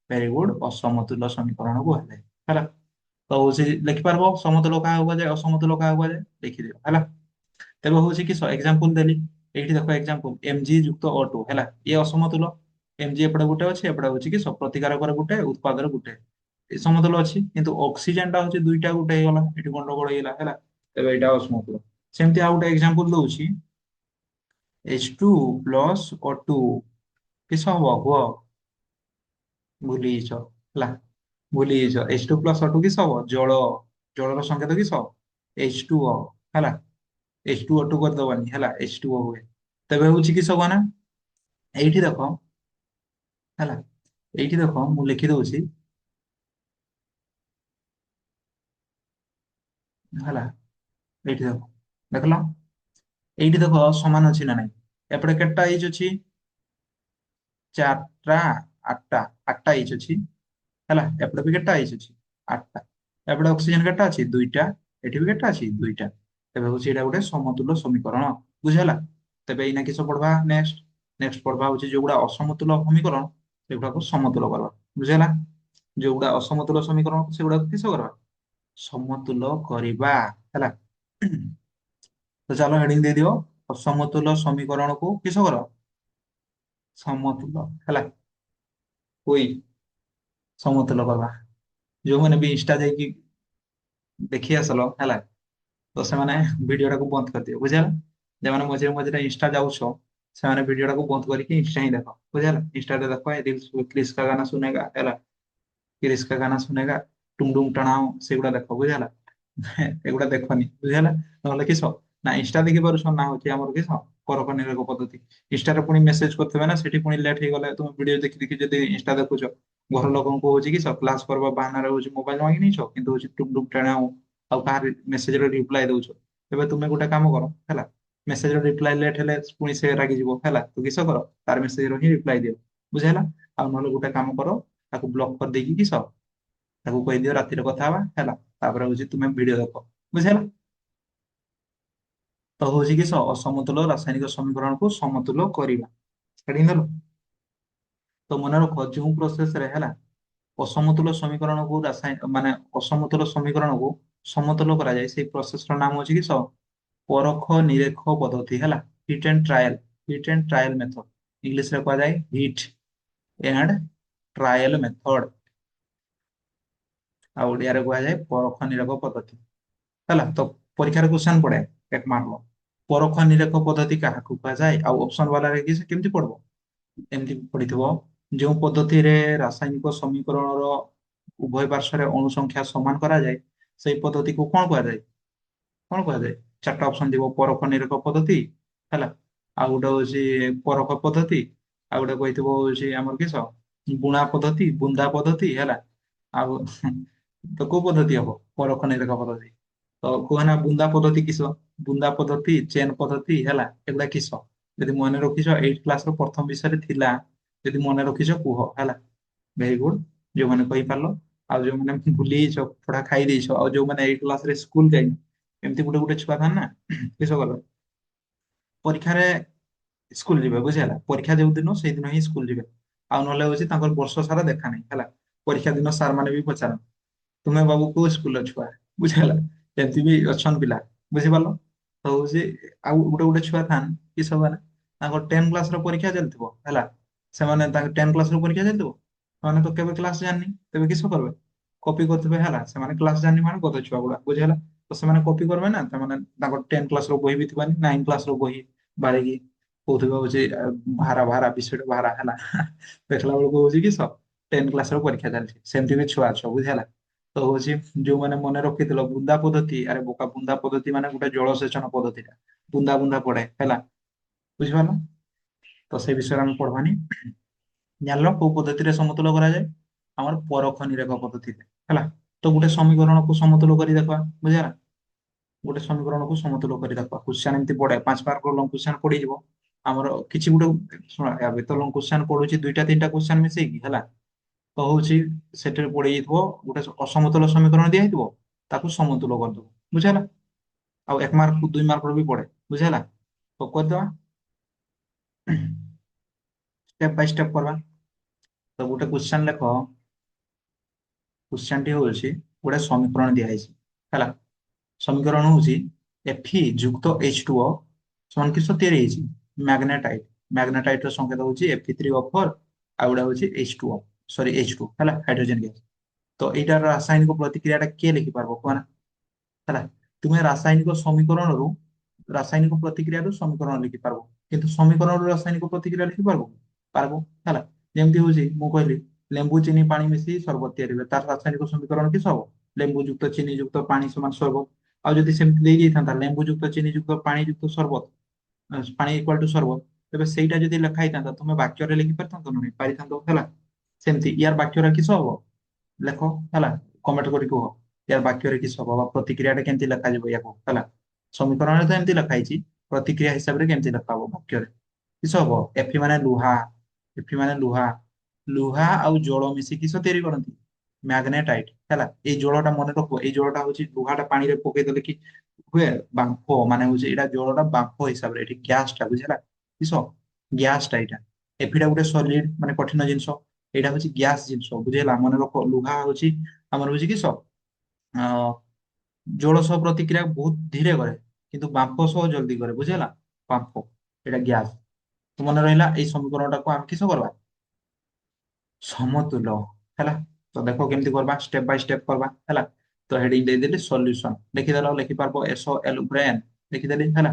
ଭେରି ଗୁଡ, ଅସମତୁଲ ସମୀକରଣ କୁହାଯାଏ ହେଲା। ତ ହଉଛି ଲେଖିପାରିବ ସମତୁଲ କାହାକୁ କୁହାଯାଏ, ଅସମତୁଲ କାହାକୁ କୁହାଯାଏ ଲେଖିଦିଅ ହେଲା। ତେବେ ହଉଛି କିସ ଏକ୍ସାମ୍ପଲ ଦେଲି। ଏଇଠି ଦେଖ ଏକ୍ସାମ୍ପଲ Mg ଯୁକ୍ତ O2 ହେଲା। ଇଏ ଅସମତୁଲ। Mg ଏପଟେ ଗୋଟେ ଅଛି, ଏପଟେ ହଉଛି କିସ ପ୍ରତିକାରକରେ ଗୋଟେ ଉତ୍ପାଦରେ ଗୋଟେ। ଏ ସମତୁଲ ଅଛି, କିନ୍ତୁ ଅକ୍ସିଜେନ ଟା ହଉଛି ଦୁଇଟା ଗୋଟେ ହେଇଗଲା, ଏଠି ଗଣ୍ଡଗୋଳ ହେଇଗଲା ହେଲା। ତେବେ ଏଇଟା ଅସମତୁଲ। ସେମିତି ଆଉ ଗୋଟେ ଏକ୍ସାମ୍ପଲ ଦଉଛି H2 ପ୍ଲସ O2 କିସ ହବ କୁହ? ଭୁଲି ଯାଇଛ ହେଲା। ଭୁଲି ଯାଇଛ। H2 ପ୍ଲସ O2 କିସ ହବ? ଜଳ। ଜଳର ସଂକେତ କିସ? H2O ହେଲା। H2O2 କରିଦବାନି ହେଲା, H2O ହୁଏ। ତେବେ ହଉଛି କିସ କହ ନା, ଏଇଠି ଦେଖ ହେଲା। ଏଇଠି ଦେଖ ମୁଁ ଲେଖି ଦଉଛି ହେଲା। ଏଇଠି ଦେଖ, ଦେଖିଲ ଏଇଠି ଦେଖ ସମାନ ଅଛି ନା ନାଇଁ? ଏପଟେ କେତେଟା ଏଚ୍ ଅଛି? ଚାରିଟା, ଆଠଟା, ଆଠଟା ଏଚ୍ ଅଛି ହେଲା। ଏପଟେ ବି କେତେଟା ଏଚ୍ ଅଛି? ଆଠଟା। ଏପଟେ ଅକ୍ସିଜେନ କେତେଟା ଅଛି? ଦୁଇଟା। ଏଠି ବି କେତେଟା ଅଛି? ଦୁଇଟା। ତେବେ ହଉଛି ଏଇଟା ଗୋଟେ ସମତୁଲ ସମୀକରଣ ବୁଝିହେଲା। ତେବେ ଏଇନା କିସ ପଢବା? ନେକ୍ସଟ ନେକ୍ସଟ ପଢବା ହଉଛି ଯୋଉଗୁଡା ଅସମତୁଲ ସମୀକରଣ ସେଗୁଡାକୁ ସମତୁଲ କରିବା ବୁଝିହେଲା। ଯୋଉଗୁଡା ଅସମତୁଲ ସମୀକରଣ ସେଗୁଡାକୁ କିସ କରିବା? ସମତୁଲ କରିବା ହେଲା। ତ ଚାଲ ହେଡିଙ୍ଗ ଦେଇଦିଅ, ଅସମତୁଲ ସମୀକରଣକୁ କିସ କର? ସମତୁଲ ହେଲା। ହୁଇ ସମତୁଲ କରିବା। ଯୋଉମାନେ ବି ଇନଷ୍ଟା ଯାଇକି ଦେଖି ଆସିଲ ହେଲା, ତ ସେମାନେ ଭିଡିଓ ଟାକୁ ବନ୍ଦ କରିଦିଅ ବୁଝିହେଲା। ଯେମାନେ ମଝିରେ ମଝିରେ ଇନଷ୍ଟା ଯାଉଛ ସେମାନେ ଭିଡିଓ ଟାକୁ ବନ୍ଦ କରିକି ଇନଷ୍ଟା ହିଁ ଦେଖ ବୁଝିହେଲା। ଇନଷ୍ଟାରେ ଦେଖ ରିଲ୍ସ କ୍ରିସ का गाना सुनेगा ହେଲା। क्रिस का गाना सुनेगा, टुम टुम टଣାओ ସେଗୁଡା ଦେଖ ବୁଝିହେଲା। ଏଗୁଡା ଦେଖନି ବୁଝିହେଲା। ନହେଲେ କିସ ନା ଇନଷ୍ଟା ଦେଖି ପାରୁଛ ନା ହଉଛି ଆମର କିସ ପରଖ ନିରଖ ପଦ୍ଧତି। ଇନଷ୍ଟାରେ ପୁଣି ମେସେଜ କରୁଥିବେ ନା, ସେଠି ପୁଣି ଲେଟ୍ ହେଇଗଲେ ତୁମେ ଭିଡିଓ ଦେଖି ଦେଖି ଯଦି ଇନଷ୍ଟା ଦେଖୁଛ, ଘର ଲୋକଙ୍କୁ ହଉଛି କିସ କ୍ଲାସ କରିବା ବାହାନାରେ ହଉଛି ମୋବାଇଲ ମାଗି ନେଇଛ, କିନ୍ତୁ ହଉଛି ଟୁମ ଟୁମ ଟଣାओ ଆଉ କାହା ମେସେଜର ରିପ୍ଲାଏ ଦଉଛ। ଏବେ ତୁମେ ଗୋଟେ କାମ କର ହେଲା, ମେସେଜର ରିପ୍ଲାଏ ଲେଟ୍ ହେଲେ ପୁଣି ସେ ରାଗିଯିବ ହେଲା। ତୁ କିସ କର ତାର ମେସେଜର ହିଁ ରିପ୍ଲାଏ ଦିଅ ବୁଝିହେଲା। ଆଉ ନହେଲେ ଗୋଟେ କାମ କର, ତାକୁ ବ୍ଲକ କରିଦେଇକି କିସ ତାକୁ କହିଦିଅ ରାତିରେ କଥା ହବା ହେଲା। ତାପରେ ହଉଛି ତୁମେ ଭିଡିଓ ଦେଖ ବୁଝିହେଲା। ତ ହଉଛି କିସ ଅସମତୁଲ ରାସାୟନିକ ସମୀକରଣକୁ ସମତୁଲ କରିବା। ହେଡିଂ ଦେଲ। ତ ମନେ ରଖ ଯୋଉ ପ୍ରୋସେସ ରେ ହେଲା ଅସମତୁଲ ସମୀକରଣକୁ ମାନେ ଅସମତୁଲ ସମୀକରଣକୁ ସମତୁଲ କରାଯାଏ, ସେଇ ପ୍ରୋସେସ ର ନାମ ହଉଛି କିସ ପରଖ ନିରେଖ ପଦ୍ଧତି ହେଲା। Hit and trial, hit and trial method ଇଂଲିଶରେ କୁହାଯାଏ ହିଟ୍ ଆଣ୍ଡ ଟ୍ରାଏଲ ମେଥଡ, ଆଉ ଓଡିଆରେ କୁହାଯାଏ ପରଖ ନିରଖ ପଦ୍ଧତି ହେଲା। ତ ପରୀକ୍ଷାରେ କ୍ୱେଶ୍ଚନ ପଡେ 1 ମାର୍କ, ପରଖ ନିରଖ ପଦ୍ଧତି କାହାକୁ କୁହାଯାଏ? ଆଉ ଅପସନ ବାଲାରେ କି ସେ କେମିତି ପଡିବ? ଏମିତି ପଡିଥିବ ଯେଉଁ ପଦ୍ଧତିରେ ରାସାୟନିକ ସମୀକରଣର ଉଭୟ ପାର୍ଶ୍ୱରେ ଅଣୁ ସଂଖ୍ୟା ସମାନ କରାଯାଏ ସେଇ ପଦ୍ଧତିକୁ କଣ କୁହାଯାଏ? କଣ କୁହାଯାଏ? ଚାରିଟା ଅପସନ ଥିବ, ପରଖ ନିରଖ ପଦ୍ଧତି ହେଲା, ଆଉ ଗୋଟେ ହଉଛି ପରଖ ପଦ୍ଧତି, ଆଉ ଗୋଟେ କହିଥିବ ହଉଛି ଆମର କିସ ବୁଣା ପଦ୍ଧତି, ବୁନ୍ଦା ପଦ୍ଧତି ହେଲା, ଆଉ ତ କୋଉ ପଦ୍ଧତି ହବ? ପରଖ ନିରଖ ପଦ୍ଧତି। ତ କୁହନା ବୁନ୍ଦା ପଦ୍ଧତି କିସ, ବୁନ୍ଦା ପଦ୍ଧତି, ଚେନ୍ ପଦ୍ଧତି ହେଲା, ଏଗୁଡା କିସ? ଯଦି ମନେ ରଖିଛ 8 କ୍ଲାସ ର ପ୍ରଥମ ବିଷୟରେ ଥିଲା, ଯଦି ମନେ ରଖିଛ କୁହ ହେଲା। ଭେରି ଗୁଡ, ଯୋଉମାନେ କହିପାରିଲ। ଆଉ ଯୋଉମାନେ ଭୁଲି ଯାଇଛ, ପଢା ଖାଇ ଦେଇଛ, ଆଉ ଯୋଉମାନେ 8 କ୍ଲାସ ରେ ସ୍କୁଲ ଯାଇନ, ଏମିତି ଗୋଟେ ଗୋଟେ ଛୁଆ ଥାନ୍ତି ନା କିସ କଲ ପରୀକ୍ଷାରେ ସ୍କୁଲ ଯିବେ ବୁଝିହେଲା, ପରୀକ୍ଷା ଯୋଉ ଦିନ ସେଇଦିନ ହିଁ ସ୍କୁଲ ଯିବେ, ଆଉ ନହେଲେ ହଉଛି ତାଙ୍କର ବର୍ଷ ସାରା ଦେଖା ନାହିଁ ହେଲା। ପରୀକ୍ଷା ଦିନ ସାର୍ ମାନେ ବି ପଚାରନ୍ତି ତୁମେ ବାବୁ କୋଉ ସ୍କୁଲର ଛୁଆ, ବୁଝିହେଲା। ଏମିତି ବି ଅଛନ୍ ପିଲା, ବୁଝିପାରିଲ। ତ ହଉଛି ଆଉ ଗୋଟେ ଗୋଟେ ଛୁଆ ଥାନ୍ କି ସେମାନେ ତାଙ୍କର 10 କ୍ଲାସ ର ପରୀକ୍ଷା ଚାଲିଥିବ ହେଲା, ସେମାନେ ତାଙ୍କ 10 କ୍ଲାସ ର ପରୀକ୍ଷା ଚାଲିଥିବ, ସେମାନେ ତ କେବେ କ୍ଲାସ ଜାଣିନି, ତେବେ କିସ କରିବେ? କପି କରୁଥିବେ ହେଲା, ସେମାନେ କ୍ଲାସ ଜାଣିନି ମାନେ ଗଧ ଛୁଆ ଗୁଡା ବୁଝିହେଲା। ତ ସେମାନେ କପି କରିବେ ନା, ସେମାନେ ତାଙ୍କର 10 କ୍ଲାସ ର ବହି ବି ଥିବାନି, 9 କ୍ଲାସ ର ବହି ବାଳିକି କହୁଥିବେ ହଉଛି ଭାରା ଭାରା ବିଷୟ ଭାରା ହେଲା ଦେଖିଲା ବେଳକୁ ହଉଛି କି 10 କ୍ଲାସ ର ପରୀକ୍ଷା ଚାଲିଛି। ସେମିତି ବି ଛୁଆ ଅଛ ବୁଝିହେଲା। ତ ହଉଛି ଯୋଉମାନେ ମନେ ରଖିଥିଲ ବୁନ୍ଦା ପଦ୍ଧତି, ଆରେ ବୋକା ବୁନ୍ଦା ପଦ୍ଧତି ମାନେ ଗୋଟେ ଜଳସେଚନ ପଦ୍ଧତିଟା, ବୁନ୍ଦା ବୁନ୍ଦା ପଡେ ହେଲା, ବୁଝିପାରିଲ। ତ ସେ ବିଷୟରେ ଆମେ ପଢବାନି। ଜାଣିଲ କୋଉ ପଦ୍ଧତିରେ ସମତୁଲ କରାଯାଏ? ଆମର ପରଖ ନିରଖ ପଦ୍ଧତିରେ ହେଲା। ତ ଗୋଟେ ସମୀକରଣକୁ ସମତୁଲ କରି ଦେଖବା ବୁଝିହେଲା। ଗୋଟେ ସମୀକରଣକୁ ସମତୁଲ କରି ଦେଖବା, କ୍ୱେଶ୍ଚନ ଏମିତି ପଡେ, 5 ମାର୍କ ର ଲଙ୍ଗ କ୍ୱେଶ୍ଚନ ପଡିଯିବ। ଆମର କିଛି ଗୋଟେ ଶୁଣ, ଏବେ ତ ଲଙ୍ଗ କ୍ୱେଶ୍ଚନ ପଡୁଛି ଦୁଇଟା ତିନିଟା କ୍ୱେଶ୍ଚନ ମିଶେଇକି ହେଲା। ତ ହଉଛି ସେଥିରେ ପଡିଯାଇଥିବ ଗୋଟେ ଅସମତୁଲ ସମୀକରଣ ଦିଆହେଇଥିବ, ତାକୁ ସମତୁଲ କରିଦବ ବୁଝିହେଲା। ଆଉ 1 ମାର୍କ 2 ମାର୍କ ର ବି ପଡେ ବୁଝିହେଲା। ତ କରିଦବା, ଷ୍ଟେପ ବାଇ ଷ୍ଟେପ କରିବା। ତ ଗୋଟେ କ୍ୱେଶ୍ଚନ ଲେଖ, କ୍ୱେଶ୍ଚନ ଟି ହଉଛି ଗୋଟେ ସମୀକରଣ ଦିଆହେଇଛି ହେଲା। ସମୀକରଣ ହଉଛି Fe ଯୁକ୍ତ H2O ସମାନ କିସ ତିଆରି ହେଇଛି? ମ୍ୟାଗ୍ନେଟାଇଟ। ମ୍ୟାଗ୍ନେଟାଇଟ ର ସଂକେତ ହଉଛି Fe3O4, ଆଉ ଗୋଟେ ହଉଛି H2O, ସରି H2 ହେଲା, ହାଇଡ୍ରୋଜେନ ଗ୍ୟାସ। ତ ଏଇଟାର ରାସାୟନିକ ପ୍ରତିକ୍ରିୟା ଟା କିଏ ଲେଖିପାରିବ କୁହ ନା? ହେଲା, ତୁମେ ରାସାୟନିକ ସମୀକରଣରୁ ରାସାୟନିକ ପ୍ରତିକ୍ରିୟାରୁ ସମୀକରଣ ଲେଖିପାରିବ, କିନ୍ତୁ ସମୀକରଣରୁ ରାସାୟନିକ ପ୍ରତିକ୍ରିୟା ଲେଖିପାରିବ? ପାରବ ହେଲା। ଯେମିତି ହଉଛି ମୁଁ କହିଲି ଲେମ୍ବୁ ଚିନି ପାଣି ମିଶି ସରବତ ତିଆରି ହୁଏ, ତାର ରାସାୟନିକ ସମୀକରଣ କିସ ହବ? ଲେମ୍ବୁ ଯୁକ୍ତ ଚିନି ଯୁକ୍ତ ପାଣି ସମାନ ସରବତ। ଆଉ ଯଦି ସେମିତି ଦେଇଯାଇଥାନ୍ତା ଲେମ୍ବୁ ଯୁକ୍ତ ଚିନି ଯୁକ୍ତ ପାଣି ଯୁକ୍ତ ସରବତ, ପାଣି ଇକ୍ୱାଲ ଟୁ ସରବତ, ତେବେ ସେଇଟା ଯଦି ଲେଖା ହେଇଥାନ୍ତା ତମେ ବାକ୍ୟରେ ଲେଖି ପାରିଥାନ୍ତ ନା ନାହିଁ? ପାରିଥାନ୍ତ ହେଲା। ସେମିତି ୟାର ବାକ୍ୟରେ କିସ ହବ? ଲେଖ ହେଲା, କମେଣ୍ଟ କରି କୁହ ୟାର ବାକ୍ୟରେ କିସ ହବ, ବା ପ୍ରତିକ୍ରିୟା ଟା କେମିତି ଲେଖାଯିବ ୟାକୁ ହେଲା। ସମୀକରଣରେ ତ ଏମିତି ଲେଖା ହେଇଛି, ପ୍ରତିକ୍ରିୟା ହିସାବରେ କେମିତି ଲେଖା ହବ ବାକ୍ୟରେ? କିସ ହବ? ଏଫି ମାନେ ଲୁହା, ଏଫି ମାନେ ଲୁହା, ଲୁହା ଆଉ ଜଳ ମିଶି କିସ ତିଆରି କରନ୍ତି? ମ୍ୟାଗ୍ନେଟାଇଟ ହେଲା। ଏଇ ଜଳଟା ମନେ ରଖ, ଏଇ ଜଳଟା ହଉଛି ଲୁହାଟା ପାଣିରେ ପକେଇଦେଲେ କି ହୁଏ ବାମ୍ଫ, ମାନେ ହଉଛି ଏଇଟା ଜଳଟା ବାମ୍ଫ ହିସାବରେ, ଏଠି ଗ୍ୟାସ ଟା ବୁଝିହେଲା। କିସ? ଗ୍ୟାସ ଟା ଏଇଟା। ଏଫିଟା ଗୋଟେ ସଲିଡ ମାନେ କଠିନ ଜିନିଷ, ଏଇଟା ହଉଛି ଗ୍ୟାସ ଜିନିଷ ବୁଝିହେଲା। ମନେ ରଖ ଲୁହା ହଉଛି ଆମର ହଉଛି କିସ ଜଳ ସହ ପ୍ରତିକ୍ରିୟା ବହୁତ ଧୀରେ କରେ, କିନ୍ତୁ ବାମ୍ଫ ସହ ଜଲ୍ଦି କରେ ବୁଝିହେଲା। ବାମ୍ଫ, ଏଇଟା ଗ୍ୟାସ। ତ ମନେ ରହିଲା, ଏଇ ସମୀକରଣଟାକୁ ଆମେ କିସ କରିବା? ସମତୁଲ ହେଲା। ତ ଦେଖ କେମିତି କରିବା, ଷ୍ଟେପ ବାଇ ଷ୍ଟେପ କରିବା ହେଲା। ତ ହେଡିଂ ଦେଇଦେଲି ସଲ୍ୟୁସନ, ଲେଖିଦେଲ, ଲେଖିପାରିବ SOL ଉପରେ N ଲେଖିଦେଲି ହେଲା।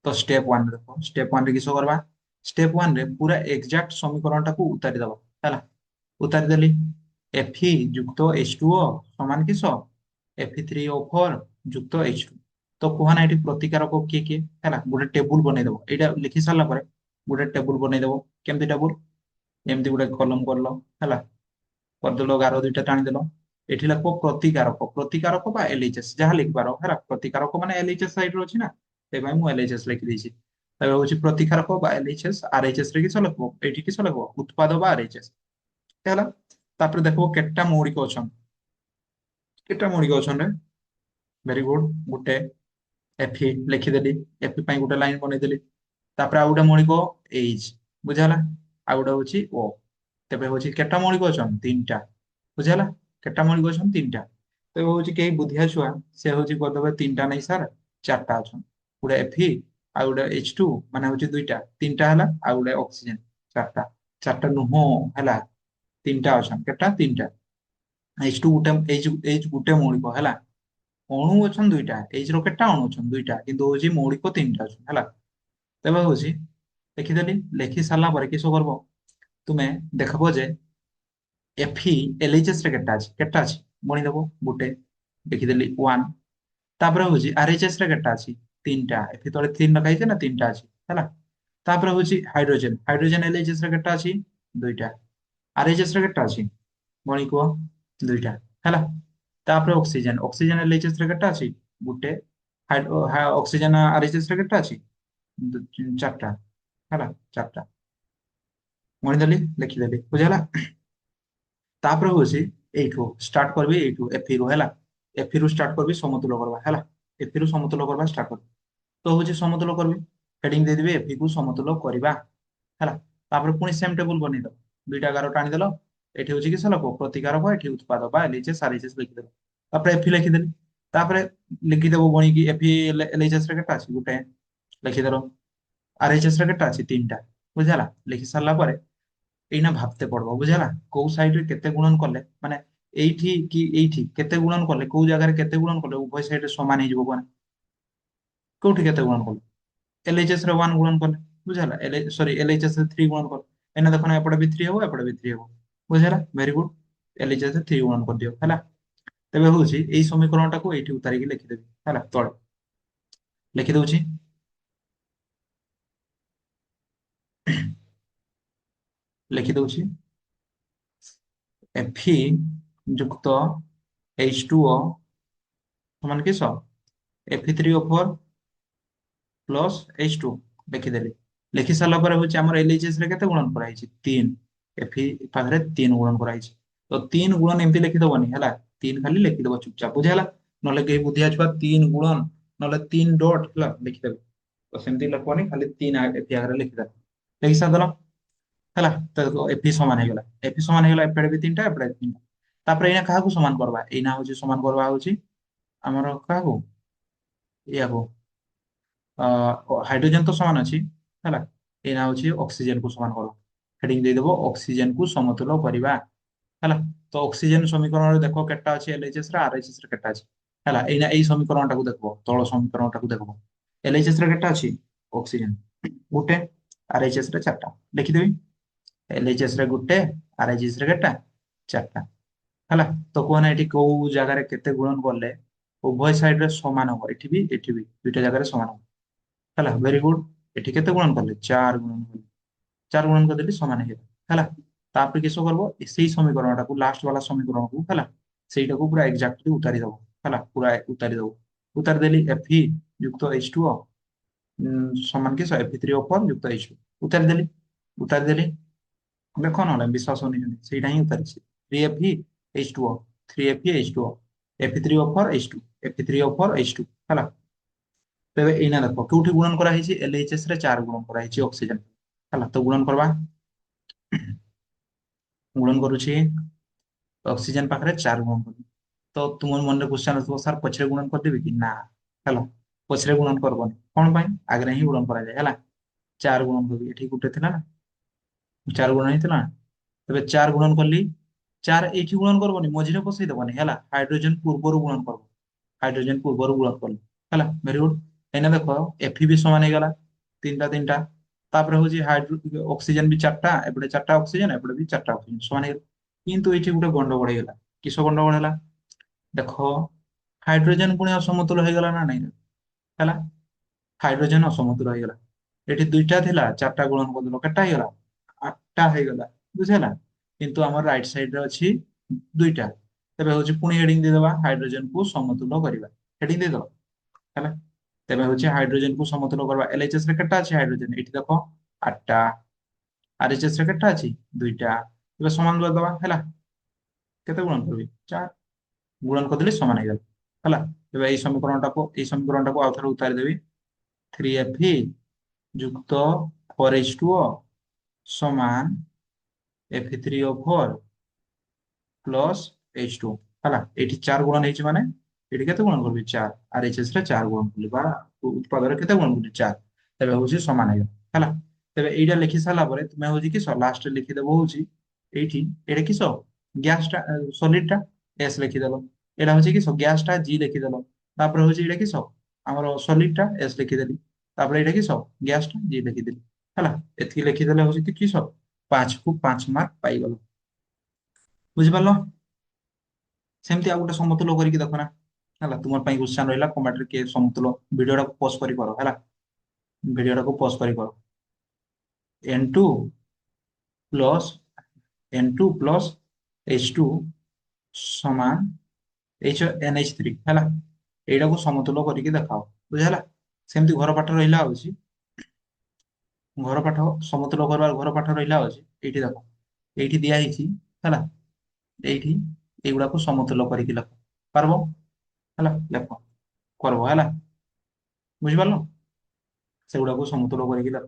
ତ ଷ୍ଟେପ ୱାନ ଦେଖ, ଷ୍ଟେପ ୱାନ ରେ କିସ କରିବା? ଷ୍ଟେପ ୱାନ ରେ ପୁରା ଏକ୍ସାକ୍ଟ ସମୀକରଣଟାକୁ ଉତାରି ଦବ ହେଲା। ଉତାରି ଦେଲି, Fe ଯୁକ୍ତ H2O ସମାନ କିସ? Fe3O4 ଯୁକ୍ତ H2। ତ କୁହ ନା ଏଠି ପ୍ରତିକାରକ କିଏ କିଏ ହେଲା, ଗୋଟେ ଟେବୁଲ ବନେଇଦବ। ଏଇଟା ଲେଖି ସାରିଲା ପରେ ଗୋଟେ ଟେବୁଲ ବନେଇଦବ। କେମିତି ଟେବୁଲ? ଏମିତି ଗୋଟେ କଲମ କରିଲ ହେଲା, କରିଦେଲ, ଗାର ଦୁଇଟା ଟାଣିଦେଲ। ଏଠି ଲେଖ ପ୍ରତିକାରକ, ପ୍ରତିକାରକ ବା LHS ଯାହା ଲେଖିପାର ହେଲା। ପ୍ରତିକାରକ ମାନେ LHS ସାଇଡରେ ଅଛି ନା, ସେଇ ପାଇଁ ମୁଁ LHS ଲେଖିଦେଇଛି। ଏବେ ହଉଛି ପ୍ରତିକାରକ ବା LHS, RHS ରେ କିସ ଲେଖବ? ଏଇଠି କିସ ଲେଖବ? ଉତ୍ପାଦ ବା RHS ହେଲା। ତାପରେ ଦେଖିବ କେତେଟା ମୌଳିକ ଅଛନ୍, କେତେଟା ମୌଳିକ ଅଛନ୍ ରେ? ଭେରି ଗୁଡ, ଗୋଟେ Fe ଲେଖିଦେଲି, Fe ପାଇଁ ଗୋଟେ ଲାଇନ ବନେଇଦେଲି। ତାପରେ ଆଉ ଗୋଟେ ମୌଳିକ H ବୁଝିହେଲା, ଆଉ ଗୋଟେ ହଉଛି O। ତେବେ ହଉଛି କେତେଟା ମୌଳିକ ଅଛନ୍? ତିନିଟା ବୁଝିହେଲା। କେତେଟା ମୌଳିକ ଅଛନ୍? ତିନିଟା। ତେବେ ହଉଛି କେହି ବୁଦ୍ଧିଆ ଛୁଆ ସେ ହଉଛି କରିଦେବେ ତିନିଟା ନାଇଁ ସାର୍, ଚାରିଟା ଅଛନ୍। ଗୋଟେ Fe ଆଉ ଗୋଟେ H2 ମାନେ ହଉଛି ଦୁଇଟା, ତିନିଟା ହେଲା, ଆଉ ଗୋଟେ ଅକ୍ସିଜେନ ଚାରିଟା। ଚାରିଟା ନୁହଁ ହେଲା, ତିନିଟା ଅଛନ୍। କେତେଟା? ତିନିଟା। H2 ଗୋଟେ, H ଗୋଟେ ମୌଳିକ ହେଲା। ଅଣୁ ଅଛନ୍ ଦୁଇଟା, H ର କେତେଟା ଅଣୁ ଅଛନ୍? ଦୁଇଟା, କିନ୍ତୁ ହଉଛି ମୌଳିକ ତିନିଟା ଅଛନ୍ ହେଲା। ତେବେ ହଉଛି ଲେଖିଦେଲି, ଲେଖି ସାରିଲା ପରେ କିସ କରବ? ତୁମେ ଦେଖବ ଯେ ଏଫି ଏଲଏଚଏସ୍ ରେ କେଟା ଅଛି ଗଣିଦେବ ଗୋଟେ ଦେଖିଦେଲି 1। ତାପରେ ହଉଛି ଆରଏଚଏସ୍ ରେ କେଟା ଅଛି ତିନିଟା ଏଫି ତଳେ 3 ରଖା ହେଇଛି ନା ତିନିଟା ଅଛି ହେଲା। ତାପରେ ହଉଛି ହାଇଡ୍ରୋଜେନ ହାଇଡ୍ରୋଜେନ ଏଲଏଚଏସ୍ ରେ କେଟା ଅଛି ଦୁଇଟା। ଆରଏଚଏସ୍ ରେ କେଟା ଅଛି ଗଣି କୁହ ଦୁଇଟା ହେଲା। ତାପରେ ଅକ୍ସିଜେନ ଅକ୍ସିଜେନ ଏଲଏଚଏସ୍ ରେ କେଟା ଅଛି ଗୋଟେ। ଅକ୍ସିଜେନ ଆରଏଚଏସ୍ ରେ କେଟା ଅଛି ଚାରିଟା ହେଲା ଚାରିଟା ଗଣିଦେଲି ଲେଖିଦେଲି ବୁଝିହେଲା। ତାପରେ ହଉଛି ଏଇଠୁ ଷ୍ଟାର୍ଟ କରିବି ଏଇଠୁ ଏଫି ରୁ ହେଲା। ଏଫି ରୁ ଷ୍ଟାର୍ଟ କରିବି ସମତୁଲ କରିବା ହେଲା। ଏଫି ରୁ ସମତୁଲ କରିବା ଷ୍ଟାର୍ଟ କରିବି ତ ହଉଛି ସମତୁଲ କରିବି ହେଡିଙ୍ଗ ଦେଇଦେବି ଏଫି କୁ ସମତୁଲ କରିବା ହେଲା। ତାପରେ ପୁଣି ସେମ ଟେବୁଲ ବନେଇଦବ ଦୁଇଟା ଗାର ଟାଣିଦେଲ ଏଠି ହଉଛି କି ଲୋକ ପ୍ରତିକାରକ ଏଠି ଉତ୍ପାଦ ବା ଏଲଏଚଏସ୍ ଆରଏଚଏସ୍ ଲେଖିଦେଲ। ତାପରେ ଏଫି ଲେଖିଦେଲି ତାପରେ ଲିଖିଦେବ ଗଣିକି ଏଫି ଏଲଏଚଏସ୍ ରେ କେତେ ଅଛି ଗୋଟେ ଲେଖିଦେଲ। ଆରଏଚଏସ୍ ରେ କେତେ ଅଛି ତିନିଟା ବୁଝିହେଲା। ଲେଖି ସାରିଲା ପରେ ଏଇନା ଭାବତେ ପଡବ ବୁଝିହେଲା କୋଉ ସାଇଡ୍ ରେ କେତେ ଗୁଣନ କଲେ ମାନେ ଏଇଠି କି ଏଇଠି କେତେ ଗୁଣନ କଲେ କୋଉ ଜାଗାରେ କେତେ ଗୁଣନ କଲେ ଉଭୟ ସାଇଡ୍ ରେ ସମାନ ହେଇଯିବ କଣ କୋଉଠି କେତେ ଗୁଣନ କଲେ ଏଲଏଚଏସ୍ ରେ 1 ଗୁଣନ କଲେ ବୁଝିହେଲା ସରି ଏଲଏଚଏସ୍ ରେ 3 ଗୁଣନ କଲେ ଏଇନା ଦେଖ ନା ଏପଟେ ବି 3 ହବ ଏପଟେ ବି 3 ହବ ବୁଝିହେଲା ଭେରି ଗୁଡ। ଏଲଏଚଏସ୍ ରେ 3 ଗୁଣନ କରିଦିଅ ହେଲା। ତେବେ ହଉଛି ଏଇ ସମୀକରଣଟାକୁ ଏଇଠି ଉତାରିକି ଲେଖିଦେବି ହେଲା ତଳେ ଲେଖିଦଉଛି ଲେଖିଦଉଛି Fe ଯୁକ୍ତ H2O ସମାନ କିସ Fe3O4 ପ୍ଲସ H2 ଲେଖିଦେଲି। ଲେଖି ସାରିଲା ପରେ ହଉଛି ଆମର ଏଲଏଚଏସ୍ ରେ କେତେ ଗୁଣନ କରାହେଇଛି 3 ଏଫି ପାଖରେ 3 ଗୁଣନ କରାହେଇଛି ତ 3 ଗୁଣନ ଏମିତି ଲେଖିଦବନି ହେଲା 3 ଖାଲି ଲେଖିଦବ ଚୁପଚାପ ବୁଝିହେଲା। ନହେଲେ କେହି ବୁଦ୍ଧିଆ ଛୁଆ 3 ଗୁଣନ ନହେଲେ 3 ଡଟ ହେଲା ଲେଖିଦେବେ ତ ସେମିତି ଲେଖନି ଖାଲି 3 ଏଫି ଆଗରେ ଲେଖିଦେବ ଲେଖି ସାରିଦେଲ ହେଲା। ତ ଏଫି ସମାନ ହେଇଗଲା ଏଫି ସମାନ ହେଇଗଲା ଏପଟେ ବି ତିନିଟା ଏପଟେ ବି ତିନିଟା। ତାପରେ ଏଇନା କାହାକୁ ସମାନ କରିବା ଏଇନା ହଉଛି ସମାନ କରିବା ହଉଛି ଆମର କାହାକୁ ଏହାକୁ ହାଇଡ୍ରୋଜେନ ତ ସମାନ ଅଛି ହେଲା। ଏଇନା ହଉଛି ଅକ୍ସିଜେନ କୁ ସମାନ କର ହେଡିଙ୍ଗ ଦେଇଦବ ଅକ୍ସିଜେନ କୁ ସମତୁଲ କରିବା ହେଲା। ତ ଅକ୍ସିଜେନ ସମୀକରଣରେ ଦେଖ କେତେଟା ଅଛି ଏଲଏଚଏସ୍ ରେ ଆରଏଚଏସ୍ ରେ କେତେଟା ଅଛି ହେଲା। ଏଇନା ଏଇ ସମୀକରଣଟାକୁ ଦେଖିବ ତଳ ସମୀକରଣଟାକୁ ଦେଖିବ ଏଲଏଚଏସ୍ ରେ କେତେଟା ଅଛି ଅକ୍ସିଜେନ ଗୋଟେ ଆରଏଚଏସ୍ ରେ ଚାରିଟା ଲେଖିଦେବି ଏଲଏଚଏସ୍ ରେ ଗୋଟେ ଆରଏଚଏସ୍ ରେ କେତେଟା ଚାରିଟା ହେଲା। ତ କୁହନା ଏଠି କୋଉ ଜାଗାରେ କେତେ ଗୁଣନ କଲେ ଉଭୟ ସାଇଡ ରେ ସମାନ ହବ ଏଠି ବି ଦୁଇଟା ଜାଗାରେ ସମାନ ହବ ହେଲା ଭେରି ଗୁଡ। ଏଠି କେତେ ଗୁଣନ କଲେ 4 ଗୁଣନ କଲେ 4 ଗୁଣନ କରିଦେଲି ସମାନ ହେଇଗଲା ହେଲା। ତାପରେ କିସ କରିବ ସେଇ ସମୀକରଣଟାକୁ ଲାଷ୍ଟ ବାଲା ସମୀକରଣକୁ ହେଲା ସେଇଟାକୁ ପୁରା ଏକ୍ଜାକ୍ଟଲି ଉତାରି ଦବ ହେଲା ପୁରା ଉତାରି ଦବ ଉତାରି ଦେଲି ଏଫି ଯୁକ୍ତ H2O ସମାନ କି Fe3O4 ଯୁକ୍ତ H2 ଉତାରି ଦେଲି ଉତାରି ଦେଲି ଦେଖ ନହେଲେ ବିଶ୍ୱାସ ହଉନି ଯଦି ସେଇଟା ହିଁ ଉତାରିଛି 3Fe H2O 3Fe H2O Fe3O4 H2 Fe3O4 H2 ହେଲା। ତେବେ ଏଇନା ଦେଖ କୋଉଠି ଗୁଣନ କରାହେଇଛି ଏଲଏଚଏସ୍ ରେ 4 ଗୁଣନ କରାହେଇଛି ଅକ୍ସିଜେନ ହେଲା। ତ ଗୁଣନ କରିବା ଗୁଣନ କରୁଛି ଅକ୍ସିଜେନ ପାଖରେ 4 ଗୁଣନ କରିବି ତ ତୁମ ମନରେ କ୍ୱେଶ୍ଚନ ଆସିବ ସାର୍ ପଛରେ ଗୁଣନ କରିଦେବି କି ନା ହେଲା ପଛରେ ଗୁଣନ କରିବନି କଣ ପାଇଁ ଆଗରେ ହିଁ ଗୁଣନ କରାଯାଏ ହେଲା। 4 ଗୁଣନ କରିବି ଏଠି ଗୋଟେ ଥିଲା ନା 4 ଗୁଣନ ହେଇଥିଲା ନା ତେବେ 4 ଗୁଣନ କଲି 4 ଏଇଠି ଗୁଣନ କରିବନି ମଝିରେ ପସେଇ ଦବନି ହେଲା ହାଇଡ୍ରୋଜେନ ପୂର୍ବରୁ ଗୁଣନ କରିବ ହାଇଡ୍ରୋଜେନ ପୂର୍ବରୁ ଗୁଣନ କଲି ହେଲା ଭେରି ଗୁଡ। ଏଇନା ଦେଖ ଏଫି ବି ସମାନ ହେଇଗଲା ତିନିଟା ତିନିଟା ତାପରେ ହଉଛି ହାଇଡ୍ରୋ ଅକ୍ସିଜେନ ବି ଚାରିଟା ଏପଟେ ଚାରିଟା ଅକ୍ସିଜେନ ଏପଟେ ବି ଚାରିଟା ଅକ୍ସିଜେନ ସମାନ ହେଇଗଲା। କିନ୍ତୁ ଏଇଠି ଗୋଟେ ଗଣ୍ଡଗୋଳ ହେଇଗଲା କିସ ଗଣ୍ଡଗୋଳ ହେଲା ଦେଖ ହାଇଡ୍ରୋଜେନ ପୁଣି ଅସମତୁଲ ହେଇଗଲା ନା ନାଇଁ ହେଲା। ହାଇଡ୍ରୋଜେନ ଅସମତୁଲ ହେଇଗଲା ଏଠି ଦୁଇଟା ଥିଲା ଚାରିଟା ଗୁଣନ କରିଦେଲ କେତେଟା ହେଇଗଲା 8ଟା ହେଇଗଲା ବୁଝିହେଲା। କିନ୍ତୁ ଆମର ରାଇଟ ସାଇଡ ରେ ଅଛି ଦୁଇଟା ତେବେ ହଉଛି ପୁଣି ହେଡିଙ୍ଗ ଦେଇଦବା ହାଇଡ୍ରୋଜେନ କୁ ସମତୁଲ କରିବା ହେଡିଙ୍ଗ ଦେଇଦବା ହେଲା। ତେବେ ହଉଛି ହାଇଡ୍ରୋଜେନ କୁ ସମତୁଲ କରିବା ଏଲଏଚଏସ୍ ରେ କେତେଟା ଅଛି ହାଇଡ୍ରୋଜେନ ଏଇଠି ଦେଖ 8ଟା ଆରଏଚଏସ୍ ରେ କେତେଟା ଅଛି ଦୁଇଟା ତେବେ ସମାନ କରିଦବା ହେଲା। କେତେ ଗୁଣନ କରିବି 4 ଗୁଣନ କରିଦେଲି ସମାନ ହେଇଗଲା ହେଲା। ତେବେ ଏଇ ସମୀକରଣଟାକୁ ଆଉ ଥରେ ଉତାରି ଦେବି 3Fe ଯୁକ୍ତ 4H2O ସମାନ Fe3O4 ପ୍ଲସ H2 ହେଲା। ଏଇଠି 4 ଗୁଣନ ହେଇଛି ମାନେ ଏଠି କେତେ ଗୁଣନ କରିବି 4 ଆରଏଚଏସ୍ ରେ 4 ଗୁଣନ କଲି ବା ଉତ୍ପାଦରେ କେତେ ଗୁଣନ କଲି 4 ତେବେ ହଉଛି ସମାନ ହେଇଗଲା ହେଲା। ତେବେ ଏଇଟା ଲେଖି ସାରିଲା ପରେ ତୁମେ ହଉଛି କିସ ଲାଷ୍ଟରେ ଲେଖିଦେବ ହଉଛି ଏଇଠି ଏଇଟା କିସ ଗ୍ୟାସ ଟା ସଲିଡ ଟା ଏସ୍ ଲେଖିଦେଲ ଏଇଟା ହଉଛି କିସ ଗ୍ୟାସ ଟା ଜି ଲେଖିଦେଲ ତାପରେ ହଉଛି ଏଇଟା କିସ ଆମର ସଲିଡ ଟା ଏସ୍ ଲେଖିଦେଲି ତାପରେ ଏଇଟା କିସ ଗ୍ୟାସ ଟା ଜି ଲେଖିଦେଲି ହେଲା। ଏତିକି ଲେଖିଦେଲେ ହଉଛି କି କିସ ପାଞ୍ଚ କୁ 5 ମାର୍କ ପାଇଗଲ। ବୁଝିପାରିଲ? ସେମିତି ଆଉ ଗୋଟେ ସମତୁଲ କରିକି ଦେଖ ନା। ହେଲା, ତୁମର ପାଇଁ କ୍ୱେଶ୍ଚନ ରହିଲା କମ୍ବାଟରେ କିଏ ସମତୁଲ। ଭିଡିଓଟାକୁ ପଜ କରି କର ହେଲା, ଭିଡିଓଟାକୁ ପଜ କରି କର। N2 ପ୍ଲସ୍ H2 ସମାନ NH3 ହେଲା। ଏଇଟାକୁ ସମତୁଲ କରିକି ଦେଖାଅ। ବୁଝା ହେଲା? ସେମିତି ଘର ପାଠ ରହିଲା ହଉଛି, ଘର ପାଠ ସମତୁଲ କରିବାର ଘର ପାଠ ରହିଲା ହଉଛି, ଏଇଠି ଦେଖ, ଏଇଠି ଦିଆ ହେଇଛି ହେଲା, ଏଇଠି ଏଇଗୁଡାକୁ ସମତୁଲ କରିକି ଲେଖ। ପାରବ? ହେଲା, ଲେଖ, କରବ ହେଲା। ବୁଝିପାରିଲ? ସେଗୁଡାକୁ ସମତୁଲ କରିକି ଲେଖ।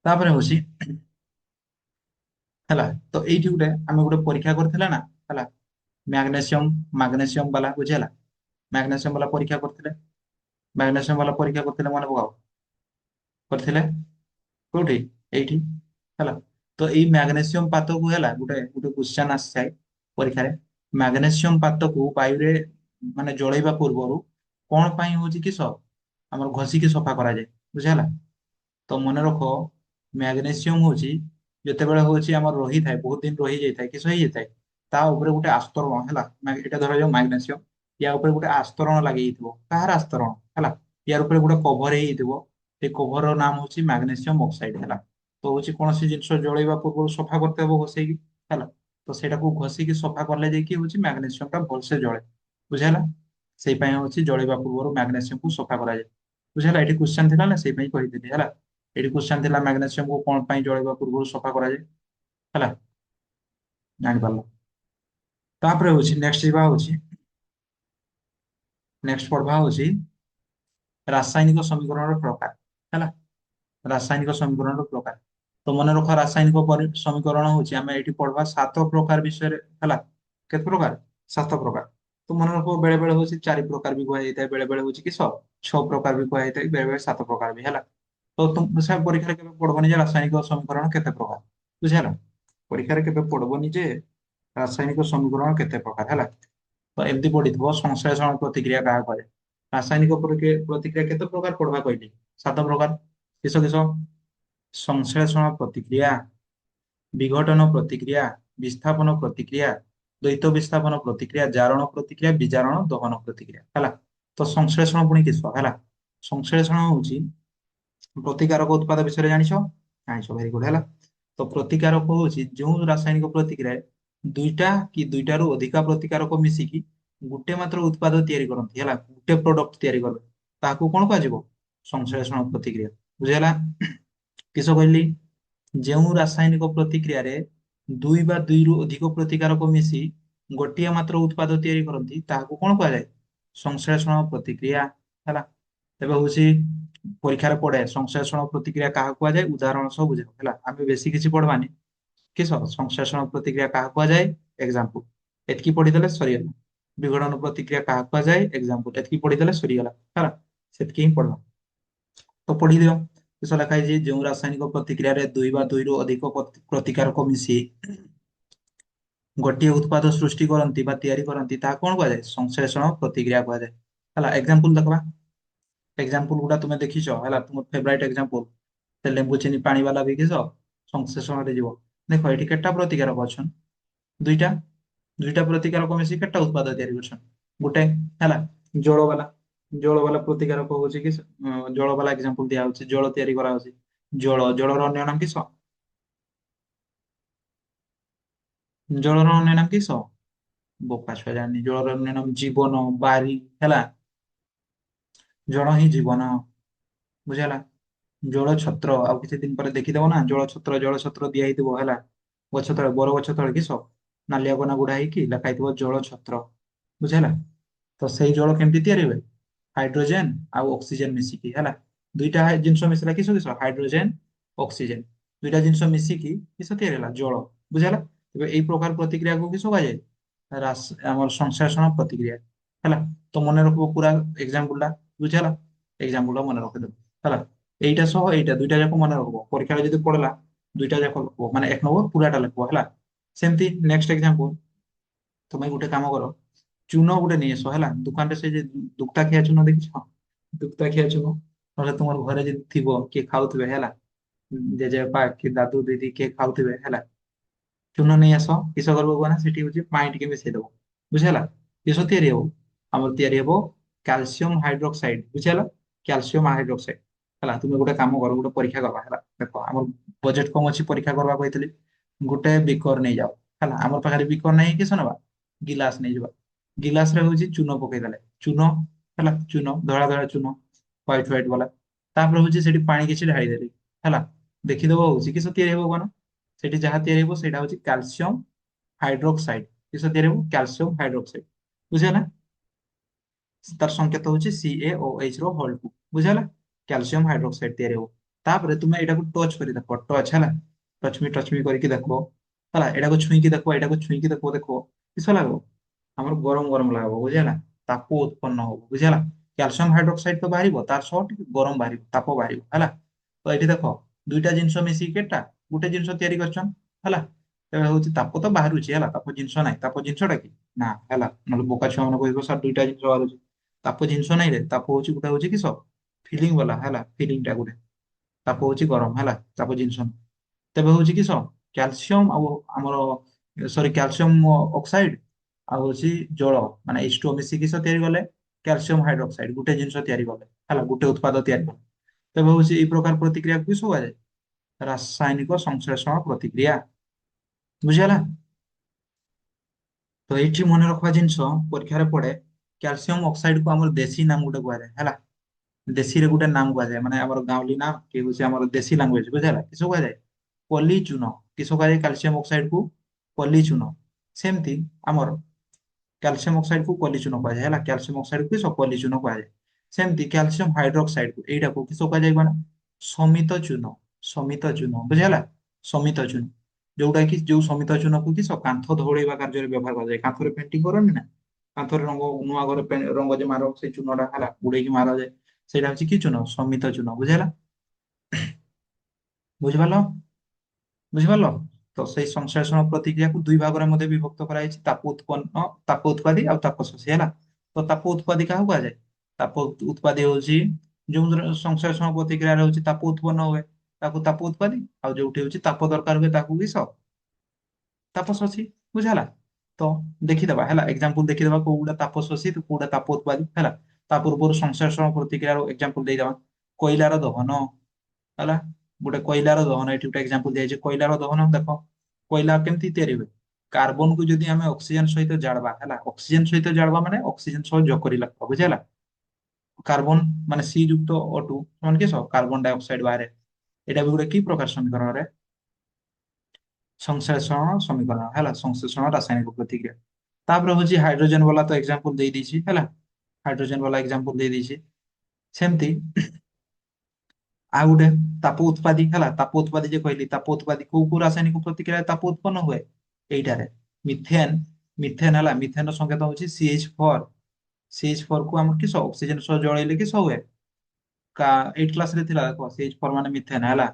ତାପରେ ହଉଛି ହେଲା, ତ ଏଇଠି ଗୋଟେ ଆମେ ଗୋଟେ ପରୀକ୍ଷା କରିଥିଲା ନା ହେଲା, ମାଗ୍ନେସିୟମ ବାଲା। ବୁଝି ହେଲା? ମାଗ୍ନେସିୟମ ବାଲା ପରୀକ୍ଷା କରିଥିଲେ, ମାଗ୍ନେସିୟମ ବାଲା ପରୀକ୍ଷା କରିଥିଲେ ମନେ ପକାଅ। କରିଥିଲେ କୋଉଠି? ଏଇଠି ହେଲା। ତ ଏଇ ମ୍ୟାଗ୍ନେସିୟମ ପାତକୁ ହେଲା ଗୋଟେ ଗୋଟେ କ୍ୱେଶ୍ଚନ ଆସିଥାଏ ପରୀକ୍ଷାରେ। ମ୍ୟାଗ୍ନେସିୟମ ପାତକୁ ବାୟୁରେ ମାନେ ଜଳେଇବା ପୂର୍ବରୁ କଣ ପାଇଁ ହଉଛି କିସ ଆମର ଘଷିକି ସଫା କରାଯାଏ। ବୁଝା ହେଲା? ତ ମନେ ରଖ, ମ୍ୟାଗ୍ନେସିୟମ ହଉଛି ଯେତେବେଳେ ହଉଛି ଆମର ରହିଥାଏ, ବହୁତ ଦିନ ରହିଯାଇଥାଏ, କିସ ହେଇଯାଇଥାଏ, ତା ଉପରେ ଗୋଟେ ଆସ୍ତରଣ ହେଲା, ଏଇଟା ଧରାଯାଉ ମ୍ୟାଗ୍ନେସିୟମ, ୟା ଉପରେ ଗୋଟେ ଆସ୍ତରଣ ଲାଗିଯାଇଥିବ। କାହାର ଆସ୍ତରଣ? ହେଲା, ୟାର ଉପରେ ଗୋଟେ କଭର ହେଇଯାଇଥିବ। ସେ କଭର ର ନାମ ହଉଛି ମ୍ୟାଗ୍ନେସିୟମ ଅକ୍ସାଇଡ ହେଲା। ତ ହଉଛି କୌଣସି ଜିନିଷ ଜଳେଇବା ପୂର୍ବରୁ ସଫା କରତେ ହବ ଘଷେଇକି ହେଲା। ତ ସେଇଟାକୁ ଘଷିକି ସଫା କଲେ ଯାଇକି ହଉଛି ମ୍ୟାଗ୍ନେସିୟମ ଟା ଭଲସେ ଜଳେ। ବୁଝା ହେଲା? ସେଇ ପାଇଁ ହଉଛି ଜଳେଇବା ପୂର୍ବରୁ ମ୍ୟାଗ୍ନେସିୟମ କୁ ସଫା କରାଯାଏ। ବୁଝା ହେଲା? ଏଠି କ୍ୱେଶ୍ଚନ ଥିଲା ନା, ସେଇ ପାଇଁ କହିଥିଲି ହେଲା। ଏଠି କ୍ୱେଶ୍ଚନ ଥିଲା ମ୍ୟାଗ୍ନେସିୟମ କୁ କଣ ପାଇଁ ଜଳେଇବା ପୂର୍ବରୁ ସଫା କରାଯାଏ ହେଲା। ଜାଣିପାରିଲ? ତାପରେ ହଉଛି ନେକ୍ସଟ ଯିବା ହଉଛି, ନେକ୍ସଟ ପଢବା ହଉଛି ରାସାୟନିକ ସମୀକରଣର ପ୍ରକାର ହେଲା। ରାସାୟନିକ ସମୀକରଣର ପ୍ରକାର। ତ ମନେ ରଖ, ରାସାୟନିକ ସମୀକରଣ ହଉଛି, ଆମେ ଏଇଠି ପଢବା 7 ପ୍ରକାର ବିଷୟରେ ହେଲା। କେତେ ପ୍ରକାର? 7 ପ୍ରକାର। ତ ମନେ ରଖ, ବେଳେ ବେଳେ ହଉଛି 4 ପ୍ରକାର ବି କୁହାଯାଇଥାଏ, ବେଳେ ବେଳେ ହଉଛି କିସ 6 ପ୍ରକାର ବି କୁହାଯାଇଥାଏ, ବେଳେ ବେଳେ 7 ପ୍ରକାର ବି ହେଲା। ତ ତୁମ ସେ ପରୀକ୍ଷାରେ କେବେ ପଡବନି ଯେ ରାସାୟନିକ ସମୀକରଣ କେତେ ପ୍ରକାର। ବୁଝି ହେଲା? ପରୀକ୍ଷାରେ କେବେ ପଡବନି ଯେ ରାସାୟନିକ ସମୀକରଣ କେତେ ପ୍ରକାର ହେଲା। ତ ଏମିତି ପଡିଥିବ ସଂଶ୍ଳେଷଣ ପ୍ରତିକ୍ରିୟା କାହା କରେ। ରାସାୟନିକ ପ୍ରତିକ୍ରିୟା କେତେ ପ୍ରକାର ପଢବା କହିଲି? 7 ପ୍ରକାର। କିସ କିସ? ସଂଶ୍ଳେଷଣ ପ୍ରତିକ୍ରିୟା, ବିଘଟନ ପ୍ରତିକ୍ରିୟା, ବିସ୍ଥାପନ ପ୍ରତିକ୍ରିୟା, ଦ୍ୱୈତ ବିସ୍ଥାପନ ପ୍ରତିକ୍ରିୟା, ଜାରଣ ପ୍ରତିକ୍ରିୟା, ବିଜାରଣ ଦହନ ପ୍ରତିକ୍ରିୟା ହେଲା। ତ ସଂଶ୍ଳେଷଣ ପୁଣି କିସ ହେଲା? ସଂଶ୍ଳେଷଣ ହଉଛି ପ୍ରତିକାରକ ଉତ୍ପାଦ ବିଷୟରେ ଜାଣିଛ? ଜାଣିଛ, ଭେରି ଗୁଡ ହେଲା। ତ ପ୍ରତିକାରକ ହଉଛି ଯେଉଁ ରାସାୟନିକ ପ୍ରତିକ୍ରିୟାରେ ଦୁଇଟା କି ଦୁଇଟାରୁ ଅଧିକା ପ୍ରତିକାରକ ମିଶିକି ଗୋଟେ ମାତ୍ର ଉତ୍ପାଦ ତିଆରି କରନ୍ତି ହେଲା, ଗୋଟେ ପ୍ରଡକ୍ଟ ତିଆରି କରନ୍ତି, ତାହାକୁ କଣ କୁହାଯିବ? ସଂଶ୍ଳେଷଣ ପ୍ରତିକ୍ରିୟା। ବୁଝିହେଲା? କିସ କହିଲି? ଯେଉଁ ରାସାୟନିକ ପ୍ରତିକ୍ରିୟାରେ ଦୁଇ ବା ଦୁଇରୁ ଅଧିକ ପ୍ରତିକାରକ ମିଶି ଗୋଟିଏ ମାତ୍ର ଉତ୍ପାଦ ତିଆରି କରନ୍ତି, ତାହାକୁ କଣ କୁହାଯାଏ? ସଂଶ୍ଳେଷଣ ପ୍ରତିକ୍ରିୟା ହେଲା। ତେବେ ହଉଛି ପରୀକ୍ଷାରେ ପଡେ ସଂଶ୍ଳେଷଣ ପ୍ରତିକ୍ରିୟା କାହାକୁ କୁହାଯାଏ, ଉଦାହରଣ ସହ ବୁଝାଅ ହେଲା। ଆମେ ବେଶୀ କିଛି ପଢବାନି। କିସ ସଂଶ୍ଳେଷଣ ପ୍ରତିକ୍ରିୟା କାହାକୁ କୁହାଯାଏ? ଏକ୍ସାମ୍ପଲ ଏତିକି ପଢିଦେଲେ ସରିଗଲା। ବିଘଟନ ପ୍ରତିକ୍ରିୟା କାହାକୁ କୁହାଯାଏ? ଏକ୍ସାମ୍ପଲ ଏତିକି ପଢିଦେଲେ ସରିଗଲା ହେଲା। ସେତିକି ହିଁ ପଢବା। ତ ପଢିଦିଅ। କିସ ଲେଖା ହେଇଛି? ଯେଉଁ ରାସାୟନିକ ପ୍ରତିକ୍ରିୟାରେ ଦୁଇ ବା ଦୁଇରୁ ଅଧିକ ପ୍ରତିକାରକ ମିଶି ଗୋଟିଏ ଉତ୍ପାଦ ସୃଷ୍ଟି କରନ୍ତି ବା ତିଆରି କରନ୍ତି, ତାହା କଣ କୁହାଯାଏ? ସଂଶ୍ଳେଷଣ ପ୍ରତିକ୍ରିୟା କୁହାଯାଏ ହେଲା। ଏକ୍ସାମ୍ପଲ ଦେଖବା। ଏକ୍ସାମ୍ପଲ ଗୁଡା ତୁମେ ଦେଖିଛ ହେଲା, ତୁମର ଫେଭରାଇଟ ଏକ୍ସାମ୍ପଲ ସେ ଲେମ୍ବୁ ଚିନି ପାଣି ବାଲା ବି କିସ ସଂଶ୍ଳେଷଣରେ ଯିବ। ଦେଖ ଏଠି କେତେଟା ପ୍ରତିକାରକ ଅଛନ୍? ଦୁଇଟା। ଦୁଇଟା ପ୍ରତିକାରକ ମିଶି କେତେଟା ଉତ୍ପାଦ ତିଆରି କରୁଛନ୍? ଗୋଟେ ହେଲା। ଜଳ ବାଲା, ଜଳ ବାଲା ପ୍ରତିକାରକ ହଉଛି କି ଜଳ ବାଲା ଏକ୍ସାମ୍ପଲ ଦିଆହଉଛି, ଜଳ ତିଆରି କରାହଉଛି। ଜଳର ଅନ୍ୟ ନାମ କିସ? ଜଳର ଅନ୍ୟ ନାମ କିସ? ବୋପା ଛୁଆ ଜାଣିନି। ଜଳର ଅନ୍ୟ ନାମ ଜୀବନ, ବାରି ହେଲା। ଜଳ ହିଁ ଜୀବନ। ବୁଝିହେଲା? ଜଳ ଛତ୍ର, ଆଉ କିଛି ଦିନ ପରେ ଦେଖିଦବ ନା ଜଳ ଛତ୍ର, ଜଳ ଛତ୍ର ଦିଆ ହେଇଥିବ ହେଲା। ଗଛ ତଳେ, ବର ଗଛ ତଳେ କିସ ନାଲିଆ କନା ଗୁଡା ହେଇକି ଲେଖା ହେଇଥିବ ଜଳ ଛତ୍ର। ବୁଝିହେଲା? ତ ସେଇ ଜଳ କେମିତି ତିଆରି ହୁଏ? ହାଇଡ୍ରୋଜେନ ଆଉ ଅକ୍ସିଜେନ ମିଶିକି ହେଲା। ଦୁଇଟା ଜିନିଷ ମିଶିଲା କିସ କିସ? Hydrogen, oxygen. ଦୁଇଟା ଜିନିଷ ମିଶିକି କିସ ତିଆରି ହେଲା? ଜଳ। ବୁଝିହେଲା? ତେବେ ଏଇ ପ୍ରକାର ପ୍ରତିକ୍ରିୟାକୁ କିସ କୁହାଯାଏ? ଆମର ସଂଶ୍ଳେଷଣ ପ୍ରତିକ୍ରିୟା ହେଲା। ତ ମନେ ରଖିବ ପୁରା ଏକ୍ସାମ୍ପଲ ଟା। ବୁଝିହେଲା? ଏକ୍ସାମ୍ପଲ ଟା ମନେ ରଖିଦେବ ହେଲା। ଏଇଟା ସହ ଏଇଟା ଦୁଇଟା ଯାକ ମନେ ରଖିବ। ପରୀକ୍ଷାରେ ଯଦି ପଡିଲା ଦୁଇଟା ଯାକ ଲେଖିବ, ମାନେ ଏକ ନମ୍ବର ପୁରାଟା ଲେଖିବ ହେଲା। ସେମିତି ନେକ୍ସଟ ଏକ୍ସାମ୍ପଲ, ତମେ ଗୋଟେ କାମ କର, ଚୂନ ଗୋଟେ ନେଇ ଆସ ହେଲା। ଦୋକାନରେ ସେ ଯେ ଦୁକ୍ତାଖିଆ ଚୂନ ଦେଖିଛ? ଦୁକ୍ତାଖିଆ ଚୂନ ନହେଲେ ତୁମର ଘରେ ଯଦି ଥିବ କିଏ ଖାଉଥିବେ ହେଲା, ଜେଜେବାପା କି ଦାଦୁ ଦିଦି କିଏ ଖାଉଥିବେ ହେଲା, ଚୂନ ନେଇ ଆସ, କିସ କରିବ କୁହ ନା, ସେଠି ହଉଛି ପାଣି ଟିକେ ମିଶେଇ ଦବ, ବୁଝିହେଲା। କିସ ତିଆରି ହବ, ଆମର ତିଆରି ହବ କ୍ୟାଲସିୟମ ହାଇଡ୍ରୋକ୍ସାଇଡ, ବୁଝିହେଲା। କ୍ୟାଲସିୟମ ହାଇଡ୍ରୋକ୍ସାଇଡ ହେଲା। ତୁମେ ଗୋଟେ କାମ କର, ଗୋଟେ ପରୀକ୍ଷା କରବା ହେଲା। ଦେଖ ଆମର ବଜେଟ କମ ଅଛି, ପରୀକ୍ଷା କରିବା କହିଥିଲି। ଗୋଟେ ବିକର ନେଇଯାଅ ହେଲା, ଆମର ପାଖରେ ବିକର ନାହିଁ, କିସ ନବା, ଗିଲାସ ନେଇଯିବା। ଗିଲାସ ରେ ହଉଛି ଚୂନ ପକେଇଦେଲେ, ଚୂନ ହେଲା, ଚୂନ ଧଳା ଧଳା ଚୂନ, ହ୍ୱାଇଟ ହ୍ୱାଇଟ ବାଲା। ତାପରେ ହଉଛି ସେଠି ପାଣି କିଛି ଢାଳିଦେଲି ହେଲା। ଦେଖିଦବ ହଉଛି କିସ ତିଆରି ହବ କଣ, ସେଠି ଯାହା ତିଆରି ହବ ସେଇଟା ହଉଛି କ୍ୟାଲସିୟମ ହାଇଡ୍ରୋକ୍ସାଇଡ। କିସ ତିଆରି ହବ, କ୍ୟାଲସିୟମ ହାଇଡ୍ରୋକ୍ସାଇଡ, ବୁଝିହେଲା। ତାର ସଂକେତ ହଉଛି CaOH ର ହୋଲ୍ ଟୁ, ବୁଝିହେଲା। କ୍ୟାଲସିୟମ ହାଇଡ୍ରୋକ୍ସାଇଡ ତିଆରି ହବ। ତାପରେ ତୁମେ ଏଇଟାକୁ ଟଚ୍ କରି ଦେଖ, ଟଚ୍ ହେଲା, ଟଚ୍ ମି କରିକି ଦେଖ ହେଲା। ଏଟାକୁ ଛୁଇଁକି ଦେଖ, ଏଟାକୁ ଛୁଇଁକି ଦେଖ, ଦେଖ କିସ ଲାଗିବ, ଆମର ଗରମ ଗରମ ଲାଗିବ, ବୁଝିହେଲା। ତାପ ଉତ୍ପନ୍ନ ହବ, ବୁଝିହେଲା। କ୍ୟାଲସିୟମ ହାଇଡ୍ରୋକ୍ସାଇଡ ତ ବାହାରିବ, ତାର ସହ ଟିକେ ଗରମ ବାହାରିବ, ତାପ ବାହାରିବ ହେଲା। ତ ଏଠି ଦେଖ, ଦୁଇଟା ଜିନିଷ ମିଶିକି କେଟା ଗୋଟେ ଜିନିଷ ତିଆରି କରିଛନ୍ ହେଲା। ତେବେ ହଉଛି ତାପ ତ ବାହାରୁଛି ହେଲା, ତାପ ଜିନିଷ ନାହିଁ, ତାପ ଜିନିଷଟା କି ନା ହେଲା। ନହେଲେ ବୋକା ଛୁଆ ମାନେ କହିବ ସାର୍ ଦୁଇଟା ଜିନିଷ ବାହାରୁଛି। ତାପ ଜିନିଷ ନାହିଁ ରେ, ତାପ ହଉଛି ଗୋଟେ ହଉଛି କିସ, ଫିଲିଙ୍ଗ ବାଲା ହେଲା, ଫିଲିଙ୍ଗ ଟା ଗୋଟେ। ତାପ ହଉଛି ଗରମ ହେଲା, ତାପ ଜିନିଷ ନୁହଁ। ତେବେ ହଉଛି କିସ, କ୍ୟାଲସିୟମ ଆଉ ଆମର, ସରି କ୍ୟାଲସିୟମ ଅକ୍ସାଇଡ ଆଉ ହଉଛି ଜଳ, ମାନେ H2O ମିଶିକି କିସ ତିଆରି କଲେ, କ୍ୟାଲସିୟମ ହାଇଡ୍ରୋକ୍ସାଇଡ ଗୋଟେ ଜିନିଷ ତିଆରି କଲେ ହେଲା, ଗୋଟେ ଉତ୍ପାଦ ତିଆରି କଲେ। ତେବେ ହଉଛି ଏଇ ପ୍ରକାର ପ୍ରତିକ୍ରିୟାକୁ କିସ କୁହାଯାଏ, ରାସାୟନିକ ସଂଶ୍ଲେଷଣ ପ୍ରତିକ୍ରିୟା, ବୁଝିହେଲା। ତ ଏଇଠି ମନେ ରଖବା ଜିନିଷ, ପରୀକ୍ଷାରେ ପଡେ, କ୍ୟାଲସିୟମ ଅକ୍ସାଇଡ କୁ ଆମର ଦେଶୀ ନାମ ଗୋଟେ କୁହାଯାଏ ହେଲା। ଦେଶୀରେ ଗୋଟେ ନାମ କୁହାଯାଏ, ମାନେ ଆମର ଗାଉଁଲି ନାମ କି ହଉଛି ଆମର ଦେଶୀ ଲାଙ୍ଗୁଏଜ, ବୁଝିହେଲା। କିସ କୁହାଯାଏ, ପଲିଚୂନ। କିସ କୁହାଯାଏ କ୍ୟାଲସିୟମ ଅକ୍ସାଇଡ କୁ, ପଲିଚୂନ। ସେମିତି ଆମର କ୍ୟାଲସିୟମ ଅକ୍ସାଇଡ କୁ ପଲିଚୂନ କୁହାଯାଏ ହେଲା। କ୍ୟାଲସିୟମ ଅକ୍ସାଇଡ କୁ କିସ, ପଲିଚୂନ କୁହାଯାଏ। ସେମିତି କ୍ୟାଲସିୟମ ହାଇଡ୍ରୋକ୍ସାଇଡ କୁ ଏଇଟାକୁ କିସ କୁହାଯାଏ କଣ, ସମିତ ଚୂନ। ସମିତ ଚୂନ, ବୁଝିହେଲା। ସମିତ ଚୂନ, ଯୋଉଟା କି ଯୋଉ ସମିତ ଚୂନକୁ କିସ କାନ୍ଥ ଧଉଳେଇବା କାର୍ଯ୍ୟରେ ବ୍ୟବହାର କରାଯାଏ। କାନ୍ଥରେ ପେଣ୍ଟିଂ କରନ୍ତି ନା, କାନ୍ଥରେ ରଙ୍ଗ, ନୂଆ ଘରେ ରଙ୍ଗ ଯେ ମାର, ସେଇ ଚୂନଟା ହେଲା ଉଡେଇକି ମାରାଯାଏ। ସେଇଟା ହଉଛି କି ଚୂନ, ସମିତ ଚୂନ, ବୁଝିହେଲା। ବୁଝିପାରିଲ, ବୁଝିପାରିଲ। ତ ସେଇ ସଂଶ୍ଲେଷଣ ପ୍ରତିକ୍ରିୟାକୁ ଦୁଇ ଭାଗରେ ମଧ୍ୟ ବିଭକ୍ତ କରାଯାଇଛି, ତାପ ଉତ୍ପନ୍ନ, ତାପ ଉତ୍ପାଦୀ ଆଉ ତାପ ଶୋଷୀ ହେଲା। ତ ତାପ ଉତ୍ପାଦୀ କାହାକୁ କୁହାଯାଏ, ତାପ ଉତ୍ପାଦୀ ହଉଛି ଯୋଉ ସଂଶ୍ଲେଷଣ ପ୍ରତିକ୍ରିୟାରେ ହଉଛି ତାପ ଉତ୍ପନ୍ନ ହୁଏ, ତାକୁ ତାପ ଉତ୍ପାଦୀ। ଆଉ ଯୋଉଠି ହଉଛି ତାପ ଦରକାର ହୁଏ, ତାକୁ କିସ, ତାପ ଶୋଷୀ, ବୁଝିହେଲା। ତ ଦେଖିଦବା ହେଲା, ଏକ୍ସାମ୍ପଲ ଦେଖିଦବା, କୋଉଟା ତାପ ଶୋଷୀ ତ କୋଉଟା ତାପ ଉତ୍ପାଦୀ ହେଲା। ତା ପୂର୍ବରୁ ସଂଶ୍ଲେଷଣ ପ୍ରତିକ୍ରିୟାର ଏକ୍ସାମ୍ପଲ ଦେଇଦବା, କୋଇଲାର ଦହନ ହେଲା। ଗୋଟେ କୋଇଲାର ଦହନ, ଏଠି ଗୋଟେ ଏକ୍ସାମ୍ପଲ ଦିଆଯାଇଛି, କୋଇଲାର ଦହନ ଦେଖ, କୋଇଲା କେମିତି ତିଆରି ହୁଏ, କାର୍ବନକୁ ଯଦି ଆମେ ଅକ୍ସିଜେନ ସହିତ ଜାଳବା ହେଲା, ଅକ୍ସିଜେନ ସହିତ ଜାଳବା ମାନେ ଅକ୍ସିଜେନ ସହ ଯୋଗ କରି ଲାଗିବ, ବୁଝିହେଲା। କାର୍ବନ ମାନେ C ଯୁକ୍ତ O2 ସମାନ କିସ, କାର୍ବନ ଡାଇଅକ୍ସାଇଡ ବାହାରେ। ଏଇଟା ବି ଗୋଟେ କି ପ୍ରକାର ସମୀକରଣରେ, ସଂଶ୍ଲେଷଣ ସମୀକରଣ ହେଲା, ସଂଶ୍ଲେଷଣ ରାସାୟନିକ ପ୍ରତିକ୍ରିୟା। ତାପରେ ହଉଛି ହାଇଡ୍ରୋଜେନ ବାଲା ତ ଏକ୍ସାମ୍ପଲ ଦେଇ ଦେଇଛି ହେଲା, ହାଇଡ୍ରୋଜେନ ବାଲା ଏକ୍ସାମ୍ପଲ ଦେଇ ଦେଇଛି। ସେମିତି ଆଉ ଗୋଟେ ତାପ ଉତ୍ପାଦୀ ହେଲା, ତାପ ଉତ୍ପାଦୀ ଯେ କହିଲି, ତାପ ଉତ୍ପାଦୀ କୋଉ କୋଉ ରାସାୟନିକ ପ୍ରତିକ୍ରିୟାରେ ତାପ ଉତ୍ପନ୍ନ ହୁଏ, ଏଇଟାରେ ମିଥେନ। ମିଥେନ ହେଲା, ମିଥେନ ର ସଂକେତ ହଉଛି CH4। CH4 କୁ ଆମର କିସ, ଅକ୍ସିଜେନ ସହ ଜଳେଇଲେ କିସ ହୁଏ, କା 8 କ୍ଲାସ ରେ ଥିଲା ଦେଖ, CH4 ମାନେ ମିଥେନ ହେଲା।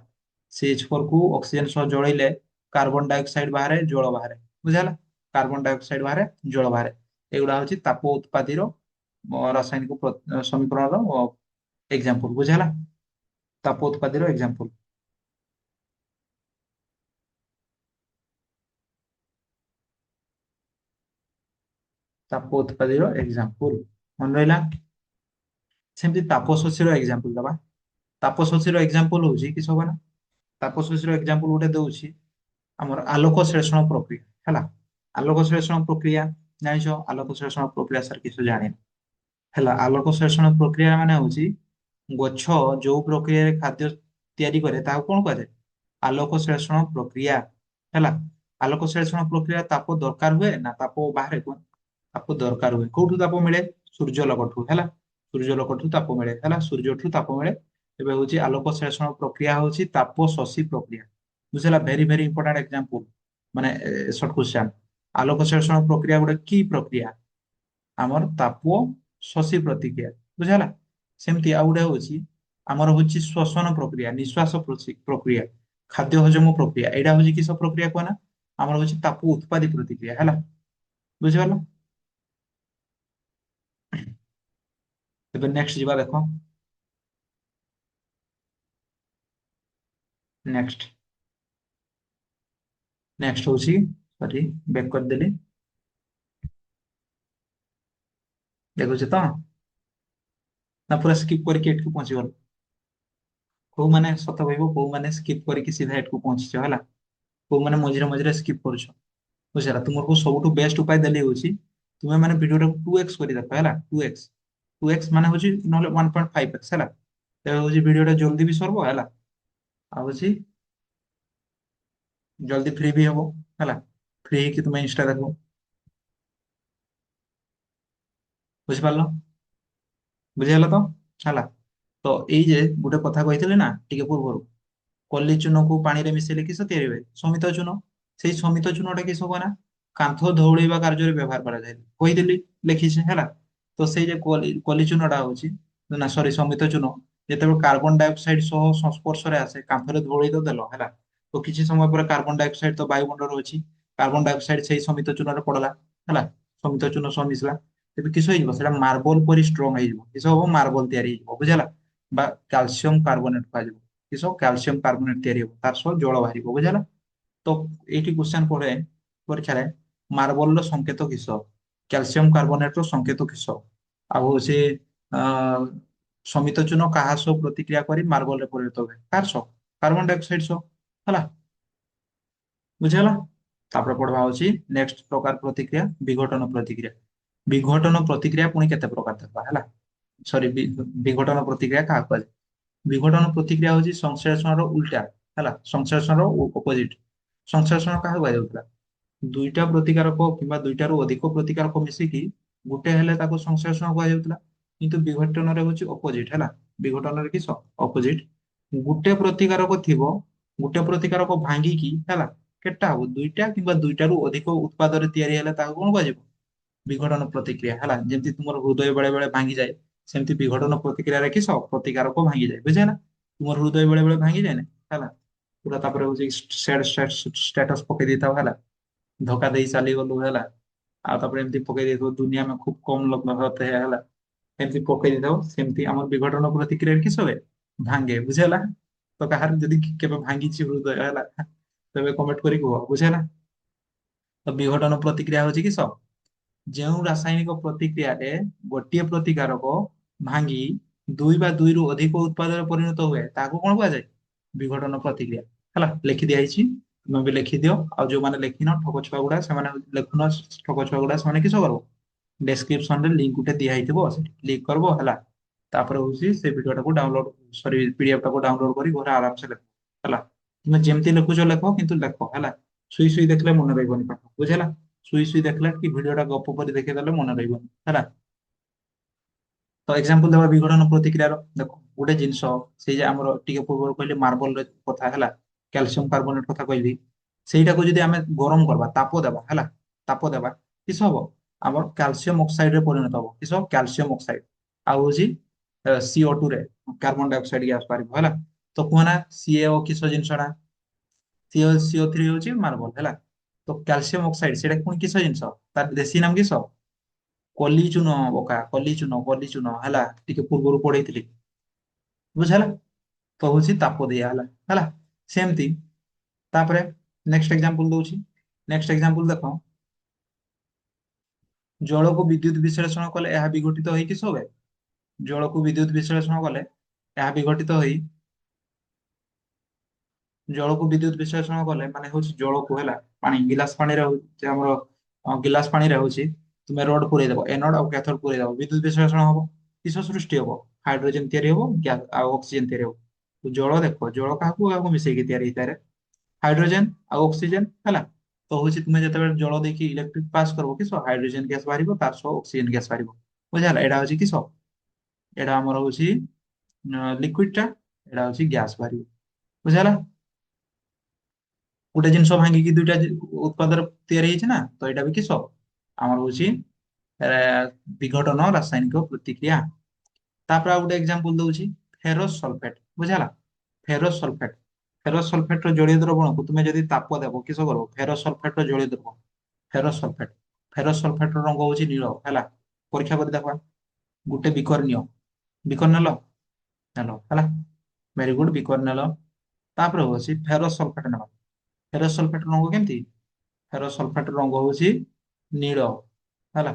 CH4 କୁ ଅକ୍ସିଜେନ ସହ ଜଳେଇଲେ କାର୍ବନ ଡାଇଅକ୍ସାଇଡ ବାହାରେ, ଜଳ ବାହାରେ, ବୁଝିହେଲା। କାର୍ବନ ଡାଇଅକ୍ସାଇଡ ବାହାରେ, ଜଳ ବାହାରେ। ଏଗୁଡା ହଉଛି ତାପ ଉତ୍ପାଦୀର ରାସାୟନିକ ସମୀକରଣର ଏକ୍ସାମ୍ପଲ, ବୁଝିହେଲା। ତାପ ଉତ୍ପାଦୀର ଏକ୍ସାମ୍ପଲ। ତାପ ଉତ୍ପାଦୀର ଏକ୍ସାମ୍ପଲ ମନେ ରହିଲା। ସେମିତି ତାପ ଶୋଷୀର ଏକ୍ସାମ୍ପଲ ଦବା। ତାପ ଶୋଷୀର ଏକ୍ସାମ୍ପଲ ହଉଛି କିସ ହବ ନା, ତାପ ଶୋଷୀର ଏକ୍ସାମ୍ପଲ ଗୋଟେ ଦଉଛି, ଆମର ଆଲୋକ ଶ୍ଳେଷଣ ପ୍ରକ୍ରିୟା ହେଲା। ଆଲୋକ ଶ୍ଳେଷଣ ପ୍ରକ୍ରିୟା ଜାଣିଛ, ଆଲୋକ ଶ୍ଳେଷଣ ପ୍ରକ୍ରିୟା ସାର୍ କିଛି ଜାଣିନି ହେଲା। ଆଲୋକ ଶ୍ଳେଷଣ ପ୍ରକ୍ରିୟା ମାନେ ହଉଛି, ଗଛ ଯୋଉ ପ୍ରକ୍ରିୟାରେ ଖାଦ୍ୟ ତିଆରି କରେ ତାହାକୁ କଣ କୁହାଯାଏ, ଆଲୋକ ଶ୍ଳେଷଣ ପ୍ରକ୍ରିୟା ହେଲା। ଆଲୋକ ଶ୍ଳେଷଣ ପ୍ରକ୍ରିୟା ତାପ ଦରକାର ହୁଏ ନା ତାପ ବାହାରେ, କୁହ। ତାପ ଦରକାର ହୁଏ, କୋଉଠୁ ତାପ ମିଳେ, ସୂର୍ଯ୍ୟଲୋକଠୁ ହେଲା। ସୂର୍ଯ୍ୟଲୋକଠୁ ତାପ ମିଳେ ହେଲା, ସୂର୍ଯ୍ୟଠୁ ତାପ ମିଳେ। ଏବେ ହଉଛି ଆଲୋକ ଶ୍ଳେଷଣ ପ୍ରକ୍ରିୟା ହଉଛି ତାପ ଶୋଷୀ ପ୍ରକ୍ରିୟା, ବୁଝିଲା। ଭେରି ଭେରି ଇମ୍ପୋର୍ଟାଣ୍ଟ ଏକ୍ସାମ୍ପଲ, ମାନେ ସର୍ଟ କ୍ୱେଶ୍ଚନ। ଆଲୋକ ଶ୍ଳେଷଣ ପ୍ରକ୍ରିୟା ଗୋଟେ କି ପ୍ରକ୍ରିୟା, ଆମର ତାପ ଶୋଷୀ ପ୍ରତିକ୍ରିୟା, ବୁଝିହେଲା। ସେମିତି ଆଉ ଗୋଟେ ହଉଛି, ଆମର ହଉଛି ଶ୍ୱସନ ପ୍ରକ୍ରିୟା, ନିଶ୍ୱାସ ପ୍ରକ୍ରିୟା, ଖାଦ୍ୟ ହଜମ ପ୍ରକ୍ରିୟା। ଏଇଟା ହଉଛି କିସ ପ୍ରକ୍ରିୟା କୁହ ନା, ଆମର ହଉଛି ତାପ ଉତ୍ପାଦୀ ପ୍ରତିକ୍ରିୟା ହେଲା, ବୁଝିପାରିଲ। ଏବେ ନେକ୍ସଟ ଯିବା ଦେଖ, ନେକ୍ସଟ ନେକ୍ସଟ ହଉଛି ସରି ବ୍ୟାକ୍ କରିଦେଲି। ଦେଖୁଛି ତ ନା ପୁରା ସ୍କିପ୍ କରିକି ଏଠିକୁ ପହଞ୍ଚିଗଲ? କୋଉ ମାନେ ସତ କହିବ କୋଉ ମାନେ ସ୍କିପ୍ କରିକି ସିଧା ଏଠିକୁ ପହଞ୍ଚିଛ ହେଲା? କୋଉ ମାନେ ମଝିରେ ମଝିରେ ସ୍କିପ୍ କରୁଛ? ବୁଝିଲା ତୁମକୁ ସବୁଠୁ ବେଷ୍ଟ ଉପାୟ ଦେଲି ହଉଛି ତୁମେ ମାନେ ଭିଡିଓଟାକୁ 2x କରି ଦେଖ ହେଲା। 2x 2x ମାନେ ହଉଛି ନହେଲେ 1.5x ହେଲା। ତେବେ ହଉଛି ଭିଡିଓଟା ଜଲ୍ଦି ବି ସରିବ ହେଲା। ଆଉ ହଉଛି ଜଲ୍ଦି ଫ୍ରି ବି ହବ ହେଲା। ଫ୍ରି ହେଇକି ତୁମେ ଇନଷ୍ଟା ଦେଖ। ବୁଝିପାରିଲ? ବୁଝିଗଲ ତ ହେଲା। ତ ଏଇ ଯେ ଗୋଟେ କଥା କହିଥିଲି ନା ଟିକେ ପୂର୍ବରୁ, କଲି ଚୂନକୁ ପାଣିରେ ମିଶେଇଲେ କିସ ତିଆରି ହୁଏ? ସମିତ ଚୂନ। ସେଇ ସମିତ ଚୂନଟା କିସ ହୁଏ ନା କାନ୍ଥ ଧଉଳିବା କାର୍ଯ୍ୟରେ ବ୍ୟବହାର କରାଯାଏ। କହିଦେଲି, ଲେଖିଛି ହେଲା। ତ ସେଇ ଯେ କଲି ଚୂନଟା ହଉଛି ନା ସରି ସମିତ ଚୂନ ଯେତେବେଳେ କାର୍ବନ ଡାଇଅକ୍ସାଇଡ ସହ ସଂସ୍ପର୍ଶରେ ଆସେ କାନ୍ଥରେ ଧୂଳି ତ ଦେଲ ହେଲା। ତ କିଛି ସମୟ ପରେ କାର୍ବନ ଡାଇଅକ୍ସାଇଡ ତ ବାୟୁମଣ୍ଡଳରେ ଅଛି। କାର୍ବନ ଡାଇଅକ୍ସାଇଡ ସେଇ ସମିତ ଚୂନରେ ପଡିଲା ହେଲା। ସମିତ ଚୂନ ସହ ମିଶିଲା। ତେବେ କିସ ହେଇଯିବ ସେଇଟା ମାର୍ବଲ ପରି ଷ୍ଟ୍ରଙ୍ଗ ହେଇଯିବ। କିସ ହବ ମାର୍ବଲ ତିଆରି ହେଇଯିବ। ବୁଝିଲା? ବା କ୍ୟାଲସିୟମ କାର୍ବୋନେଟ କୁହାଯିବ। କିସ କ୍ୟାଲସିୟମ କାର୍ବୋନେଟ ତିଆରି ହେବ ତାର ସହ ଜଳ ବାହାରିବ। ବୁଝିଲା? ତ ଏଇଠି କ୍ୱେଶ୍ଚନ ପଡେ ପରୀକ୍ଷାରେ ମାର୍ବଲର ସଂକେତ କିସ? କ୍ୟାଲସିୟମ କାର୍ବୋନେଟର ସଂକେତ କିସ? ଆଉ ସେ ଅ ସମିତ ଚୂନ କାହା ସହ ପ୍ରତିକ୍ରିୟା କରି ମାର୍ବଲରେ ପରିଣତ ହୁଏ? କାହାର ସହ? କାର୍ବନ ଡାଇଅକ୍ସାଇଡ ସହ ହେଲା। ବୁଝିଗଲା? ତାପରେ ପଢବା ହଉଛି ନେକ୍ସଟ ପ୍ରକାର ପ୍ରତିକ୍ରିୟା ବିଘଟନ ପ୍ରତିକ୍ରିୟା। ବିଘଟନ ପ୍ରତିକ୍ରିୟା ପୁଣି କେତେ ପ୍ରକାର ଥିବା ହେଲା। ସରି ବିଘଟନ ପ୍ରତିକ୍ରିୟା କାହାକୁ କୁହାଯାଏ? ବିଘଟନ ପ୍ରତିକ୍ରିୟା ହଉଛି ସଂଶ୍ଲେଷଣର ଉଲ୍ଟା ହେଲା। ସଂଶ୍ଲେଷଣର ଅପୋଜିଟ। ସଂଶ୍ଲେଷଣ କାହାକୁ କୁହାଯାଉଥିଲା? ଦୁଇଟା ପ୍ରତିକାରକ କିମ୍ବା ଦୁଇଟାରୁ ଅଧିକ ପ୍ରତିକାରକ ମିଶିକି ଗୋଟେ ହେଲେ ତାକୁ ସଂଶ୍ଲେଷଣ କୁହାଯାଉଥିଲା। କିନ୍ତୁ ବିଘଟନରେ ହଉଛି ଅପୋଜିଟ ହେଲା। ବିଘଟନରେ କିସ ଅପୋଜିଟ। ଗୋଟେ ପ୍ରତିକାରକ ଥିବ, ଗୋଟେ ପ୍ରତିକାରକ ଭାଙ୍ଗିକି ହେଲା କେତେଟା ହବ ଦୁଇଟା କିମ୍ବା ଦୁଇଟାରୁ ଅଧିକ ଉତ୍ପାଦରେ ତିଆରି ହେଲେ ତାକୁ କଣ କୁହାଯିବ? ବିଘଟନ ପ୍ରତିକ୍ରିୟା ହେଲା। ଯେମିତି ତୁମର ହୃଦୟ ବେଳେ ବେଳେ ଭାଙ୍ଗିଯାଏ ସେମିତି ବିଘଟନ ପ୍ରତିକ୍ରିୟାରେ କିସ ପ୍ରତିକାରକ ଭାଙ୍ଗିଯାଏ। ବୁଝିଲା? ତୁମର ହୃଦୟ ବେଳେ ବେଳେ ଭାଙ୍ଗିଯାଏ ନା ହେଲା। ପୁରା ତାପରେ ହଉଛି ଷ୍ଟାଟସ ପକେଇ ଦେଇଥାଉ ହେଲା। ଧୋକା ଦେଇ ଚାଲିଗଲୁ ହେଲା। ଆଉ ତାପରେ ଏମିତି ପକେଇ ଦେଇଥିବ ଦୁନିଆ में खूब कम लोग होते हैं ହେଲା। ଏମିତି ପକେଇ ଦେଇଥାଉ ସେମିତି ଆମର ବିଘଟନ ପ୍ରତିକ୍ରିୟାରେ କିସ ହୁଏ? ଭାଙ୍ଗେ। ବୁଝିହେଲା? ତ କାହାର ଯଦି କେବେ ଭାଙ୍ଗିଛି ହୃଦୟ ହେଲା ତେବେ କମେଣ୍ଟ କରି କୁହ। ବୁଝିହେଲା? ତ ବିଘଟନ ପ୍ରତିକ୍ରିୟା ହଉଛି କିସ? ଯେଉଁ ରାସାୟନିକ ପ୍ରତିକ୍ରିୟାରେ ଗୋଟିଏ ପ୍ରତିକାରକ ଭାଙ୍ଗି ଦୁଇ ବା ଦୁଇରୁ ଅଧିକ ଉତ୍ପାଦରେ ପରିଣତ ହୁଏ ତାହାକୁ କଣ କୁହାଯାଏ? ବିଘଟନ ପ୍ରତିକ୍ରିୟା ହେଲା। ଲେଖି ଦିଆଯାଇଛି ତୁମେ ବି ଲେଖିଦିଅ। ଆଉ ଯୋଉମାନେ ଲେଖିନ ଠକ ଛୁଆ ଗୁଡା ସେମାନେ ଲେଖୁନ ଠକ ଛୁଆ ଗୁଡା ସେମାନେ କିସ କରିବ? ଡେସ୍କ୍ରିପସନ ରେ ଲିଙ୍କ ଗୋଟେ ଦିଆହେଇଥିବ ସେଠି କ୍ଲିକ୍ କରିବ ହେଲା। ତାପରେ ହଉଛି ସେ ଭିଡିଓଟାକୁ ଡାଉନଲୋଡ ସରି ପିଡିଏଫ ଟାକୁ ଡାଉନଲୋଡ କରି ଘରେ ଆରାମସେ ଲେଖ ହେଲା। ତୁମେ ଯେମିତି ଲେଖୁଛ ଲେଖ କିନ୍ତୁ ଲେଖ ହେଲା। ଶୁଇ ଶୁଇ ଦେଖିଲେ ମନେ ରହିବନି ପାଠ। ବୁଝିଲା? ଶୁଇ ଶୁଇ ଦେଖିଲେ କି ଭିଡିଓଟା ଗପ କରି ଦେଖେଇଦେଲେ ମନେ ରହିବନି ହେଲା। ତ ଏକ୍ସାମ୍ପଲ ଦେବା ବିଘଟନ ପ୍ରତିକ୍ରିୟାର ଦେଖ ଗୋଟେ ଜିନିଷ ସେଇ ଯେ ଆମର ଟିକେ ପୂର୍ବରୁ କହିଲେ ମାର୍ବଲ କଥା ହେଲା। କ୍ୟାଲସିୟମ କାର୍ବୋନେଟ କଥା କହିଲି। ସେଇଟାକୁ ଯଦି ଆମେ ଗରମ କରିବା ତାପ ଦେବା ହେଲା। ତାପ ଦେବା କିସ ହବ? ଆମର କ୍ୟାଲସିୟମ ଅକ୍ସାଇଡ ରେ ପରିଣତ ହବ। କିସ? Calcium oxide. ଆଉ ହଉଛି CO2 ରେ କାର୍ବନ ଡାଇଅକ୍ସାଇଡ ଗ୍ୟାସ ବାହାରିବ ହେଲା। ତ କୁହନା ସିଏ କିସ ଜିନିଷଟା CO3 ହଉଛି ମାର୍ବଲ ହେଲା। ତ କ୍ୟାଲସିୟମ ଅକ୍ସାଇଡ ସେଇଟା ପୁଣି କିସ ଜିନିଷ? ତାର ଦେଶୀ ନାମ କିସ? କଲି ଚୂନ ବୋକା କଲି ଚୂନ କଲି ଚୂନ ହେଲା। ଟିକେ ପୂର୍ବରୁ ପଢେଇଥିଲି। ବୁଝିହେଲା? ତ ହଉଛି ତାପ ଦିଆ ହେଲା ହେଲା। ସେମିତି ତାପରେ ନେକ୍ସଟ ଏକ୍ସାମ୍ପଲ ଦଉଛି। ନେକ୍ସଟ ଏକ୍ସାମ୍ପଲ ଦେଖ ଜଳକୁ ବିଦ୍ୟୁତ ବିଶ୍ଳେଷଣ କଲେ ଏହା ବିଘଟିତ ହେଇ କିସ ହୁଏ? ଜଳକୁ ବିଦ୍ୟୁତ ବିଶ୍ଳେଷଣ କଲେ ଏହା ବିଘଟିତ ହେଇ ଜଳକୁ ବିଦ୍ୟୁତ ବିଶ୍ଳେଷଣ କଲେ ମାନେ ହଉଛି ଜଳକୁ ହେଲା ପାଣି ଗିଲାସ ପାଣିରେ ହଉଛି ଆମର ଗିଲାସ ପାଣିରେ ହଉଛି ତୁମେ ରଡ୍ ପୁରେଇ ଦବ ଏନୋଡ ଆଉ କ୍ୟାଥୋଡ ପୁରେଇ ଦବ ବିଦ୍ୟୁତ ବିଶ୍ଳେଷଣ ହବ। କିସ ସୃଷ୍ଟି ହବ? ହାଇଡ୍ରୋଜେନ ତିଆରି ହବ ଆଉ ଅକ୍ସିଜେନ ତିଆରି ହବ। ତ ଜଳ ଦେଖ ଜଳ କାହାକୁ କାହାକୁ ମିଶେଇକି ତିଆରି ହେଇଥାଏ? ହାଇଡ୍ରୋଜେନ ଆଉ ଅକ୍ସିଜେନ ହେଲା। ତ ହଉଛି ତୁମେ ଯେତେବେଳେ ଜଳ ଦେଇକି ଇଲେକ୍ଟ୍ରିକ ପାସ୍ କରିବ କିସ ହାଇଡ୍ରୋଜେନ ଗ୍ୟାସ ବାହାରିବ ତାର ସହ ଅକ୍ସିଜେନ ଗ୍ୟାସ ବାହାରିବ। ବୁଝିଲା? ଏଇଟା ହଉଛି କିସ? ଏଇଟା ଆମର ହଉଛି ଲିକ୍ୱିଡ ଟା। ଏଇଟା ହଉଛି ଗ୍ୟାସ ବାହାରିବ। ବୁଝିଲା? ଗୋଟେ ଜିନିଷ ଭାଙ୍ଗିକି ଦୁଇଟା ଉତ୍ପାଦରେ ତିଆରି ହେଇଛି ନା ତ ଏଇଟା ବି କିସ? ଆମର ହଉଛି ଏ, ବିଘଟନ ରାସାୟନିକ ପ୍ରତିକ୍ରିୟା। ତାପରେ ଆଉ ଗୋଟେ ଏକ୍ସାମ୍ପଲ ଦଉଛି ଫେରସ ସଲଫେଟ। ବୁଝିଲା? ଫେରସ ସଲଫେଟ। ଫେରସ ସଲଫେଟ ର ଜଳୀୟ ଦ୍ରବଣକୁ ତୁମେ ଯଦି ତାପ ଦେବ କିସ କରିବ? ଫେରସ ସଲଫେଟ ର ଜଳୀୟ ଦ୍ରବଣ ଫେରସ ସଲଫେଟ। ଫେରସ ସଲଫେଟ ର ରଙ୍ଗ ହଉଛି ନୀଳ ହେଲା। ପରୀକ୍ଷା କରି ଦେଖବା। ଗୋଟେ ବିକର ନିଅ। ବିକର ନେଲ? ନେଲ ହେଲା। ଭେରି ଗୁଡ ବିକର ନେଲ। ତାପରେ ହଉଛି ଫେରସ୍ ସଲଫେଟ ନେବା। ଫେରସ୍ ସଲଫେଟ ରଙ୍ଗ କେମିତି? ଫେରସ୍ ସଲଫେଟ ରଙ୍ଗ ହଉଛି ନୀଳ ହେଲା।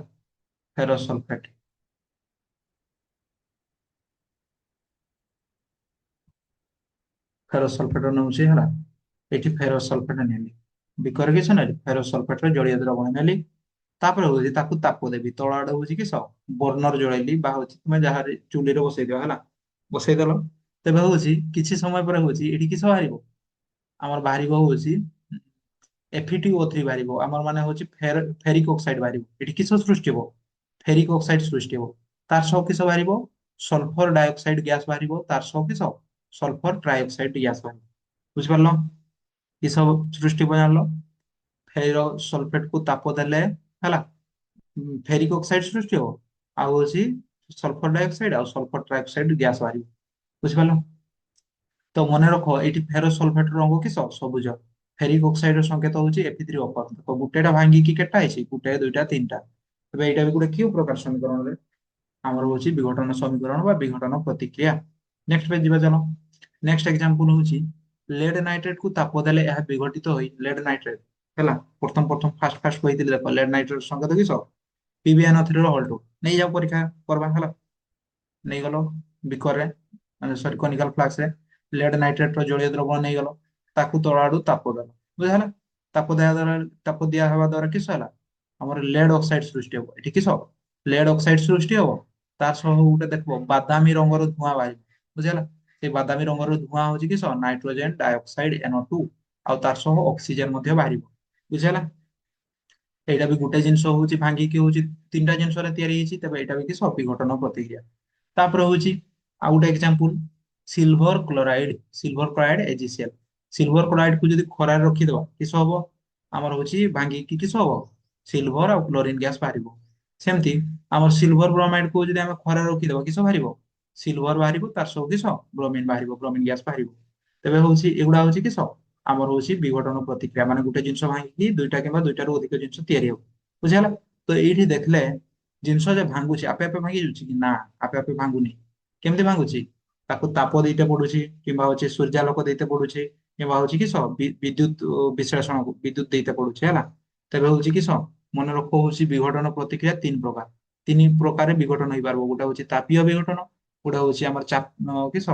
ଫେରସ୍ ସଲଫେଟ, ଫେରସ୍ ସଲଫେଟ ନେଉଛି ହେଲା। ଏଠି ଫେରସ୍ ସଲଫେଟ ନେଲି, ବିକରେ କିଛି ନେଲି ଫେରସ୍ ସଲଫେଟର ଜଳୀୟ ଦ୍ରବଣ ନେଲି। ତାପରେ ହଉଛି ତାକୁ ତାପ ଦେବି। ତଳ ଆଡେ ହଉଛି କିସ, ବର୍ଣ୍ଣର ଜଳେଇଲି ବା ହଉଛି ତୁମେ ଯାହା ଚୁଲିରେ ବସେଇ ଦିଅ ହେଲା। ବସେଇଦେଲ, ତେବେ ହଉଛି କିଛି ସମୟ ପରେ ହଉଛି ଏଠି କିସ ବାହାରିବ? ଆମର ବାହାରିବ ହଉଛି FeTO3 ବାହାରିବ। ଆମର ମାନେ ହଉଛି ଫେରିକ ଅକ୍ସାଇଡ ବାହାରିବ। ଏଠି କିସ ସୃଷ୍ଟି ହବ? ଫେରିକ ଅକ୍ସାଇଡ ସୃଷ୍ଟି ହବ। ତାର ସହ କିସ ବାହାରିବ? ସଲଫର ଡାଇଅକ୍ସାଇଡ ଗ୍ୟାସ ବାହାରିବ। ତାର ସହ କିସ, ସଲଫର ଟ୍ରାଇଅକ୍ସାଇଡ ଗ୍ୟାସ ବାହାରିବ। ବୁଝିପାରିଲ? କିସ ସୃଷ୍ଟି ହବ ଜାଣିଲ? ଫେର ସଲଫେଟ କୁ ତାପ ଦେଲେ ହେଲା, ଫେରିକ ଅକ୍ସାଇଡ ସୃଷ୍ଟି ହବ। ଆଉ ହଉଛି ସଲଫର ଡାଇଅକ୍ସାଇଡ ଆଉ ସଲଫର ଟ୍ରାଇଅକ୍ସାଇଡ ଗ୍ୟାସ ବାହାରିବ। ବୁଝିପାରିଲ? ତ ମନେ ରଖ ଏଇଠି ଫେରସ ସଲଫେଟ ରଙ୍ଗ କିସ, ସବୁଜ। ଫେରିକ ଅକ୍ସାଇଡ ର ସଂକେତ ହଉଛି Fe3O4। ତ ଗୋଟେଟା ଭାଙ୍ଗିକି କେଟା ହେଇଛି? ଗୋଟେ, ଦୁଇଟା, ତିନିଟା। ତେବେ ଏଇଟା ବି ଗୋଟେ କି ପ୍ରକାର ସମୀକରଣରେ ଆମର ହଉଛି ବିଘଟନ ସମୀକରଣ ବା ବିଘଟନ ପ୍ରତିକ୍ରିୟା। ନେକ୍ସଟ ପେଜ ଯିବା ଚାଲ। ନେକ୍ସଟ ଏକ୍ସାମ୍ପଲ ହଉଛି ଲେଡ ନାଇଟ୍ରେଟ କୁ ତାପ ଦେଲେ ଏହା ବିଘଟିତ ହୋଇ ଲେଡ ନାଇଟ୍ରେଟ ହେଲା। ପ୍ରଥମ ପ୍ରଥମ ଫାଷ୍ଟ ଫାଷ୍ଟ କହିଥିଲି ଦେଖ, ଲେଡ ନାଇଟ୍ରେଟ ସଂକେତ କିସ? PbNO3 ର ଅଲ୍ଟୁ। ନେଇଯାଅ ପରୀକ୍ଷା କରବା ହେଲା। ନେଇଗଲ ବିକରରେ, ସରି କନିକାଲ ଫ୍ଲାସ୍କ ରେ ଲେଡ ନାଇଟ୍ରେଟ ର ଜଳୀୟ ଦ୍ରବଣ ନେଇଗଲ। ତାକୁ ତଳ ଆଡୁ ତାପ ଦେଲ। ବୁଝିହେଲା? ତାପ ଦେବା ଦ୍ୱାରା, ତାପ ଦିଆ ହେବା ଦ୍ୱାରା କିସ ହେଲା? ଆମର ଲେଡ ଅକ୍ସାଇଡ ସୃଷ୍ଟି ହବ। ଏଠି କିସ, ଲେଡ ଅକ୍ସାଇଡ ସୃଷ୍ଟି ହବ। ତାର ସହ ଗୋଟେ ଦେଖିବ ବାଦାମୀ ରଙ୍ଗର ଧୂଆଁ ବାହାରିବ। ବୁଝିହେଲା? ସେଇ ବାଦାମୀ ରଙ୍ଗର ଧୂଆଁ ହଉଛି କିସ, ନାଇଟ୍ରୋଜେନ ଡାଇଅକ୍ସାଇଡ NO2। ଆଉ ତାର ସହ ଅକ୍ସିଜେନ ମଧ୍ୟ ବାହାରିବ। ବୁଝିହେଲା? ଏଇଟା ବି ଗୋଟେ ଜିନିଷ ହଉଛି ଭାଙ୍ଗିକି ହଉଛି ତିନିଟା ଜିନିଷରେ ତିଆରି ହେଇଛି। ତେବେ ଏଇଟା ବି କିସ, ବିଘଟନ ପ୍ରତିକ୍ରିୟା। ତାପରେ ହଉଛି ଆଉ ଗୋଟେ example, silver chloride. Silver chloride AgCl। Silver chloride କୁ ଯଦି ଖରାରେ ରଖିଦବା କିସ ହବ? ଆମର ହଉଛି ଭାଙ୍ଗିକି କିସ ହବ? ସିଲଭର ଆଉ କ୍ଲୋରିନ ଗ୍ୟାସ ବାହାରିବ। ସେମିତି ଆମର ସିଲଭର ବ୍ରୋମାଇଡ କୁ ଯଦି ଆମେ ଖରାରେ ରଖିଦବା କିସ ବାହାରିବ? ସିଲଭର ବାହାରିବ। ତାର ସହ କିସ, ବ୍ରୋମିନ ବାହାରିବ। ବ୍ରୋମିନ ଗ୍ୟାସ ବାହାରିବ। ତେବେ ହଉଛି ଏଗୁଡା ହଉଛି କିସ, ଆମର ହଉଛି ବିଘଟନ ପ୍ରତିକ୍ରିୟା। ମାନେ ଗୋଟେ ଜିନିଷ ଭାଙ୍ଗିକି ଦୁଇଟା କିମ୍ବା ଦୁଇଟାରୁ ଅଧିକ ଜିନିଷ ତିଆରି ହବ। ବୁଝିହେଲା? ତ ଏଇଠି ଦେଖିଲେ ଜିନିଷ ଯେ ଭାଙ୍ଗୁଛି ଆପେ ଆପେ ଭାଙ୍ଗି ଯାଉଛି କି ନା, ଆପେ ଆପେ ଭାଙ୍ଗୁନି। କେମିତି ଭାଙ୍ଗୁଛି? ତାକୁ ତାପ ଦେଇତେ ପଡୁଛି, କିମ୍ବା ହଉଛି ସୂର୍ଯ୍ୟାଲୋକ ଦେଇତେ ପଡୁଛି, କିମ୍ବା ହଉଛି କିସ ବିଦ୍ୟୁତ ବିଶ୍ଳେଷଣ ବିଦ୍ୟୁତ ଦେଇତେ ପଡୁଛି ହେଲା। ତେବେ ହଉଛି କିସ, ମନେ ରଖ ହଉଛି ବିଘଟନ ପ୍ରତିକ୍ରିୟା ତିନି ପ୍ରକାର। ତିନି ପ୍ରକାର ବିଘଟନ ହେଇପାରିବ। ଗୋଟେ ହଉଛି ତାପୀୟ ବିଘଟନ, ଗୋଟେ ହଉଛି ଆମର କିସ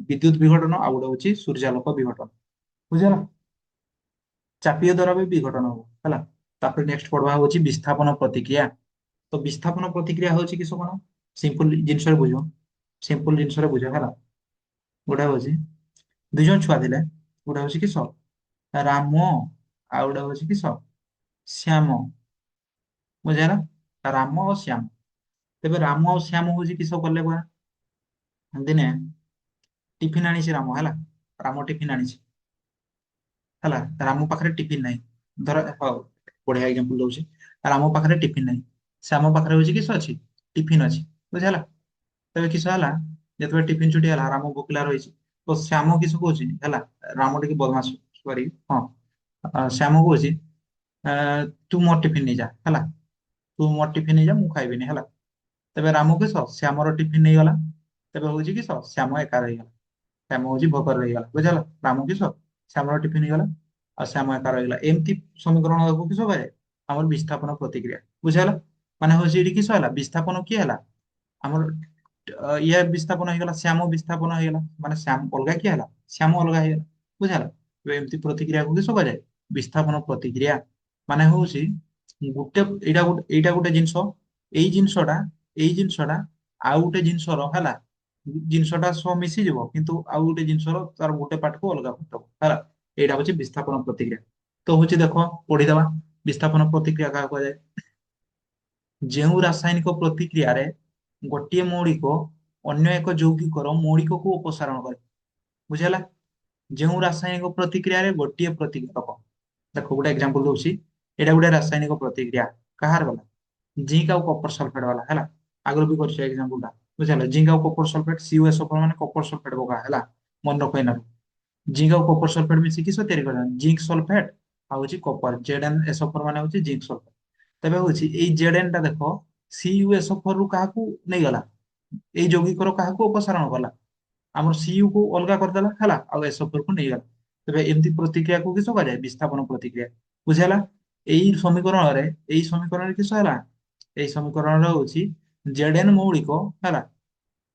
ବିଦ୍ୟୁତ ବିଘଟନ, ଆଉ ଗୋଟେ ହଉଛି ସୂର୍ଯ୍ୟାଲୋକ ବିଘଟନ। ବୁଝିହେଲା? ଚାପୀୟ ଦ୍ୱାରା ବି ବିଘଟନ ହବ ହେଲା। ତାପରେ ନେକ୍ସଟ ପଢବା ହଉଛି ବିସ୍ଥାପନ ପ୍ରତିକ୍ରିୟା। ତ ବିସ୍ଥାପନ ପ୍ରତିକ୍ରିୟା ହଉଛି କିସ କଣ? ସିମ୍ପଲ ଜିନିଷରେ ବୁଝ, ସିମ୍ପଲ ଜିନିଷରେ ବୁଝ ହେଲା। ଗୋଟେ ହଉଛି ଦୁଇ ଜଣ ଛୁଆ ଥିଲେ। ଗୋଟେ ହଉଛି କିସ, ରାମ, ଆଉ ଗୋଟେ ହଉଛି କିସ, ଶ୍ୟାମ। ବୁଝିହେଲା? ରାମ ଆଉ ଶ୍ୟାମ। ତେବେ ରାମ ଆଉ ଶ୍ୟାମ ହଉଛି କିସ କଲେ ପରା, ଦିନେ ଟିଫିନ ଆଣିଛି ରାମ ହେଲା। ରାମ ଟିଫିନ ଆଣିଛି ହେଲା। ରାମ ପାଖରେ ଟିଫିନ ନାହିଁ। ଧର ହଉ, ବଢିଆ ଏକ୍ସାମ୍ପଲ ଦଉଛି। ରାମ ପାଖରେ ଟିଫିନ ନାହିଁ। ଶ୍ୟାମ ପାଖରେ ହଉଛି କିସ ଅଛି? ଟିଫିନ ଅଛି। ବୁଝିହେଲା? ତେବେ କିସ ହେଲା, ଯେତେବେଳେ ଟିଫିନ ଛୁଟି ହେଲା ରାମ ଭୋକିଲା ରହିଛି। ତ ଶ୍ୟାମ କିସ କହୁଛି ହେଲା, ରାମ ଟିକେ ବଦମାସ, ସରି ହଁ, ଶ୍ୟାମ କହୁଛି ତୁ ମୋର ଟିଫିନ ନେଇଯା ହେଲା। ତୁ ମୋର ଟିଫିନ ନେଇଯା, ମୁଁ ଖାଇବିନି ହେଲା। ତେବେ ରାମ କିସ ଶ୍ୟାମର ଟିଫିନ ନେଇଗଲା। ତେବେ ହଉଛି କିସ, ଶ୍ୟାମ ଏକା ରହିଗଲା। ଶ୍ୟାମ ହଉଛି ଭୋକରେ ରହିଗଲା। ବୁଝିହେଲା? ରାମ କିସ ଶ୍ୟାମର ଟିଫିନ ନେଇଗଲା, ଆଉ ଶ୍ୟାମ ଏକା ରହିଗଲା। ଏମିତି ସମୀକରଣ ହବ କିସ ଭାଇ, ଆମର ବିସ୍ଥାପନ ପ୍ରତିକ୍ରିୟା। ବୁଝିହେଲା? ମାନେ ହଉଛି ଏଠି କିସ ହେଲା, ବିସ୍ଥାପନ କିଏ ହେଲା? ଆମର ଇଏ ବିସ୍ଥାପନ ହେଇଗଲା, ଶ୍ୟାମ ବିସ୍ଥାପନ ହେଇଗଲା। ମାନେ ଶ୍ୟାମ ଅଲଗା କିଏ ହେଲା, ଶ୍ୟାମ ଅଲଗା ହେଇଗଲା। ବୁଝିହେଲା? ତ ଏମିତି ପ୍ରତିକ୍ରିୟାକୁ କିସ କୁହାଯାଏ, ବିସ୍ଥାପନ ପ୍ରତିକ୍ରିୟା। ମାନେ ହଉଛି ଏଇଟା ଗୋଟେ ଜିନିଷ, ଏଇ ଜିନିଷଟା ଏଇ ଜିନିଷଟା ଆଉ ଗୋଟେ ଜିନିଷର ହେଲା, ଜିନିଷଟା ସହ ମିଶିଯିବ, କିନ୍ତୁ ଆଉ ଗୋଟେ ଜିନିଷର ତାର ଗୋଟେ ପାର୍ଟକୁ ଅଲଗା କରିଦବ ହେଲା। ଏଇଟା ହଉଛି ବିସ୍ଥାପନ ପ୍ରତିକ୍ରିୟା। ତ ହଉଛି ଦେଖ ପଢିଦବା, ବିସ୍ଥାପନ ପ୍ରତିକ୍ରିୟା କାହାକୁ କୁହାଯାଏ? ଯେଉଁ ରାସାୟନିକ ପ୍ରତିକ୍ରିୟାରେ ଗୋଟିଏ ମୌଳିକ ଅନ୍ୟ ଏକ ଯୌଗିକର ମୌଳିକକୁ ଅପସାରଣ କରେ। ବୁଝିହେଲା? ଯେଉଁ ରାସାୟନିକ ପ୍ରତିକ୍ରିୟାରେ ଗୋଟିଏ ପ୍ରତିକାରକ, ଦେଖ ଗୋଟେ ଏକ୍ସାମ୍ପଲ ଦଉଛି। ଏଇଟା ଗୋଟେ ରାସାୟନିକ ପ୍ରତିକ୍ରିୟା। କାହାର ଗଲା? ଜିଙ୍କ ଆଉ କପର ସଲଫେଟ ବାଲା ହେଲା। ଆଗରୁ ବି କରିଛି ଏକ୍ସାମ୍ପଲ ଟା। ବୁଝିହେଲା? ଜିଙ୍କ ଆଉ କପର ସଲଫେଟ, CuSO4 ମାନେ କପର ସଲଫେଟ ପକା ହେଲା। ମନେ ରଖ ଏଇନା। ଜିଙ୍କ ଆଉ କପର ସଲଫେଟ ମିଶିକି କିସ ତିଆରି କରିଛନ୍ତି? ଜିଙ୍କ ସଲଫେଟ ଆଉ ହଉଛି କପର, ZnSO4 ମାନେ ହଉଛି ଜିଙ୍କ ସଲଫେଟ। ତେବେ ହଉଛି ଏଇ Zn ଟା ଦେଖ, CuSO4 ରୁ କାହାକୁ ନେଇଗଲା? ଏଇ ଯୌଗିକର କାହାକୁ ଅପସାରଣ କଲା? ଆମର Cu କୁ ଅଲଗା କରିଦେଲା ହେଲା, ଆଉ SO4 କୁ ନେଇଗଲା। ତେବେ ଏମିତି ପ୍ରତିକ୍ରିୟାକୁ କିସ କୁହାଯାଏ? ବିସ୍ଥାପନ ପ୍ରତିକ୍ରିୟା। ବୁଝିହେଲା? ଏଇ ସମୀକରଣରେ ଏଇ ସମୀକରଣରେ କିସ ହେଲା? ଏଇ ସମୀକରଣରେ ହଉଛି Zn ମୌଳିକ ହେଲା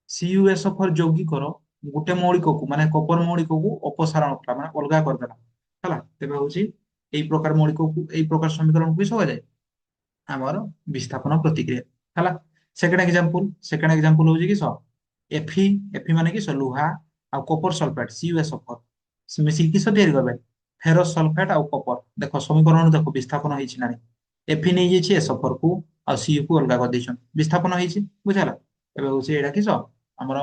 CuSO4 ଯୌଗିକର ଗୋଟେ ମୌଳିକକୁ ମାନେ କପର ମୌଳିକକୁ ଅପସାରଣ କଲା ମାନେ ଅଲଗା କରିଦେଲା ହେଲା। ତେବେ ହଉଛି ଏଇ ପ୍ରକାର ମୌଳିକକୁ ଏଇ ପ୍ରକାର ସମୀକରଣକୁ କିସ କୁହାଯାଏ? ଆମର ବିସ୍ଥାପନ ପ୍ରତିକ୍ରିୟା ହେଲା। ସେକେଣ୍ଡ ଏକ୍ସାମ୍ପଲ ହଉଛି କିସ? ଏଫି ଏଫି ମାନେ କିସ? ଲୁହା ଆଉ କପର ସଲଫେଟ CuSO4 ସେ ମିଶିକି କିସ ତିଆରି କରିବେ? ଫେରସ ସଲଫେଟ ଆଉ କପର। ଦେଖ ସମୀକରଣ ଦେଖ ବିସ୍ଥାପନ ହେଇଛି ନା ନାହିଁ? ଏଫି ନେଇଯାଇଛି SO4 କୁ ଆଉ Cu କୁ ଅଲଗା କରିଦେଇଛନ୍ତି, ବିସ୍ଥାପନ ହେଇଛି। ବୁଝିହେଲା? ଏବେ ହଉଛି ଏଇଟା କିସ? ଆମର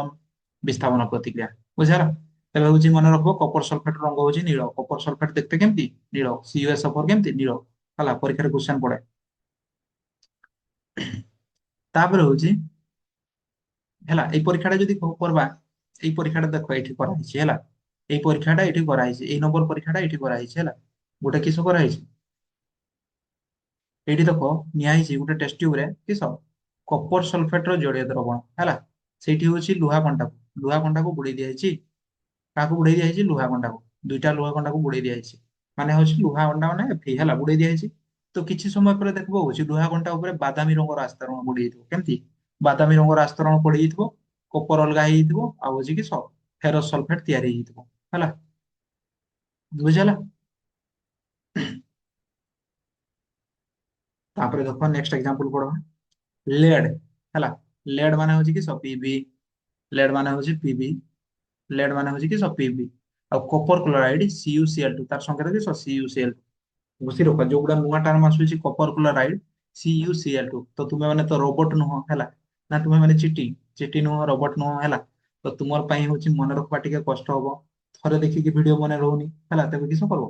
ବିସ୍ଥାପନ ପ୍ରତିକ୍ରିୟା। ବୁଝିହେଲା? ତେବେ ହଉଛି ମନେ ରଖିବ କପର ସଲଫେଟ ରଙ୍ଗ ହଉଛି ନୀଳ। କପର ସଲଫେଟ ଦେଖତେ କେମିତି? ନୀଳ। CuSO4 କେମିତି? ନୀଳ। ହେଲା, ପରୀକ୍ଷାରେ କ୍ୱେଶ୍ଚନ ପଡେ। ତାପରେ ହଉଛି ହେଲା ଏଇ ପରୀକ୍ଷାଟା ଯଦି କରବା, ଏଇ ପରୀକ୍ଷାଟା ଦେଖ ଏଇଠି କରାହେଇଛି ହେଲା। ଏଇ ପରୀକ୍ଷାଟା ଏଇଠି କରାହେଇଛି, ଏଇ ନମ୍ବର ପରୀକ୍ଷାଟା ଏଇଠି କରାହେଇଛି ହେଲା। ଗୋଟେ କିସ କରାହେଇଛି? ଏଇଠି ଦେଖ ନିଆହେଇଛି ଗୋଟେ ଟେଷ୍ଟ ଟ୍ୟୁବରେ କିସ? କପର ସଲଫେଟର ଜଳୀୟ ଦ୍ରବଣ ହେଲା। ସେଇଠି ହଉଛି ଲୁହା କଣ୍ଟାକୁ ବୁଡେଇ ଦିଆଯାଇଛି। କାହାକୁ ବୁଡେଇ ଦିଆଯାଇଛି? ଲୁହା କଣ୍ଟାକୁ। ଦୁଇଟା ଲୁହା କଣ୍ଟାକୁ ବୁଡେଇ ଦିଆଯାଇଛି। ମାନେ ହଉଛି ଲୁହା କଣ୍ଟା ମାନେ ଫି ହେଲା ବୁଡେଇ ଦିଆଯାଇଛି। ତ କିଛି ସମୟ ପରେ ଦେଖିବ ହଉଛି ଲୁହା କଣ୍ଟା ଉପରେ ବାଦାମୀ ରଙ୍ଗର ଆସ୍ତରଣ ପଡିଯାଇଥିବ। କେମିତି? ବାଦାମୀ ରଙ୍ଗର ଆସ୍ତରଣ ପଡିଯାଇଥିବ, କପର ଅଲଗା ହେଇଯାଇଥିବ, ଆଉ ହଉଛି କି ଫେରସ ସଲଫେଟ ତିଆରି ହେଇଯାଇଥିବ ହେଲା। ବୁଝିହେଲା? ତାପରେ ଦେଖ ନେକ୍ସଟ ଏକ୍ସାମ୍ପଲ ପଢବା। ଲେଡ ହେଲା। ଲେଡ ମାନେ ହଉଛି କି ପିବି। ଲେଡ ମାନେ ହଉଛି ପିବି। ଲେଡ ମାନେ ହଉଛି କି ପିବି। ଆଉ କପର କ୍ଲୋରାଇଡ CuCl2 ତାର ସଂକେତ କି CuCl2। ବୁଝି ରଖ ଯୋଉଗୁଡା ନୂଆ ଟର୍ମ ଆସୁଛି କପର କ୍ଲୋରାଇଡ CuCl2। ତ ତୁମେ ମାନେ ତ ରୋବଟ ନୁହଁ ହେଲା। ନା ତୁମେ ମାନେ ଚିଟି ଚିଟି ନୁହଁ, ରୋବଟ ନୁହଁ ହେଲା। ତ ତୁମର ପାଇଁ ହଉଛି ମନେ ରଖିବା ଟିକେ କଷ୍ଟ ହବ। ଥରେ ଦେଖିକି ଭିଡିଓ ମନେ ରହୁନି ହେଲା, ତେବେ କିସ କରିବ?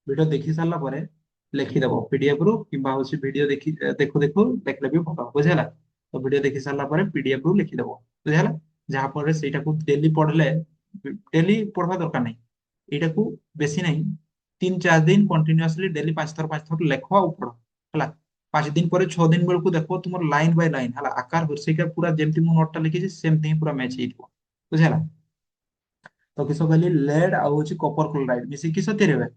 ଭିଡିଓ ଦେଖି ସାରିଲା ପରେ ଲେଖିଦବ ପିଡିଏଫ ରୁ, କିମ୍ବା ହଉଛି ଭିଡିଓ ଦେଖୁ ଦେଖୁ ଲେଖିଲେ ବି ଭଲ। ବୁଝିହେଲା? ତ ଭିଡିଓ ଦେଖି ସାରିଲା ପରେ ପିଡିଏଫ ରୁ ଲେଖିଦବ। ବୁଝିହେଲା? ଯାହା ଫଳରେ ସେଇଟାକୁ ଡେଲି ପଢିଲେ, ଡେଲି ପଢବା ଦରକାର ନାହିଁ। ଏଇଟାକୁ ବେଶୀ ନାହିଁ, 3-4 ଦିନ କଣ୍ଟିନ୍ୟୁଅସଲି ଡେଲି 5 ଥର ଲେଖ ଆଉ ପଢ ହେଲା। 5 ଦିନ ପରେ 6 ଦିନ ବେଳକୁ ଦେଖো ତୁମର ଲାଇନ ବାଇ ଲାଇନ ହେଲା ଆକାର ସେଇଟା ପୁରା ଯେମିତି ମୁଁ ନୋଟଟା ଲେଖିଛି ସେମିତି ହିଁ ପୁରା ମ୍ୟାଚ ହେଇଥିବ। ବୁଝିହେଲା? ତ କିସ କହିଲି? ଲେଡ ଆଉ ହଉଛି କପର କ୍ଲୋରାଇଡ ମିଶିକି କିସ ତିଆରି ହେବେ?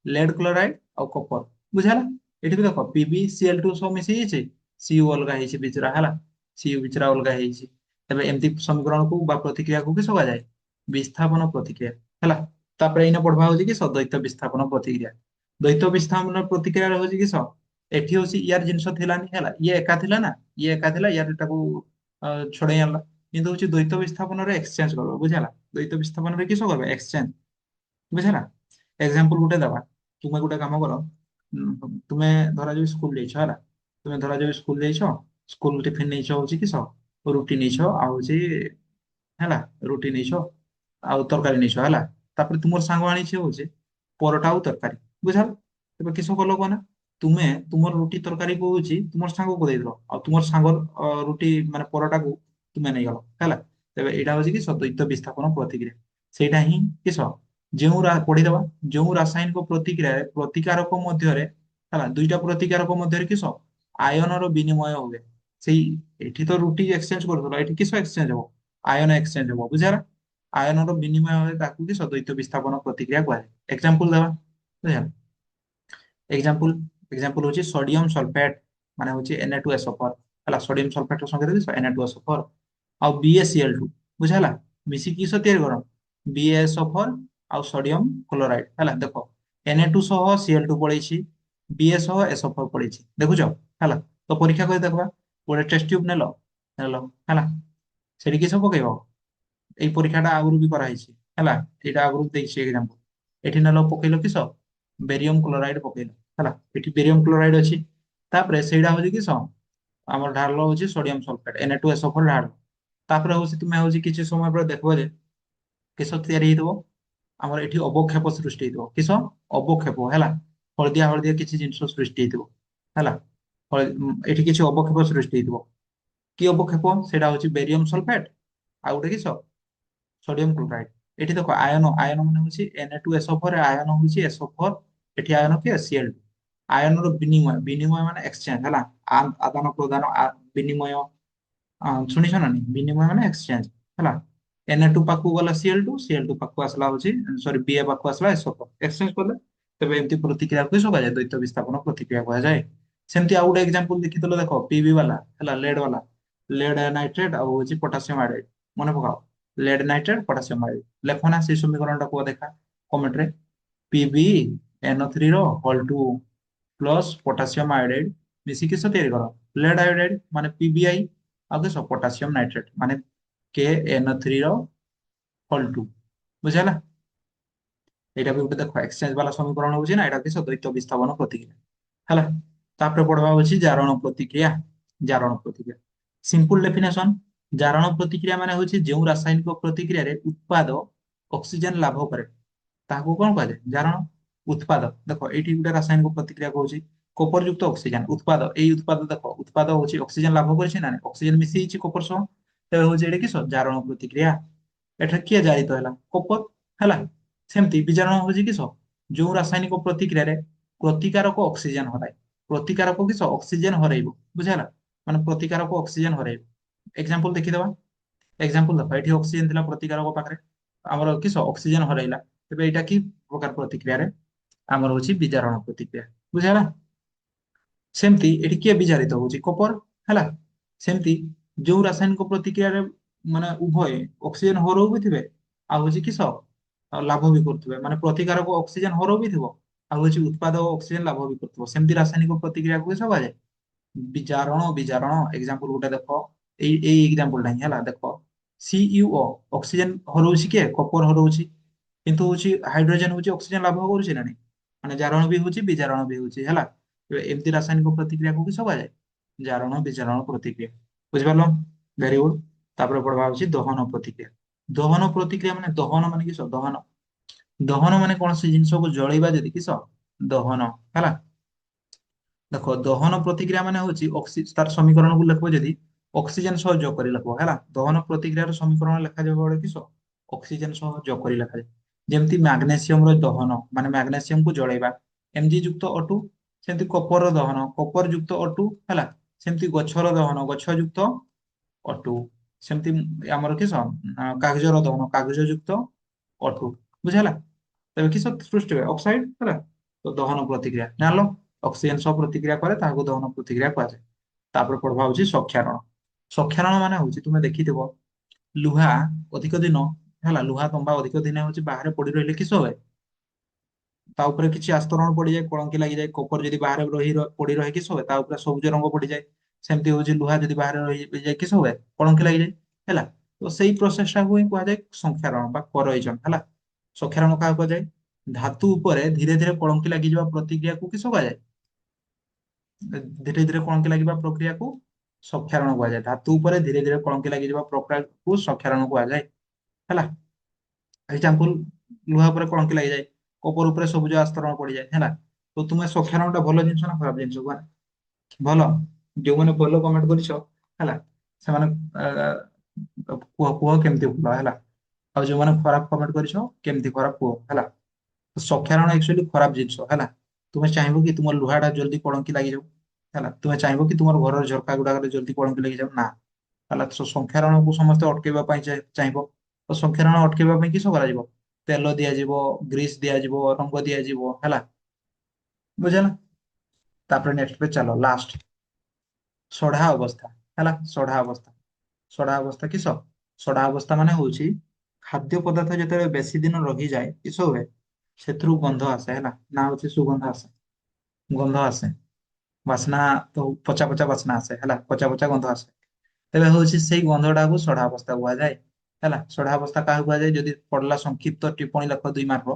ଲେଡ କ୍ଲୋରାଇଡ ଆଉ କପର। ବୁଝିହେଲା? ଏଠି ବି ଦେଖ PbCl2 ସବୁ ମିଶି ଯାଇଛି, Cu ଅଲଗା ହେଇଛି ବିଚରା ହେଲା। Cu ବିଚରା ଅଲଗା ହେଇଛି। ତେବେ ଏମିତି ସମୀକରଣକୁ ବା ପ୍ରତିକ୍ରିୟାକୁ କିସ କୁହାଯାଏ? ବିସ୍ଥାପନ ପ୍ରତିକ୍ରିୟା ହେଲା। ତାପରେ ଏଇନା ପଢବା ହଉଛି କି ଦ୍ୱୈତ ବିସ୍ଥାପନ ପ୍ରତିକ୍ରିୟା। ଦ୍ୱୈତ ବିସ୍ଥାପନ ପ୍ରତିକ୍ରିୟା ହଉଛି କିସ? ଏଠି ହଉଛି ଇୟାର ଜିନିଷ ଥିଲାନି ହେଲା, ଇଏ ଏକା ଥିଲା ନା, ଇଏ ଏକା ଥିଲା, ୟାର ତାକୁ ଛଡେଇ ଆଣିଲା। କିନ୍ତୁ ହଉଛି ଦ୍ୱୈତ ବିସ୍ଥାପନରେ ଏକ୍ସଚେଞ୍ଜ କରିବ। ବୁଝିହେଲା? ଦ୍ୱୈତ ବିସ୍ଥାପନରେ କିସ କରିବ? ଏକ୍ସଚେଞ୍ଜ। ବୁଝିହେଲା? ଏକ୍ସାମ୍ପଲ ଗୋଟେ ଦବା। ତୁମେ ଗୋଟେ କାମ କର, ତୁମେ ଧରାଯାଉ ସ୍କୁଲ ଯାଇଛ ହେଲା। ତୁମେ ଧରାଯାଉ ସ୍କୁଲ ଯାଇଛ, ସ୍କୁଲ ଟିଫିନ ନେଇଛ ହଉଛି କିସ? ରୁଟି ନେଇଛ ଆଉ ହଉଛି ହେଲା, ରୁଟି ନେଇଛ ଆଉ ତରକାରୀ ନେଇଛ ହେଲା। ତାପରେ ତୁମର ସାଙ୍ଗ ଆଣିଛି ହଉଛି ପରଟା ଆଉ ତରକାରୀ। ବୁଝିଲ? ତେବେ କିସ କଲ କହ ନା? ତୁମେ ତୁମର ରୁଟି ତରକାରୀ କୁ ହଉଛି ତୁମର ସାଙ୍ଗକୁ ଦେଇଦେଲ, ଆଉ ତୁମର ସାଙ୍ଗ ରୁଟି ମାନେ ପରଟାକୁ ତୁମେ ନେଇଗଲ ହେଲା। ତେବେ ଏଇଟା ହଉଛି କି ଦ୍ୱୈତ ବିସ୍ଥାପନ ପ୍ରତିକ୍ରିୟା। ସେଇଟା ହିଁ କିସ? ପଢିଦବା। ଯେଉଁ ରାସାୟନିକ ପ୍ରତିକ୍ରିୟାରେ ପ୍ରତିକାରକ ମଧ୍ୟରେ ହେଲା, ଦୁଇଟା ପ୍ରତିକାରକ ମଧ୍ୟରେ କିସ ଆୟନର ବିନିମୟ ହୁଏ। ସେଇ ଏଠି ତ ରୁଟି ଏକ୍ସଚେଞ୍ଜ କରୁଥିଲ, ଏଠି କିସ ଏକ୍ସଚେଞ୍ଜ ହବ? ଆୟନ ଏକ୍ସଚେଞ୍ଜ ହବ। ବୁଝିହେଲା? ଆୟନର ବିନିମୟ ହୁଏ, ତାକୁ କି ଦ୍ୱୈତ ବିସ୍ଥାପନ ପ୍ରତିକ୍ରିୟା କୁହାଯାଏ। ଏକ୍ସାମ୍ପଲ ଦେବା। ବୁଝିହେଲା? ଏକ୍ସାମ୍ପଲ ଏକ୍ସାମ୍ପଲ ହଉଛି ସୋଡିୟମ ସଲଫେଟ ମାନେ ହଉଛି Na2SO4 ହେଲା। ସୋଡିୟମ ସଲଫେଟ ର ସଂକେତ କି Na2SO4 ଆଉ BaCl2। ବୁଝିହେଲା? ମିଶିକି କିସ ତିଆରି କର? BaSO4 ଆଉ ସୋଡିୟମ କ୍ଲୋରାଇଡ ହେଲା। ଦେଖ Na2 ସହ Cl2 ପଳେଇଛି, Ba ସହ SO4 ପଳେଇଛି। ଦେଖୁଛ? ହେଲା। ତ ପରୀକ୍ଷା କରି ଦେଖବା। ଗୋଟେ ଟେଷ୍ଟ ଟ୍ୟୁବ ନେଲ ନେଲ ହେଲା, ସେଠି କିସ ପକେଇବ? ଏଇ ପରୀକ୍ଷାଟା ଆଗରୁ ବି କରାହେଇଛି ହେଲା। ଏଇଟା ଆଗରୁ ଦେଇଛି ଏକ୍ସାମ୍ପଲ। ଏଠି ନେଲ ପକେଇଲ କିସ? ବେରିୟମ କ୍ଲୋରାଇଡ ପକେଇଲ ହେଲା। ଏଠି ବେରିୟମ କ୍ଲୋରାଇଡ ଅଛି। ତାପରେ ସେଇଟା ହଉଛି କିସ? ଆମର ଢାଳିଲ ହଉଛି ସୋଡିୟମ ସଲଫେଟ Na2SO4 ଢାଳିଲ। ତାପରେ ହଉଛି ତୁମେ ହଉଛି କିଛି ସମୟ ପରେ ଦେଖିବ ଯେ କିସ ତିଆରି ହେଇଥିବ? ଆମର ଏଠି ଅବକ୍ଷେପ ସୃଷ୍ଟି ହେଇଥିବ। କିସ? ଅବକ୍ଷେପ ହେଲା। ହଳଦିଆ ହଳଦିଆ କିଛି ଜିନିଷ ସୃଷ୍ଟି ହେଇଥିବ ହେଲା। ଏଠି କିଛି ଅବକ୍ଷେପ ସୃଷ୍ଟି ହେଇଥିବ। କି ଅବକ୍ଷେପ? ସେଇଟା ହଉଛି ବେରିୟମ ସଲଫେଟ ଆଉ ଗୋଟେ କିସ? Sodium chloride. ଏଠି ଦେଖ ଆୟନ ଆୟନ ମାନେ ହଉଛି Na2SO4 ଆୟନ ହଉଛି SO4। ଏଠି ଆୟନ କିଏ? Cl2। ଆୟନର ବିନିମୟ ବିନିମୟ ମାନେ ଏକ୍ସଚେଞ୍ଜ ହେଲା। ଆଦାନ ପ୍ରଦାନ ବିନିମୟ ଶୁଣିଛ ନା ନାଇଁ? ବିନିମୟ ମାନେ ଏକ୍ସଚେଞ୍ଜ ହେଲା। Na2 ପାଖକୁ ଗଲା Cl2 ପାଖକୁ ଆସିଲା ହଉଛି ସରି Ba ପାଖକୁ ଆସିଲା SO4 ଏକ୍ସଚେଞ୍ଜ କଲେ ତେବେ ଏମିତି ପ୍ରତିକ୍ରିୟାକୁ କିସ କୁହାଯାଏ ଦ୍ୱୈତ ବିସ୍ଥାପନ ପ୍ରତିକ୍ରିୟା କୁହାଯାଏ। ସେମିତି ଆଉ ଗୋଟେ ଏକ୍ଜାମ୍ପଲ ଦେଖିଥିଲ ଦେଖ ପିବି ବାଲା ହେଲା ବାଲା ଲେଡ ନାଇଟ୍ରେଟ ଆଉ ହଉଛି ପୋଟାସିୟମ ଆୟୋଡାଇଡ୍ ମନେ ପକାଅ ଲେଡ ନାଇଟ୍ରେଟ ପୋଟାସିୟମ ଆୟୋଡାଇଡ୍ ଲେଖ ନା ସେଇ ସମୀକରଣଟା କୁହ ଦେଖା କମେଣ୍ଟରେ ପିବି NO3 ର whole two plus potassium iodide ମିଶିକି କିସ ତିଆରି କର ଲେଡ ଆୟୋଡାଇଡ୍ ମାନେ PbI ଆଉ କିସ ପୋଟାସିୟମ ନାଇଟ୍ରେଟ ମାନେ KNO3 ର ହୋଲ୍ ଟୁ ବୁଝିହେଲା। ଏଇଟା ବି ଗୋଟେ ଦେଖ ଏକ୍ସଚେଞ୍ଜ ବାଲା ସମୀକରଣ ହଉଛି ନା ଏଇଟା କିସ ଦ୍ୱୈତ ବିସ୍ଥାପନ ପ୍ରତିକ୍ରିୟା ହେଲା। ତାପରେ ପଢବା ହଉଛି ଜାରଣ ପ୍ରତିକ୍ରିୟା। ଜାରଣ ପ୍ରତିକ୍ରିୟା ସିମ୍ପଲ ଡେଫିନେସନ ଜାରଣ ପ୍ରତିକ୍ରିୟା ମାନେ ହଉଛି ଯେଉଁ ରାସାୟନିକ ପ୍ରତିକ୍ରିୟାରେ ଉତ୍ପାଦ ଅକ୍ସିଜେନ ଲାଭ କରେ ତାହାକୁ କଣ କୁହାଯାଏ ଜାରଣ। ଉତ୍ପାଦ ଦେଖ ଏଇଠି ଗୋଟେ ରାସାୟନିକ ପ୍ରତିକ୍ରିୟା କହୁଛି କପର ଯୁକ୍ତ ଅକ୍ସିଜେନ ଉତ୍ପାଦ ଏଇ ଉତ୍ପାଦ ଦେଖ ଉତ୍ପାଦ ହଉଛି ଅକ୍ସିଜେନ ଲାଭ କରିଛି ନା ନାଇଁ ଅକ୍ସିଜେନ ମିଶିଯାଇଛି କପର ସହ ତେବେ ହଉଛି ଏଇଟା କିସ ଜାରଣ ପ୍ରତିକ୍ରିୟା। ଏଠାରେ କିଏ ଜାରିତ ହେଲା କପର ହେଲା। ସେମିତି ବିଜାରଣ ହଉଛି କିସ ଯୋଉ ରାସାୟନିକ ପ୍ରତିକ୍ରିୟାରେ ପ୍ରତିକାରକ ଅକ୍ସିଜେନ ହରାଏ ପ୍ରତିକାରକ କିସ ଅକ୍ସିଜେନ ହରାଇବ ବୁଝିହେଲା ମାନେ ପ୍ରତିକାରକ ଅକ୍ସିଜେନ ହରାଇବ। ଏକ୍ସାମ୍ପଲ ଦେଖିଦବା ଏକ୍ସାମ୍ପଲ ଦେଖ ଏଠି ଅକ୍ସିଜେନ ଥିଲା ପ୍ରତିକାରକ ପାଖରେ ଆମର କିସ ଅକ୍ସିଜେନ ହରାଇଲା ତେବେ ଏଇଟା କି ପ୍ରକାର ପ୍ରତିକ୍ରିୟାରେ ଆମର ହଉଛି ବିଜାରଣ ପ୍ରତିକ୍ରିୟା ବୁଝିହେଲା। ସେମିତି ଏଠି କିଏ ବିଜାରିତ ହଉଛି କପର ହେଲା। ସେମିତି ଯୋଉ ରାସାୟନିକ ପ୍ରତିକ୍ରିୟାରେ ମାନେ ଉଭୟ ଅକ୍ସିଜେନ ହରଉ ବି ଥିବେ ଆଉ ହଉଛି କିସ ଆଉ ଲାଭ ବି କରୁଥିବେ ମାନେ ପ୍ରତିକାରକ ଅକ୍ସିଜେନ ହରଉ ବି ଥିବ ଆଉ ହଉଛି ଉତ୍ପାଦ ଅକ୍ସିଜେନ ଲାଭ ବି କରୁଥିବ ସେମିତି ରାସାୟନିକ ପ୍ରତିକ୍ରିୟାକୁ କିସ କୁହାଯାଏ ବିଜାରଣ ବିଜାରଣ ଏକ୍ସାମ୍ପଲ ଗୋଟେ ଦେଖ ଏଇ ଏକ୍ସାମ୍ପଲ ଟା ହିଁ ହେଲା ଦେଖ CuO ଅକ୍ସିଜେନ ହରଉଛି କିଏ କପର ହରଉଛି କିନ୍ତୁ ହଉଛି ହାଇଡ୍ରୋଜେନ ହଉଛି ଅକ୍ସିଜେନ ଲାଭ କରୁଛି ନା ନାଇଁ ମାନେ ଜାରଣ ବି ହଉଛି ବିଜାରଣ ବି ହଉଛି ହେଲା। ଏବେ ଏମିତି ରାସାୟନିକ ପ୍ରତିକ୍ରିୟାକୁ କିସ କୁହାଯାଏ ଜାରଣ ବିଜାରଣ ପ୍ରତିକ୍ରିୟା ବୁଝିପାରିଲ ଭେରି ଗୁଡ। ତାପରେ ପଢବା ହଉଛି ଦହନ ପ୍ରତିକ୍ରିୟା। ଦହନ ପ୍ରତିକ୍ରିୟା ମାନେ ଦହନ ମାନେ କିସ ଦହନ ଦହନ ମାନେ କୌଣସି ଜିନିଷକୁ ଜଳେଇବା ଯଦି କିସ ଦହନ ହେଲା। ଦେଖ ଦହନ ପ୍ରତିକ୍ରିୟା ମାନେ ହଉଛି ତାର ସମୀକରଣକୁ ଲେଖିବ ଯଦି ଅକ୍ସିଜେନ ସହ ଯୋଗ କରି ଲେଖିବ ହେଲା ଦହନ ପ୍ରତିକ୍ରିୟାର ସମୀକରଣ ଲେଖାଯିବ ବଳେ କିସ ଅକ୍ସିଜେନ ସହ ଯୋଗ କରି ଲେଖାଯାଏ। ଯେମିତି ମ୍ୟାଗ୍ନେସିୟମ ର ଦହନ ମାନେ ମ୍ୟାଗ୍ନେସିୟମ କୁ ଜଳେଇବା Mg ଯୁକ୍ତ O2 ସେମିତି କପର ର ଦହନ କପର ଯୁକ୍ତ O2 ହେଲା ସେମିତି ଗଛର ଦହନ ଗଛ ଯୁକ୍ତ O2 ସେମିତି ଆମର କିସ କାଗଜର ଦହନ କାଗଜ ଯୁକ୍ତ O2 ବୁଝିହେଲା। ତେବେ କିସ ସୃଷ୍ଟି ହୁଏ ଅକ୍ସାଇଡ ହେଲା ତ ଦହନ ପ୍ରତିକ୍ରିୟା ଜାଣିଲ ଅକ୍ସିଜେନ ସହ ପ୍ରତିକ୍ରିୟା କରେ ତାହାକୁ ଦହନ ପ୍ରତିକ୍ରିୟା କୁହାଯାଏ। ତାପରେ ପଢବା ହଉଛି ସକ୍ଷାରଣ। ସକ୍ଷାରଣ ମାନେ ହଉଛି ତୁମେ ଦେଖିଥିବ ଲୁହା ଅଧିକ ଦିନ ହେଲା ଲୁହା ତମ୍ବା ଅଧିକ ଦିନ ହଉଛି ବାହାରେ ପଡି ରହିଲେ କିସ ହୁଏ ତା ଉପରେ କିଛି ଆସ୍ତରଣ ପଡିଯାଏ କଳଙ୍କି ଲାଗିଯାଏ କପର ଯଦି ବାହାରେ ପଡି ରହେ କିସ ହୁଏ ତା ଉପରେ ସବୁଜ ରଙ୍ଗ ପଡିଯାଏ। ସେମିତି ହଉଛି ଲୁହା ଯଦି ବାହାରେ ରହିଯାଏ କିସ ହୁଏ କଳଙ୍କି ଲାଗିଯାଏ ହେଲା। ତ ସେଇ ପ୍ରୋସେସ ଟାକୁ ହିଁ କୁହାଯାଏ ସଂକ୍ଷାରଣ ବା କରୋଇଜନ ହେଲା। ସକ୍ଷାରଣ କାହାକୁ କୁହାଯାଏ ଧାତୁ ଉପରେ ଧୀରେ ଧୀରେ କଳଙ୍କି ଲାଗିଯିବା ପ୍ରତିକ୍ରିୟାକୁ କିସ କୁହାଯାଏ ଧୀରେ ଧୀରେ କଳଙ୍କି ଲାଗିବା ପ୍ରକ୍ରିୟାକୁ ସକ୍ଷାରଣ କୁହାଯାଏ। ଧାତୁ ଉପରେ ଧୀରେ ଧୀରେ କଳଙ୍କି ଲାଗିଯିବା ପ୍ରକ୍ରିୟାକୁ ସକ୍ଷାରଣ କୁହାଯାଏ ହେଲା। ଏକ୍ସାମ୍ପଲ ଲୁହା ଉପରେ କଳଙ୍କି ଲାଗିଯାଏ କପର ଉପରେ ସବୁଜ ଆସ୍ତରଣ ପଡିଯାଏ ହେଲା। ତ ତୁମେ ସକ୍ଷାରଣ ଟା ଭଲ ଜିନିଷ ନା ଖରାପ ଜିନିଷ କୁହ ଭଲ ଯୋଉମାନେ ଭଲ କମେଣ୍ଟ କରିଛ ହେଲା ସେମାନେ କୁହ କୁହ କେମିତି ଭଲ ହେଲା ଆଉ ଯୋଉମାନେ ଖରାପ କମେଣ୍ଟ କରିଛ କେମିତି ଖରାପ କୁହ ହେଲା। ସକ୍ଷାରଣ ଆକ୍ଚୁଆଲି ଖରାପ ଜିନିଷ ହେଲା। ତୁମେ ଚାହିଁବ କି ତୁମ ଲୁହା ଟା ଜଲ୍ଦି କଳଙ୍କି ଲାଗିଯାଉ ହେଲା ତୁମେ ଚାହିଁବ କି ତୁମର ଘରର ଝରକା ଗୁଡାକରେ ଜଲ୍ଦି କଳଙ୍କି ଲାଗିଯାଉ ନା ହେଲା ସଂକ୍ଷାରଣକୁ ସମସ୍ତେ ଅଟକେଇବା ପାଇଁ ଚାହିଁବ ତ ସଂକ୍ଷାରଣ ଅଟକେଇବା ପାଇଁ କିସ କରାଯିବ ତେଲ ଦିଆଯିବ ଗ୍ରୀସ ଦିଆଯିବ ରଙ୍ଗ ଦିଆଯିବ ହେଲା ବୁଝିଲ। ତାପରେ ନେକ୍ସଟ ପେ ଚାଲ ଲାଷ୍ଟ ସଢା ଅବସ୍ଥା ହେଲା ସଢା ଅବସ୍ଥା ସଢା ଅବସ୍ଥା କିସ ସଢା ଅବସ୍ଥା ମାନେ ହଉଛି ଖାଦ୍ୟ ପଦାର୍ଥ ଯେତେବେଳେ ବେଶୀ ଦିନ ରହିଯାଏ କିସ ହୁଏ ସେଥିରୁ ଗନ୍ଧ ଆସେ ହେଲା ନା ହଉଛି ସୁଗନ୍ଧ ଆସେ ଗନ୍ଧ ଆସେ ବାସ୍ନା ତ ପଚା ପଚା ବାସ୍ନା ଆସେ ହେଲା ପଚା ପଚା ଗନ୍ଧ ଆସେ ତେବେ ହଉଛି ସେଇ ଗନ୍ଧଟାକୁ ସଢା ଅବସ୍ଥା କୁହାଯାଏ ହେଲା। ସଢା ଅବସ୍ଥା କାହାକୁ କୁହାଯାଏ ଯଦି ପଡିଲା ସଂକ୍ଷିପ୍ତ ଟିପ୍ପଣୀ ଲେଖ 2 ମାର୍କ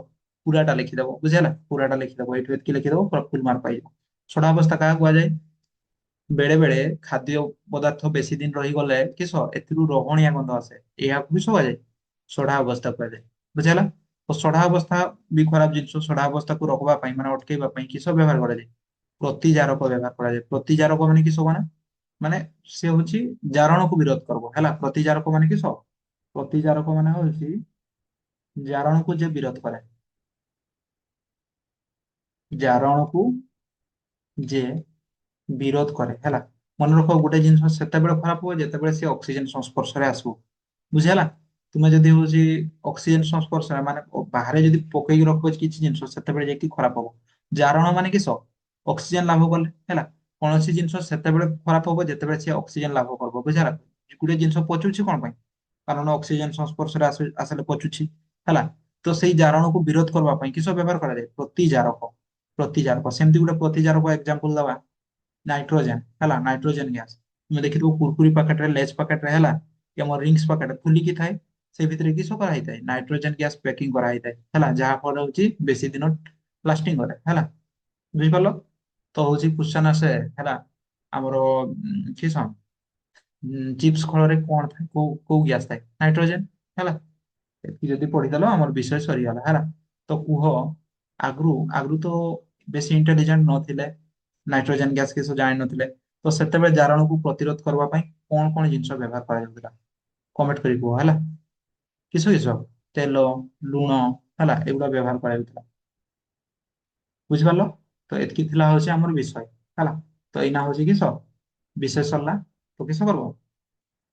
ପୁରାଟା ଲେଖିଦବ ବୁଝିହେଲା ପୁରାଟା ଲେଖିଦବ ଏଇଠୁ ଏତିକି ଲେଖିଦବ ଫୁଲ ମାର୍କ ପାଇବ। ସଢା ଅବସ୍ଥା କାହାକୁ କୁହାଯାଏ ବେଳେ ବେଳେ ଖାଦ୍ୟ ପଦାର୍ଥ ବେଶୀ ଦିନ ରହିଗଲେ କିସ ଏଥିରୁ ରହଣିଆ ଗନ୍ଧ ଆସେ ଏହାକୁ ବି କୁହାଯାଏ ସଢା ଅବସ୍ଥା କୁହାଯାଏ ବୁଝିହେଲା। ତ ସଢା ଅବସ୍ଥା ବି ଖରାପ ଜିନିଷ ସଢା ଅବସ୍ଥାକୁ ରୋକବା ପାଇଁ ମାନେ ଅଟକେଇବା ପାଇଁ କିସ ବ୍ୟବହାର କରାଯାଏ ପ୍ରତିଜାରକ ବ୍ୟବହାର କରାଯାଏ। ପ୍ରତିଜାରକ ମାନେ କିସ ମାନେ ସେ ହଉଛି ଜାରଣକୁ ବିରୋଧ କରିବ ହେଲା ପ୍ରତିଜାରକ ମାନେ କିସ ପ୍ରତିଜାରକ ମାନେ ହଉଛି ଜାରଣକୁ ଯେ ବିରୋଧ କରେ ଜାରଣକୁ ଯେ ବିରୋଧ କରେ ହେଲା। ମନେ ରଖ ଗୋଟେ ଜିନିଷ ସେତେବେଳେ ଖରାପ ହୁଏ ଯେତେବେଳେ ସେ ଅକ୍ସିଜେନ ସଂସ୍ପର୍ଶରେ ଆସିବ ବୁଝିହେଲା। ତୁମେ ଯଦି ହଉଛି ଅକ୍ସିଜେନ ସଂସ୍ପର୍ଶରେ ମାନେ ବାହାରେ ଯଦି ପକେଇକି ରଖିବ କିଛି ଜିନିଷ ସେତେବେଳେ ଯାଇକି ଖରାପ ହବ। ଜାରଣ ମାନେ କିସ ଅକ୍ସିଜେନ ଲାଭ କଲେ ହେଲା। କୌଣସି ଜିନିଷ ସେତେବେଳେ ଖରାପ ହବ ଯେତେବେଳେ ସେ ଅକ୍ସିଜେନ ଲାଭ କରିବ ବୁଝିଲା। ଗୋଟେ ଜିନିଷ ପଚୁଛି କଣ ପାଇଁ? କାରଣ ଅକ୍ସିଜେନ ସଂସ୍ପର୍ଶରେ ଆସିଲେ ପଚୁଛି ହେଲା। ତ ସେଇ ଜାରଣକୁ ବିରୋଧ କରିବା ପାଇଁ କିସ ବ୍ୟବହାର କରାଯାଏ? ପ୍ରତିଜାରକ। ପ୍ରତିଜାରକ ସେମିତି ଗୋଟେ ପ୍ରତିଜାରକ ଏକ୍ସାମ୍ପଲ ଦବା, ନାଇଟ୍ରୋଜେନ ହେଲା, ନାଇଟ୍ରୋଜେନ ଗ୍ୟାସ। ତୁମେ ଦେଖିଥିବ କୁରକୁରି ପାକେଟରେ, ଲେଜ ପାକେଟରେ ହେଲା, କି ଆମର ରିଙ୍ଗସ ପାକେଟ ଫୁଲିକି ଥାଏ। ସେ ଭିତରେ କିସ କରାହେଇଥାଏ? ନାଇଟ୍ରୋଜେନ ଗ୍ୟାସ ପ୍ୟାକିଂ କରାହେଇଥାଏ ହେଲା, ଯାହା ଫଳରେ ହଉଛି ବେଶୀ ଦିନ ଲାଷ୍ଟିଂ କରେ ହେଲା। ବୁଝିପାରିଲ? ତ ହଉଛି କ୍ୱେଶ୍ଚନ ଆସେ ହେଲା ଆମର କିସ ଚିପ୍ସ ଖଳରେ କଣ ଥାଏ, କୋଉ କୋଉ ଗ୍ୟାସ ଥାଏ? ନାଇଟ୍ରୋଜେନ ହେଲା। ଏତିକି ଯଦି ପଢିଦେଲ ଆମର ବିଷୟ ସରିଗଲା ହେଲା। ତ କୁହ, ଆଗରୁ ଆଗରୁ ତ ବେଶୀ ଇଣ୍ଟେଲିଜେଣ୍ଟ ନଥିଲେ, ନାଇଟ୍ରୋଜେନ ଗ୍ୟାସ କିଛି ଜାଣିନଥିଲେ। ତ ସେତେବେଳେ ଜାରଣକୁ ପ୍ରତିରୋଧ କରିବା ପାଇଁ କଣ କଣ ଜିନିଷ ବ୍ୟବହାର କରାଯାଉଥିଲା? କମେଣ୍ଟ କରି କୁହ ହେଲା। କିସ କିସ ତେଲ, ଲୁଣ ହେଲା, ଏଗୁଡା ବ୍ୟବହାର କରାଯାଉଥିଲା। ବୁଝିପାରିଲ? ତ ଏତିକି ଥିଲା ହଉଛି ଆମର ବିଷୟ ହେଲା। ତ ଏଇନା ହଉଛି କିସ ବିଷୟ ସରିଲା। ତ କିସ କରିବ?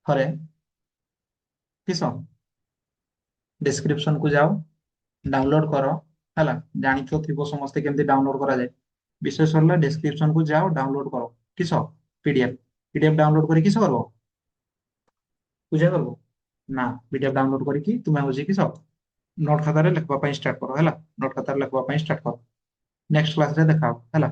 ଥରେ କିସ ଡେସ୍କ୍ରିପସନ କୁ ଯାଅ, ଡାଉନଲୋଡ କର ହେଲା। ଜାଣିଥିବ ଥିବ ସମସ୍ତେ କେମିତି ଡାଉନଲୋଡ କରାଯାଏ। ବିଷୟ ସରିଲା ଡେସ୍କ୍ରିପସନ କୁ ଯାଅ, ଡାଉନଲୋଡ କର କିସ ପିଡିଏଫ। ପିଡିଏଫ ଡାଉନଲୋଡ କରି କିସ କରିବ? ପୂଜା କରିବ ନା? ପିଡିଏଫ ଡାଉନଲୋଡ କରିକି ତୁମେ ହଉଛି କିସ ନୋଟ ଖାତାରେ ଲେଖିବା ପାଇଁ ଷ୍ଟାର୍ଟ କର ହେଲା। ନୋଟ ଖାତାରେ ଲେଖିବା ପାଇଁ ଷ୍ଟାର୍ଟ କର। ନେକ୍ସଟ କ୍ଲାସରେ ଦେଖା ହବ ହେଲା।